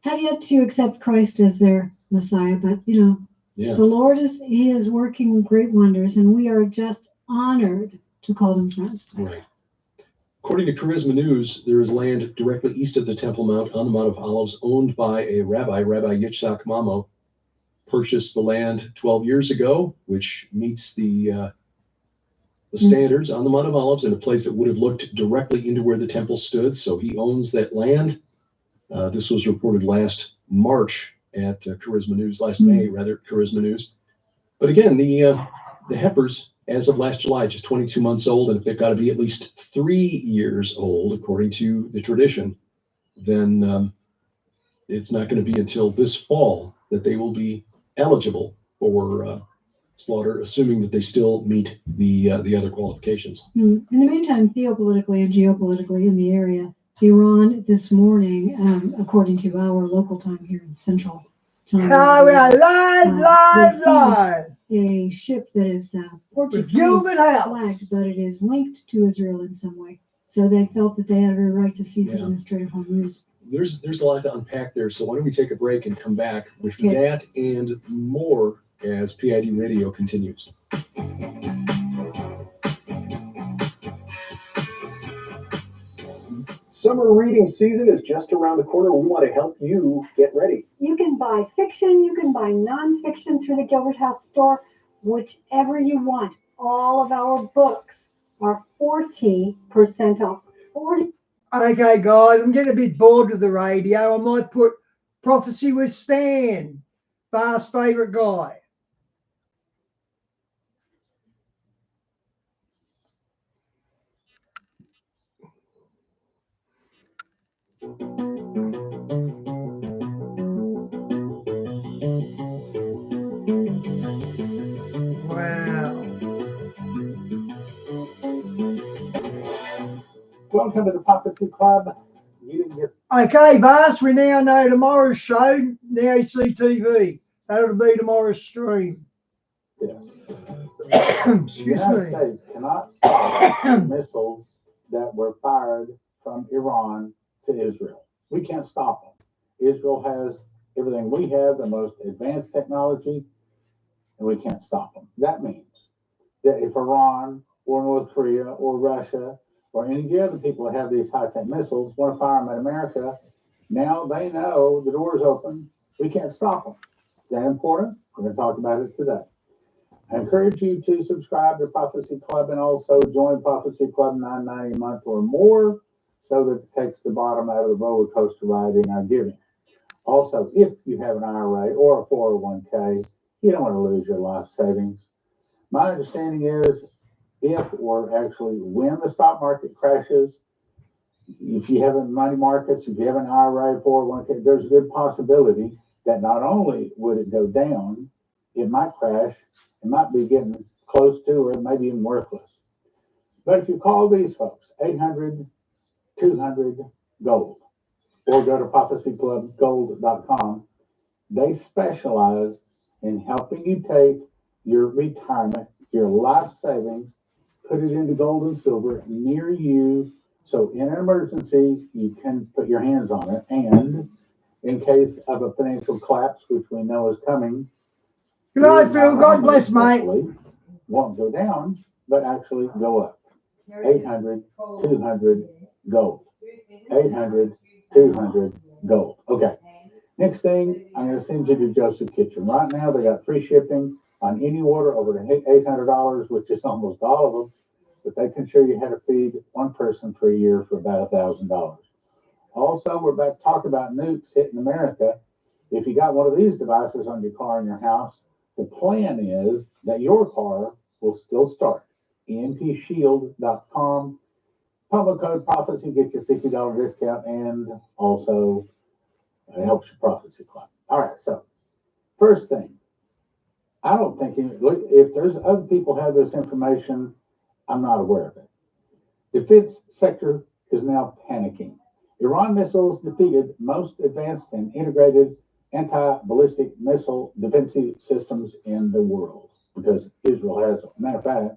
have yet to accept Christ as their Messiah, but the Lord He is working great wonders, and we are just honored to call them friends. Right. According to Charisma News, there is land directly east of the Temple Mount on the Mount of Olives owned by a rabbi, Rabbi Yitzhak Mamo. Purchased the land 12 years ago, which meets the standards on the Mount of Olives in a place that would have looked directly into where the temple stood. So he owns that land. This was reported last March at Charisma News, last May rather, Charisma News. But again, the heifers, as of last July, just 22 months old, and if they've got to be at least 3 years old, according to the tradition, then it's not going to be until this fall that they will be eligible for slaughter, assuming that they still meet the other qualifications. In the meantime, theopolitically and geopolitically in the area, Iran this morning, according to our local time here in Central Time, we are live. A ship that is Portuguese Gilded house. flagged, but it is linked to Israel in some way. So they felt that they had every right to seize it in the Strait of Hormuz. There's a lot to unpack there, so why don't we take a break and come back with that and more as PID Radio continues. Summer reading season is just around the corner. We want to help you get ready. You can buy fiction, you can buy nonfiction through the Gilbert House store, whichever you want. All of our books are 40% off. Okay, guys, I'm getting a bit bored with the radio. I might put Prophecy with Stan, Bar's favourite guy. Welcome to the Prophecy Club. You didn't get... Okay, Vance, we now know tomorrow's show. Now you see TV. That'll be tomorrow's stream. Yes. Excuse the United me. States cannot stop missiles that were fired from Iran to Israel. We can't stop them. Israel has everything we have, the most advanced technology, and we can't stop them. That means that if Iran or North Korea or Russia or any of the other people that have these high-tech missiles want to fire them at America, now they know the door's open. We can't stop them. Is that important? We're going to talk about it today. I encourage you to subscribe to Prophecy Club and also join Prophecy Club $9.90 a month or more so that it takes the bottom out of the roller coaster ride in our giving. Also, if you have an IRA or a 401k, you don't want to lose your life savings. My understanding is if or actually when the stock market crashes, if you have money markets, if you have an IRA, 401k, there's a good possibility that not only would it go down, it might crash, it might be getting close to or maybe even worthless. But if you call these folks, 800-200-GOLD, or go to prophecyclubgold.com, they specialize in helping you take your retirement, your life savings, put it into gold and silver near you, so in an emergency, you can put your hands on it, and in case of a financial collapse, which we know is coming, good night, Phil. God bless, mate. Won't go down, but actually go up. 800-200-GOLD. 800-200-GOLD. Okay. Next thing, I'm going to send you to Joseph Kitchen. Right now, they got free shipping on any order over to $800, which is almost all of them. But they can show you how to feed one person for a year for about $1,000. Also, we're about to talk about nukes hitting America. If you got one of these devices on your car in your house, the plan is that your car will still start. EMPshield.com. Promo code Prophecy gets you a $50 discount and also helps your Prophecy Club. All right, so first thing, I don't think if there's other people have this information, I'm not aware of it. Defense sector is now panicking. Iran missiles defeated most advanced and integrated anti-ballistic missile defensive systems in the world, because Israel has them. Matter of fact,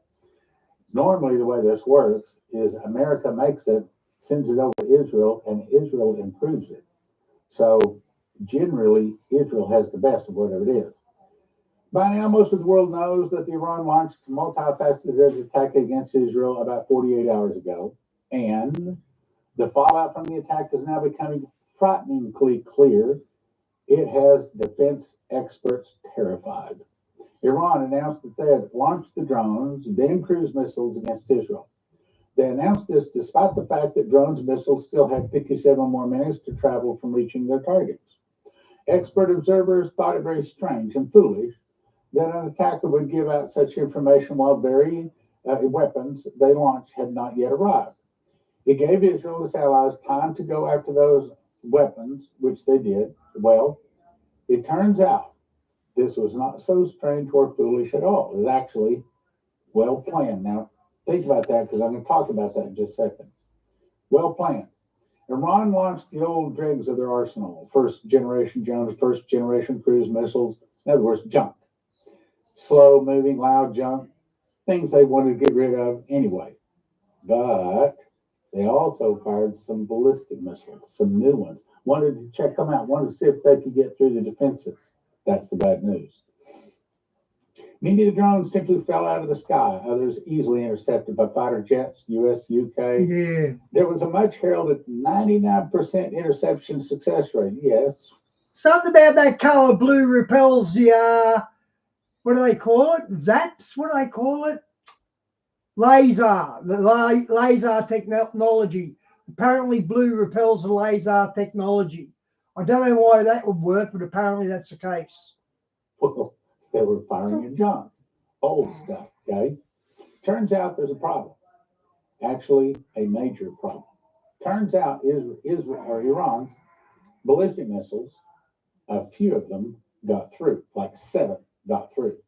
normally the way this works is America makes it, sends it over to Israel, and Israel improves it. So generally, Israel has the best of whatever it is. By now, most of the world knows that Iran launched a multifaceted attack against Israel about 48 hours ago, and the fallout from the attack is now becoming frighteningly clear. It has defense experts terrified. Iran announced that they had launched the drones, then cruise missiles against Israel. They announced this despite the fact that drones missiles still had 57 more minutes to travel from reaching their targets. Expert observers thought it very strange and foolish that an attacker would give out such information while very weapons they launched had not yet arrived. It gave Israel and its allies time to go after those weapons, which they did. Well, it turns out this was not so strange or foolish at all. It was actually well planned. Now, think about that, because I'm going to talk about that in just a second. Well planned. Iran launched the old dregs of their arsenal, first generation drones, first generation cruise missiles, in other words, junk. Slow moving, loud junk, things they wanted to get rid of anyway. But they also fired some ballistic missiles, some new ones. Wanted to check them out, wanted to see if they could get through the defenses. That's the bad news. Many of the drones simply fell out of the sky, others easily intercepted by fighter jets, US, UK. Yeah. There was a much heralded 99% interception success rate, yes. Something about that color blue repels the, what do they call it? Zaps? What do they call it? Laser. The laser technology. Apparently blue repels the laser technology. I don't know why that would work, but apparently that's the case. Well, they were firing at junk, old stuff, okay? Turns out there's a problem. Actually, a major problem. Turns out Israel or Iran's ballistic missiles, a few of them got through, like 7 got through.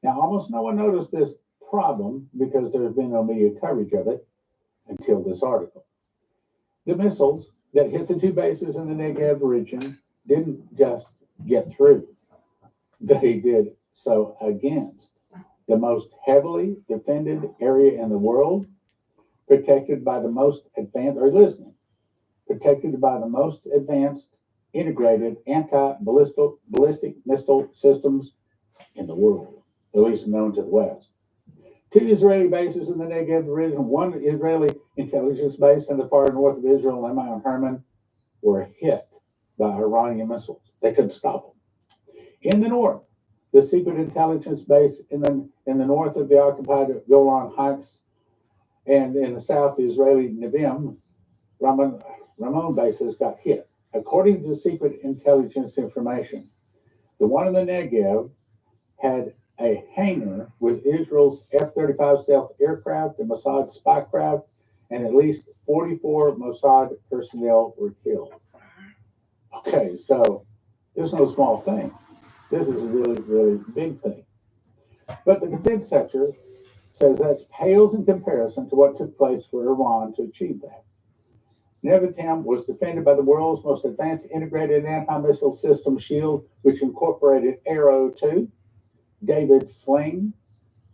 Now, almost no one noticed this problem because there's been no media coverage of it until this article. The missiles that hit the 2 bases in the Negev region didn't just get through. They did so against the most heavily defended area in the world, protected by the most advanced, or listening, protected by the most advanced integrated anti-ballistic missile systems in the world, at least known to the West. 2 Israeli bases in the Negev region, 1 Israeli intelligence base in the far north of Israel, Lemai and Herman, were hit by Iranian missiles. They couldn't stop them. In the north, the secret intelligence base in the north of the occupied Golan Heights, and in the south, the Israeli Nevim, Ramon bases got hit. According to secret intelligence information, the one in the Negev had a hangar with Israel's F-35 stealth aircraft and Mossad spycraft, and at least 44 Mossad personnel were killed. Okay, so this is no small thing. This is a really, really big thing. But the defense sector says that pales in comparison to what took place for Iran to achieve that. Nevatim was defended by the world's most advanced integrated anti-missile system shield, which incorporated Arrow 2, David Sling,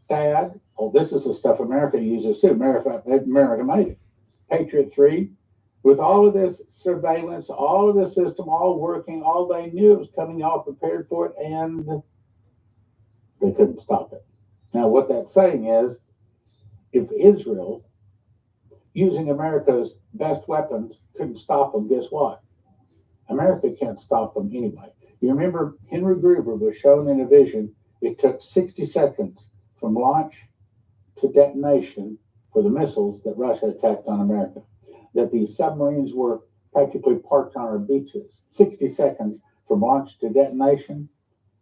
THAAD. Oh, this is the stuff America uses too. America made it. Patriot 3. With all of this surveillance, all of the system, all working, all they knew it was coming, all prepared for it, and they couldn't stop it. Now, what that's saying is, if Israel, using America's best weapons, couldn't stop them, guess what? America can't stop them anyway. You remember Henry Gruver was shown in a vision, it took 60 seconds from launch to detonation for the missiles that Russia attacked on America. That these submarines were practically parked on our beaches. 60 seconds from launch to detonation.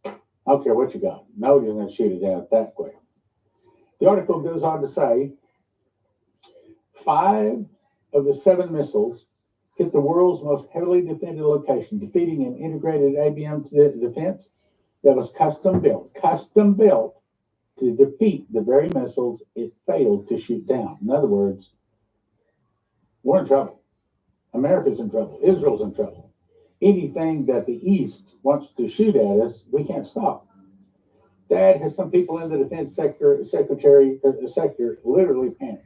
I don't care what you got. Nobody's going to shoot it down that quick. The article goes on to say 5 of the 7 missiles hit the world's most heavily defended location, defeating an integrated ABM defense that was custom built to defeat the very missiles it failed to shoot down. In other words, we're in trouble. America's in trouble. Israel's in trouble. anything that the East wants to shoot at us, we can't stop. Dad has some people in the defense sector literally panic.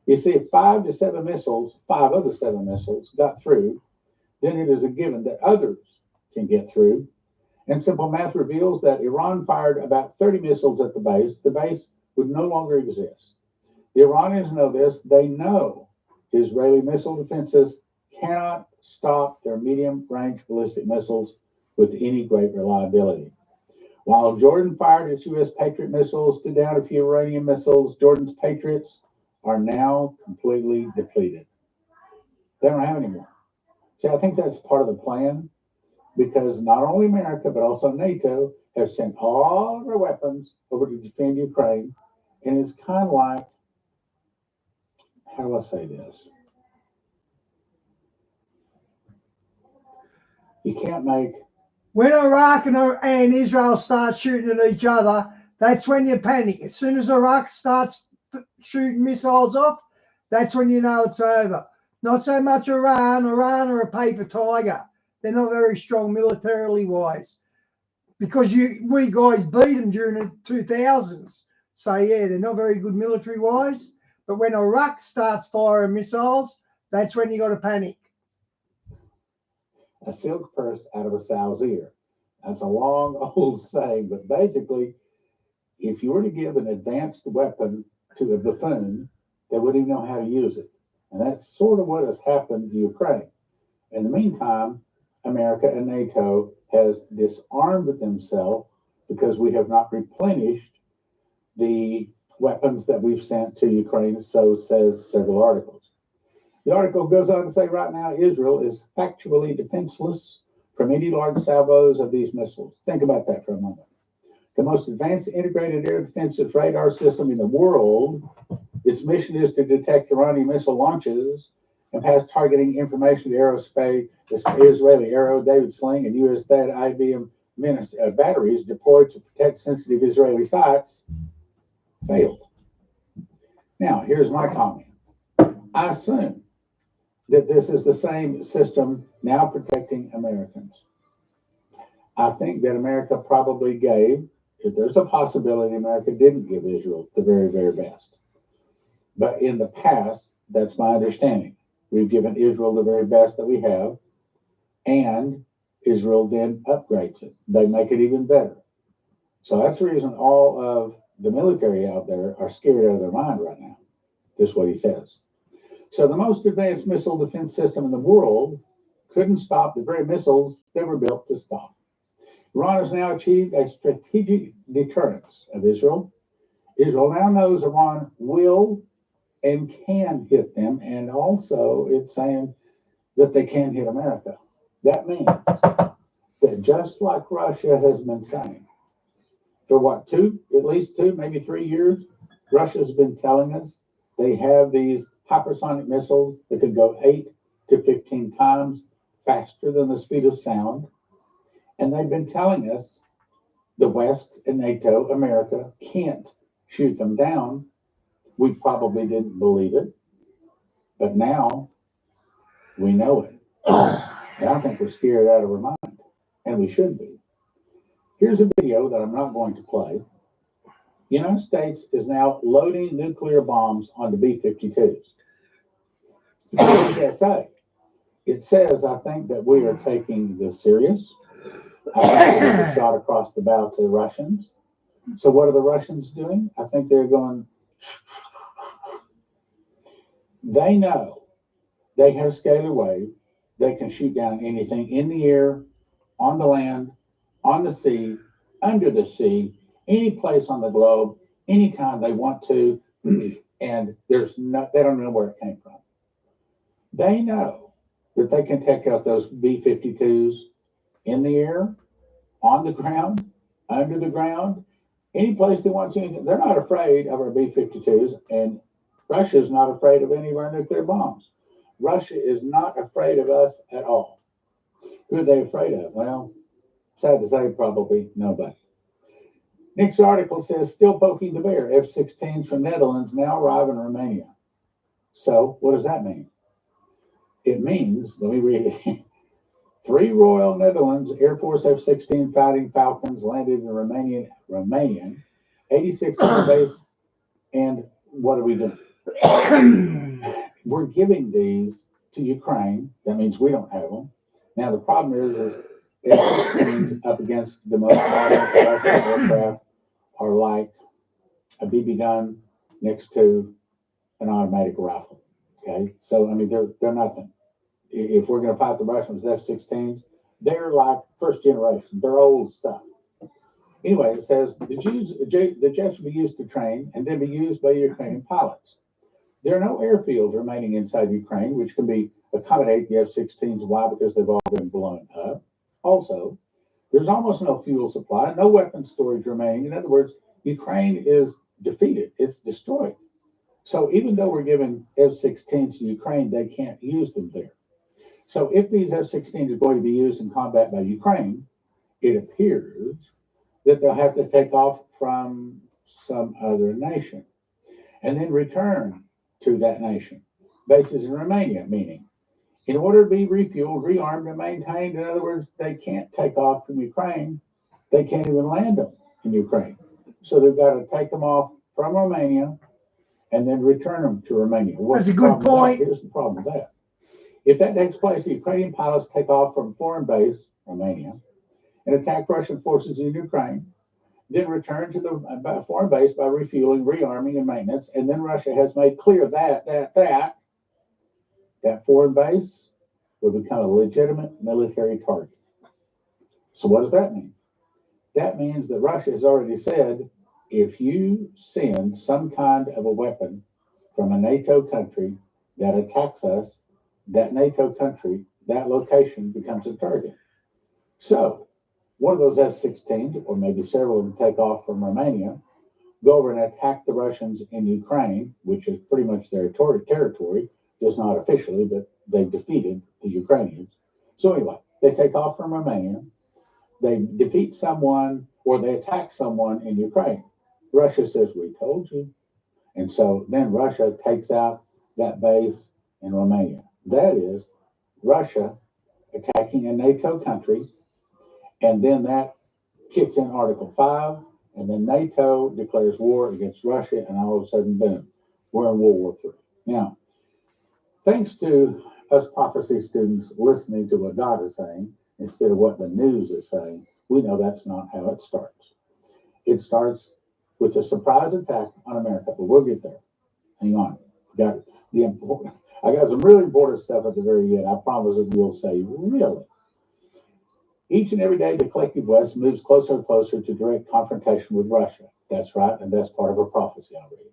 You see, if 5 of the 7 missiles got through, then it is a given that others can get through. And simple math reveals that Iran fired about 30 missiles at the base would no longer exist. The Iranians know this. They know Israeli missile defenses cannot stop their medium-range ballistic missiles with any great reliability. While Jordan fired its U.S. Patriot missiles to down a few Iranian missiles, Jordan's Patriots are now completely depleted. They don't have any more. See, I think that's part of the plan, because not only America, but also NATO have sent all of their weapons over to defend Ukraine. And it's kind of like, how do I say this? You can't make... When Iraq and Israel start shooting at each other, that's when you panic. As soon as Iraq starts shooting missiles off, that's when you know it's over. Not so much Iran. Iran are a paper tiger. They're not very strong militarily wise, because we guys beat them during the 2000s. So yeah, they're not very good military wise. But when Iraq starts firing missiles, that's when you got to panic. A silk purse out of a sow's ear. That's a long old saying, but basically, if you were to give an advanced weapon to a buffoon, they wouldn't even know how to use it. And that's sort of what has happened to Ukraine. In the meantime, America and NATO has disarmed themselves because we have not replenished the weapons that we've sent to Ukraine, so says several articles. The article goes on to say right now Israel is factually defenseless from any large salvos of these missiles. Think about that for a moment. The most advanced integrated air defensive radar system in the world, its mission is to detect Iranian missile launches and pass targeting information to aerospace, Israeli Arrow, David Sling, and U.S. THAAD IBM batteries deployed to protect sensitive Israeli sites, failed. Now, here's my comment. I assume that this is the same system now protecting Americans. I think that America probably gave, if there's a possibility America didn't give Israel the very, very best. But in the past, that's my understanding. We've given Israel the very best that we have, and Israel then upgrades it. They make it even better. So that's the reason all of the military out there are scared out of their mind right now. This is what he says. So the most advanced missile defense system in the world couldn't stop the very missiles they were built to stop. Iran has now achieved a strategic deterrence of Israel. Israel now knows Iran will and can hit them, and also it's saying that they can hit America. That means that just like Russia has been saying, for what, at least two, maybe 3 years, Russia's been telling us they have these hypersonic missiles that could go 8 to 15 times faster than the speed of sound. And they've been telling us the West and NATO, America, can't shoot them down. We probably didn't believe it, but now we know it. And I think we're scared out of our mind, and we should be. Here's a video that I'm not going to play. The United States is now loading nuclear bombs onto B-52s. What does that say? It says, I think, that we are taking this serious. I think it was a shot across the bow to the Russians. So what are the Russians doing? I think they're going, they know they have scalar wave. They can shoot down anything in the air, on the land, on the sea, under the sea, any place on the globe, anytime they want to, and they don't know where it came from. They know that they can take out those B-52s in the air, on the ground, under the ground, any place they want to. They're not afraid of our B-52s, and Russia's not afraid of any of our nuclear bombs. Russia is not afraid of us at all. Who are they afraid of? Well, sad to say, probably nobody. Next article says, still poking the bear. F-16s from Netherlands now arrive in Romania. So what does that mean? It means, let me read it. 3 Royal Netherlands Air Force F-16 Fighting Falcons landed in Romanian 86th base. And what are we doing? We're giving these to Ukraine. That means we don't have them. Now, the problem is F-16s up against the most modern Russian aircraft are like a BB gun next to an automatic rifle. Okay, so I mean they're nothing. If we're going to fight the Russians with F-16s, they're like first generation. They're old stuff. Anyway, it says the jets will be used to train and then be used by Ukrainian pilots. There are no airfields remaining inside Ukraine, which can accommodate the F-16s. Why? Because they've all been blown up. Also, there's almost no fuel supply, no weapons storage remaining. In other words, Ukraine is defeated. It's destroyed. So even though we're giving F-16s to Ukraine, they can't use them there. So if these F-16s are going to be used in combat by Ukraine, it appears that they'll have to take off from some other nation and then return to that nation. Bases in Romania, meaning in order to be refueled, rearmed, and maintained. In other words, they can't take off from Ukraine. They can't even land them in Ukraine. So they've got to take them off from Romania and then return them to Romania. What's That's a good point. Here's the problem with that. If that takes place, the Ukrainian pilots take off from foreign base, Romania, and attack Russian forces in Ukraine, then return to the foreign base by refueling, rearming, and maintenance. And then Russia has made clear that foreign base will become a legitimate military target. So what does that mean? That means that Russia has already said, if you send some kind of a weapon from a NATO country that attacks us, that NATO country, that location becomes a target. So one of those F-16s, or maybe several of them, take off from Romania, go over and attack the Russians in Ukraine, which is pretty much their territory, just not officially, but they've defeated the Ukrainians. So anyway, they take off from Romania, they defeat someone, or they attack someone in Ukraine. Russia says, we told you. And so then Russia takes out that base in Romania. That is Russia attacking a NATO country, and then that kicks in Article 5, and then NATO declares war against Russia, and all of a sudden, boom, we're in World War III. Now, thanks to us prophecy students listening to what God is saying instead of what the news is saying, we know that's not how it starts. It starts with a surprise attack on America, but we'll get there. Hang on. I got some really important stuff at the very end. I promise that you'll say, really? Each and every day, the collective West moves closer and closer to direct confrontation with Russia. That's right, and that's part of a prophecy already.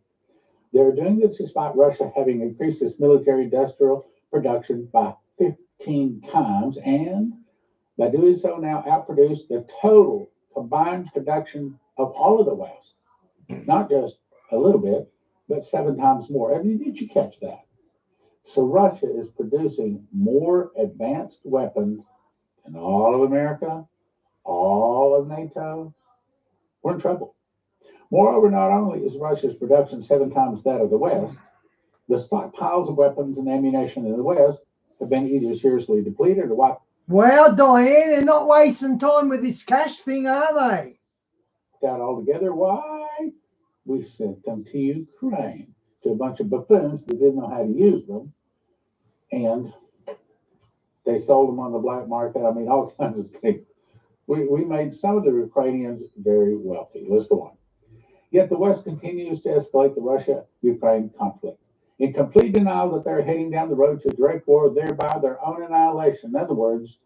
They're doing this despite Russia having increased its military industrial production by 15 times, and by doing so now outproduced the total combined production of all of the West. Not just a little bit, but 7 times more. I mean, did you catch that? So Russia is producing more advanced weapons than all of America, all of NATO. We're in trouble. Moreover, not only is Russia's production 7 times that of the West, the stockpiles of weapons and ammunition in the West have been either seriously depleted or wiped. Well, Diane, they're not wasting time with this cash thing, are they? Out altogether. Why? We sent them to Ukraine, to a bunch of buffoons that didn't know how to use them, and they sold them on the black market. I mean, all kinds of things. We made some of the Ukrainians very wealthy. Let's go on. Yet the West continues to escalate the Russia-Ukraine conflict in complete denial that they're heading down the road to direct war, thereby their own annihilation. In other words,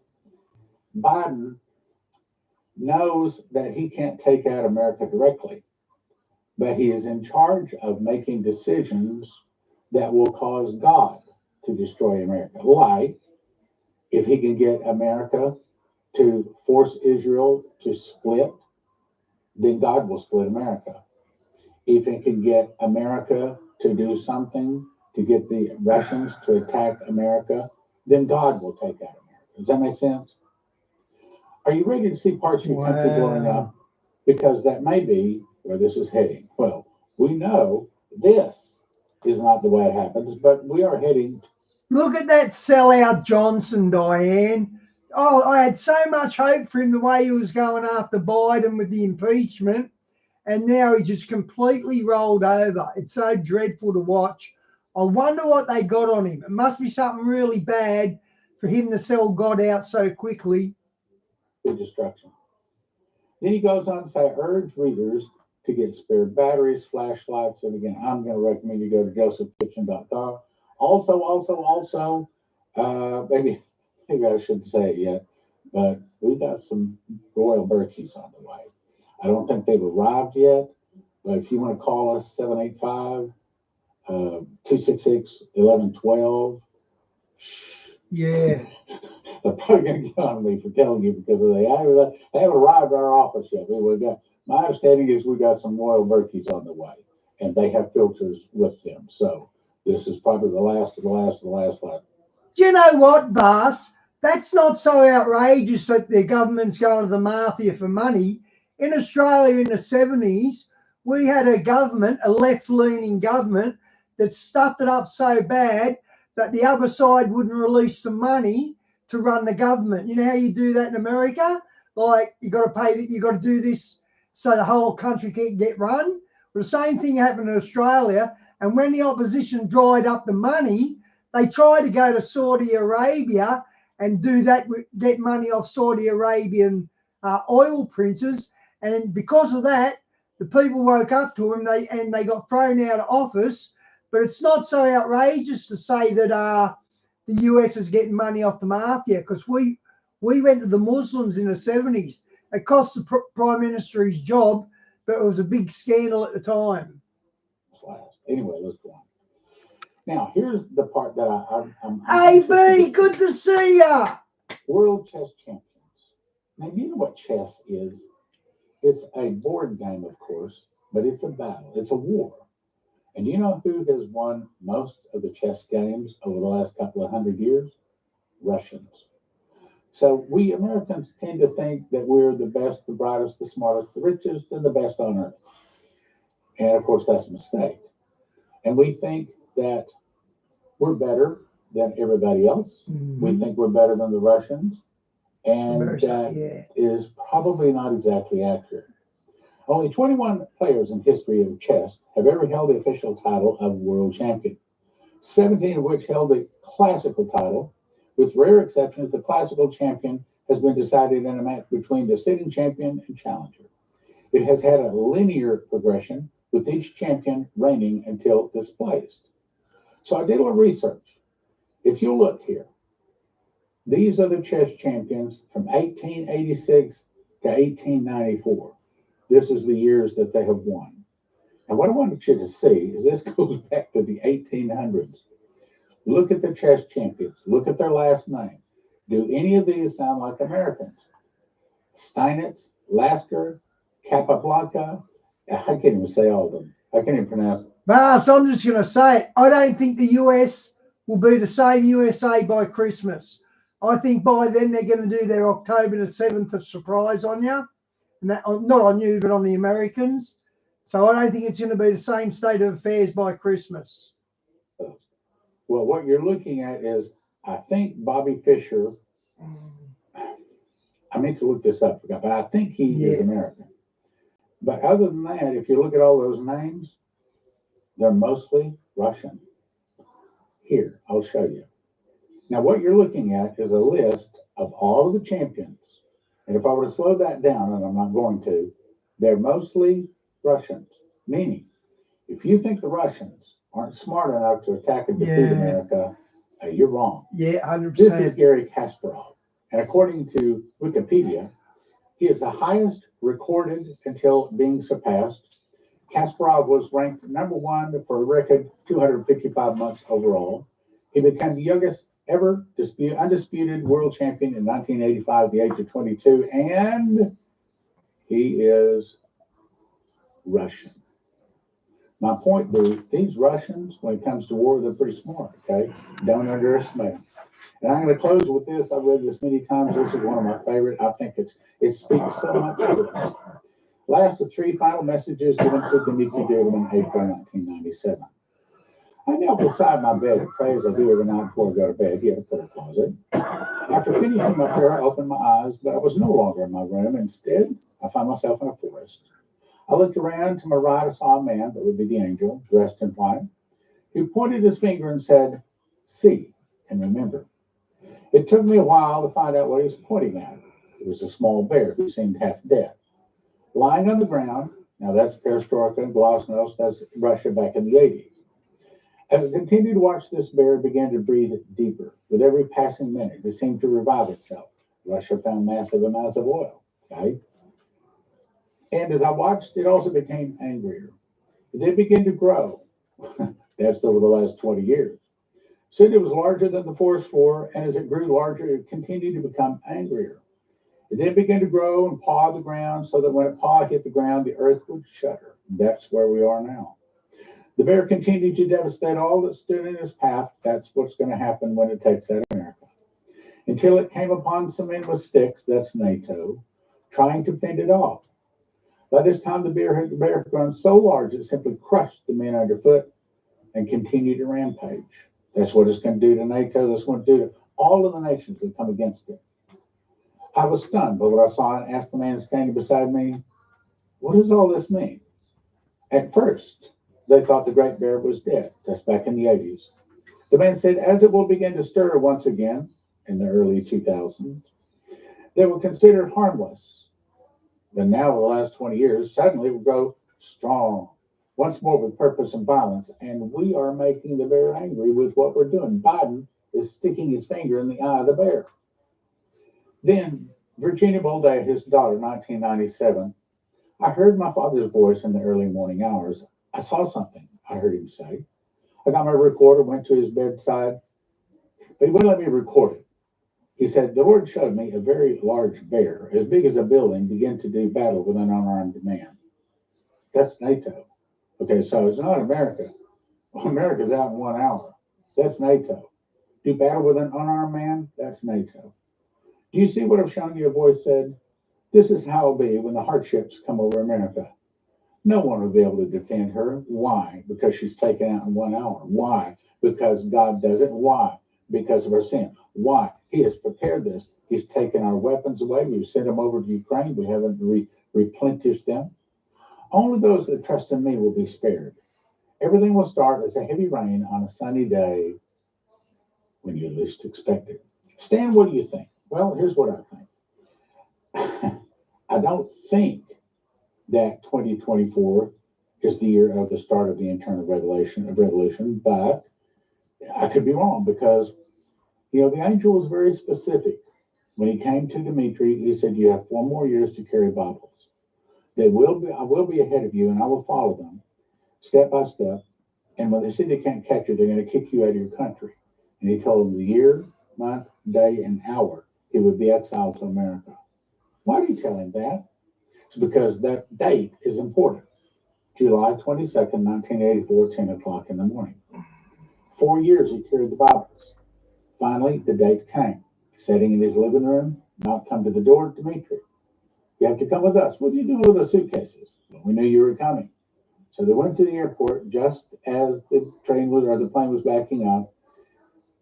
Biden knows that he can't take out America directly, but he is in charge of making decisions that will cause God to destroy America. Like, if he can get America to force Israel to split, then God will split America. If he can get America to do something to get the Russians to attack America, then God will take out America. Does that make sense? Are you ready to see parts of your country blowing up? Because that may be where this is heading. Well, we know this is not the way it happens, but we are heading. Look at that sellout Johnson, Diane. Oh, I had so much hope for him the way he was going after Biden with the impeachment, and now he just completely rolled over. It's so dreadful to watch. I wonder what they got on him. It must be something really bad for him to sell God out so quickly. The destruction. Then he goes on to say, urge readers to get spare batteries, flashlights, and again, I'm going to recommend you go to josephkitchen.com. Also, maybe I shouldn't say it yet, but we got some royal birkies on the way. I don't think they've arrived yet, but if you want to call us, 785-266-1112. Yeah. They're probably going to get on me for telling you because they haven't arrived at our office yet. My understanding is we got some royal birkies on the way, and they have filters with them. So this is probably the last of the last of the last one. Do you know what, Vas? That's not so outrageous that the government's going to the mafia for money. In Australia in the 70s, we had a government, a left-leaning government, that stuffed it up so bad that the other side wouldn't release the money to run the government. You know how you do that in America? Like, you got to pay that, you got to do this so the whole country can get run. Well, the same thing happened in Australia, and when the opposition dried up the money, they tried to go to Saudi Arabia and do that, get money off Saudi Arabian oil princes, and because of that, the people woke up to them, and they got thrown out of office. But it's not so outrageous to say that the US is getting money off the mafia, because we went to the Muslims in the 70s. It cost the Prime Minister his job, but it was a big scandal at the time. Anyway, let's go on. Now, here's the part that I'm AB, good to see ya. World Chess Champions. Now, you know what chess is? It's a board game, of course, but it's a battle. It's a war. And you know who has won most of the chess games over the last couple of 100 years? Russians. So we Americans tend to think that we're the best, the brightest, the smartest, the richest, and the best on earth. And of course, that's a mistake. And we think that we're better than everybody else. Mm-hmm. We think we're better than the Russians. And that is probably not exactly accurate. Only 21 players in history of chess have ever held the official title of world champion, 17 of which held the classical title. With rare exceptions, the classical champion has been decided in a match between the sitting champion and challenger. It has had a linear progression, with each champion reigning until displaced. So I did a little research. If you look here, these are the chess champions from 1886 to 1894. This is the years that they have won. And what I wanted you to see is this goes back to the 1800s. Look at the chess champions. Look at their last name. Do any of these sound like Americans? Steinitz, Lasker, Capablanca. I can't even say all of them. I can't even pronounce them. Vas, I'm just going to say it. I don't think the US will be the same USA by Christmas. I think by then they're going to do their October the 7th surprise on you. And that, not on you, but on the Americans. So I don't think it's going to be the same state of affairs by Christmas. Well, what you're looking at is, I think Bobby Fischer, I meant to look this up, but I think he is American. But other than that, if you look at all those names, they're mostly Russian. Here, I'll show you. Now, what you're looking at is a list of all of the champions. And if I were to slow that down, and I'm not going to, they're mostly Russians. Meaning, if you think the Russians aren't smart enough to attack and defeat America, you're wrong. Yeah, 100%. This is Garry Kasparov. And according to Wikipedia, he is the highest recorded until being surpassed. Kasparov was ranked #1 for a record 255 months overall. He became the youngest ever undisputed world champion in 1985 at the age of 22, and he is Russian. My point being, these Russians, when it comes to war, they're pretty smart, okay? Don't underestimate them. And I'm going to close with this. I've read this many times. This is one of my favorite. I think it speaks so much to us. Last of 3 final messages given to Dmitry Dugin in April 1997. I knelt beside my bed to pray as I do every night before I go to bed. You have a prayer closet. After finishing my prayer, I opened my eyes, but I was no longer in my room. Instead, I found myself in a forest. I looked around. To my right, I saw a man, that would be the angel, dressed in white. He pointed his finger and said, "See and remember." It took me a while to find out what he was pointing at. It was a small bear who seemed half dead, lying on the ground. Now that's perestroika and glasnost. That's Russia back in the 80s. As I continued to watch, this bear began to breathe deeper. With every passing minute, it seemed to revive itself. Russia found massive amounts of oil. Okay? And as I watched, it also became angrier. It then began to grow. That's over the last 20 years. Soon it was larger than the forest floor, and as it grew larger, it continued to become angrier. It then began to grow and paw the ground so that when its paw hit the ground, the earth would shudder. That's where we are now. The bear continued to devastate all that stood in his path. That's what's going to happen when it takes out America. Until it came upon some men with sticks, that's NATO, trying to fend it off. By this time, the bear had grown so large it simply crushed the men underfoot and continued to rampage. That's what it's going to do to NATO. That's what it's going to do to all of the nations that come against it. I was stunned by what I saw and asked the man standing beside me, "What does all this mean?" At first, they thought the great bear was dead. That's back in the 80s. The man said, as it will begin to stir once again in the early 2000s, they were considered harmless. But now, in the last 20 years, suddenly it will grow strong, once more with purpose and violence. And we are making the bear angry with what we're doing. Biden is sticking his finger in the eye of the bear. Then, Virginia Bolday, his daughter, 1997, I heard my father's voice in the early morning hours. I saw something, I heard him say. I got my recorder, went to his bedside, but he wouldn't let me record it. He said, "The Lord showed me a very large bear, as big as a building, begin to do battle with an unarmed man." That's NATO. Okay, so it's not America. America's out in 1 hour. That's NATO. Do battle with an unarmed man? That's NATO. Do you see what I've shown you? A voice said, "This is how it'll be when the hardships come over America. No one will be able to defend her." Why? Because she's taken out in 1 hour. Why? Because God does it. Why? Because of our sin. Why? He has prepared this. He's taken our weapons away. We've sent them over to Ukraine. We haven't replenished them. Only those that trust in me will be spared. Everything will start as a heavy rain on a sunny day when you least expect it. Stan, what do you think? Well, here's what I think. I don't think that 2024 is the year of the start of the internal revolution, but I could be wrong because, the angel was very specific. When he came to Dimitri, he said, "You have 4 more years to carry Bibles. I will be ahead of you, and I will follow them step by step. And when they see they can't catch you, they're going to kick you out of your country." And he told them the year, month, day, and hour he would be exiled to America. Why do you tell him that? It's because that date is important. July 22nd, 1984, 10 o'clock in the morning. 4 years he carried the Bibles. Finally, the date came. Sitting in his living room, knock come to the door, "Dimitri, you have to come with us." "What are you doing with the suitcases?" "Well, we knew you were coming." So they went to the airport just as the plane was backing up.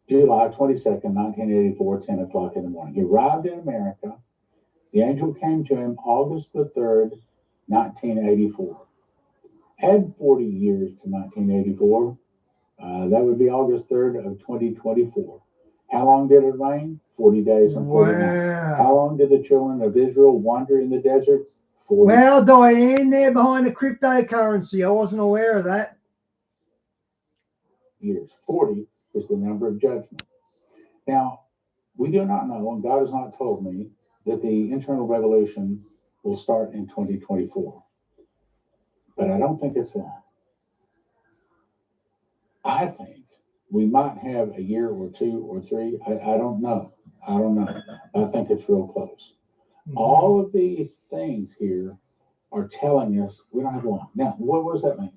July 22nd, 1984, 10 o'clock in the morning. He arrived in America. The angel came to him August the 3rd, 1984. Add 40 years to 1984. That would be August 3rd of 2024. How long did it rain? 40 days and 40 nights. How long did the children of Israel wander in the desert? 40 Well, Diane, they're behind the cryptocurrency. I wasn't aware of that. years. 40 is the number of judgment. Now, we do not know, and God has not told me, that the internal revolution will start in 2024. But I don't think it's long. I think we might have a year or 2 or 3. I don't know. I think it's real close. All of these things here are telling us we don't have long. Now, what does that mean?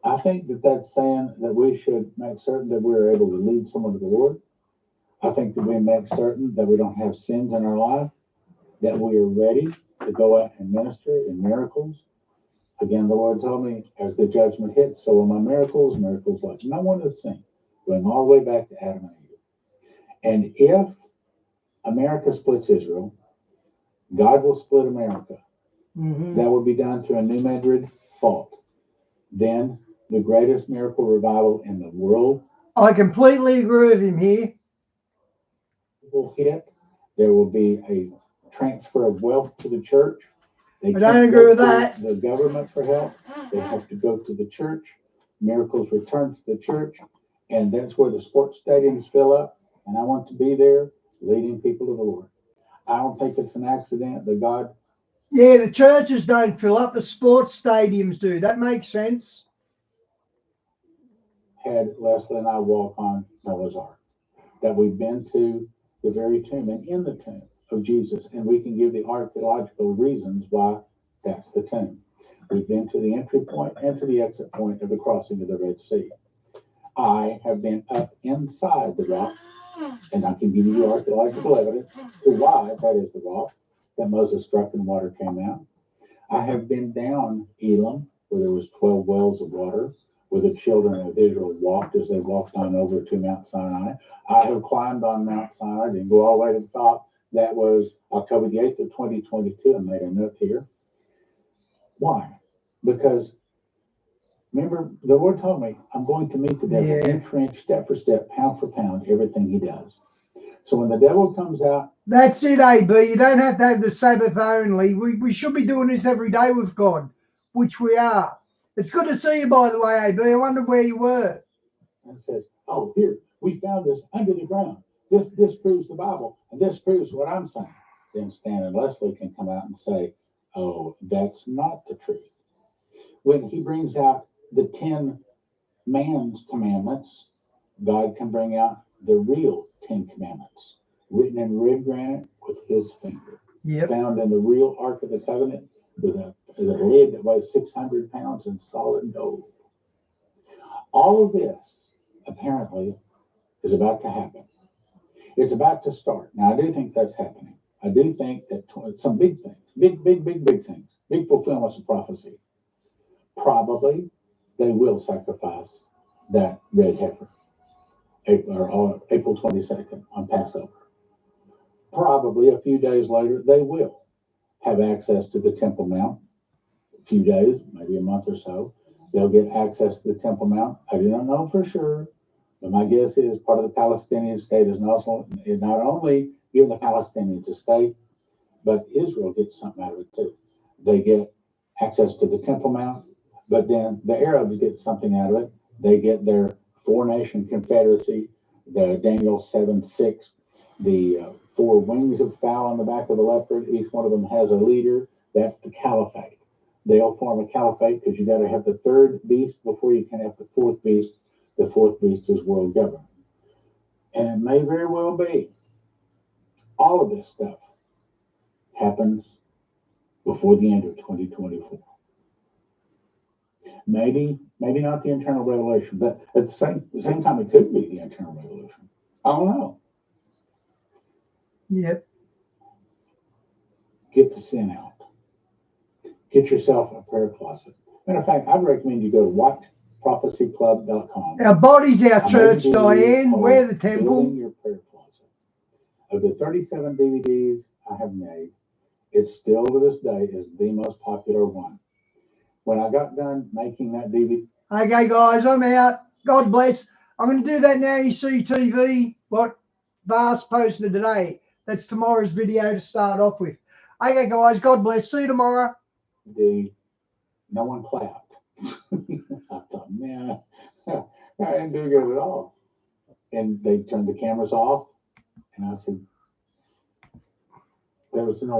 I think that that's saying that we should make certain that we're able to lead someone to the Lord. I think that we make certain that we don't have sins in our life, that we are ready to go out and minister in miracles. Again, the Lord told me, as the judgment hits, so will my miracles like no one has seen, going all the way back to Adam and Eve. And if America splits Israel, God will split America. That will be done through a New Madrid fault. Then the greatest miracle revival in the world I completely agree with him here. will hit. There will be a transfer of wealth to the church. They I don't can't agree go with to that. the government for help. They have to go to the church. Miracles return to the church. And that's where the sports stadiums fill up. And I want to be there leading people to the Lord. I don't think it's an accident that God. Yeah, the churches don't fill up, the sports stadiums do. That makes sense. Had Leslie and I walk on Noah's Ark, that we've been to the very tomb and in the tomb of Jesus, and we can give the archaeological reasons why that's the tomb. We've been to the entry point and to the exit point of the crossing of the Red Sea. I have been up inside the rock, and I can give you archaeological evidence to why that is the rock that Moses struck and water came out. I have been down Elam, where there was 12 wells of water, where the children of Israel walked as they walked on over to Mount Sinai. I have climbed on Mount Sinai, didn't go all the way to the top. That was October the 8th of 2022. I made a note here. Why? Because remember, the Lord told me, I'm going to meet the devil inch for inch, step for step, pound for pound, everything he does. So when the devil comes out. That's it, AB. You don't have to have the Sabbath only. We should be doing this every day with God, which we are. It's good to see you, by the way, AB. I wonder where you were. And says, oh, here, we found this under the ground. This proves the Bible, and this proves what I'm saying. Then Stan and Leslie can come out and say, oh, that's not the truth. When he brings out the 10 man's commandments, God can bring out the real 10 commandments, written in red granite with his finger. Found in the real Ark of the Covenant with a lid that weighs 600 pounds in solid gold. All of this, apparently, is about to happen. It's about to start. Now, I do think that's happening. I do think that some big things, big things, big fulfillments of prophecy, probably they will sacrifice that red heifer April 22nd on Passover. Probably a few days later, they will have access to the Temple Mount. A few days, maybe a month or so, they'll get access to the Temple Mount. I do not know for sure, but my guess is part of the Palestinian state is not only giving the Palestinians a state, but Israel gets something out of it too. They get access to the Temple Mount, but then the Arabs get something out of it. They get their four-nation confederacy, the Daniel 7:6, the 4 wings of fowl on the back of the leopard. Each one of them has a leader. That's the caliphate. They'll form a caliphate because you got to have the third beast before you can have the fourth beast. The fourth beast is world government. And it may very well be all of this stuff happens before the end of 2024. Maybe not the internal revelation, but at the same time, it could be the internal revelation. I don't know. Yep. Get the sin out. Get yourself a prayer closet. Matter of fact, I'd recommend you go to watchprophecyclub.com. Our body's our church, Diane. We're the temple. Building your prayer closet. Of the 37 DVDs I have made, it still to this day is the most popular one. When I got done making that DVD. Okay, guys, I'm out. God bless. I'm going to do that now. You see TV, what Vars posted today. That's tomorrow's video to start off with. Okay, guys, God bless. See you tomorrow. No one clapped. I thought, man, I didn't do good at all. And they turned the cameras off. And I said, there was an old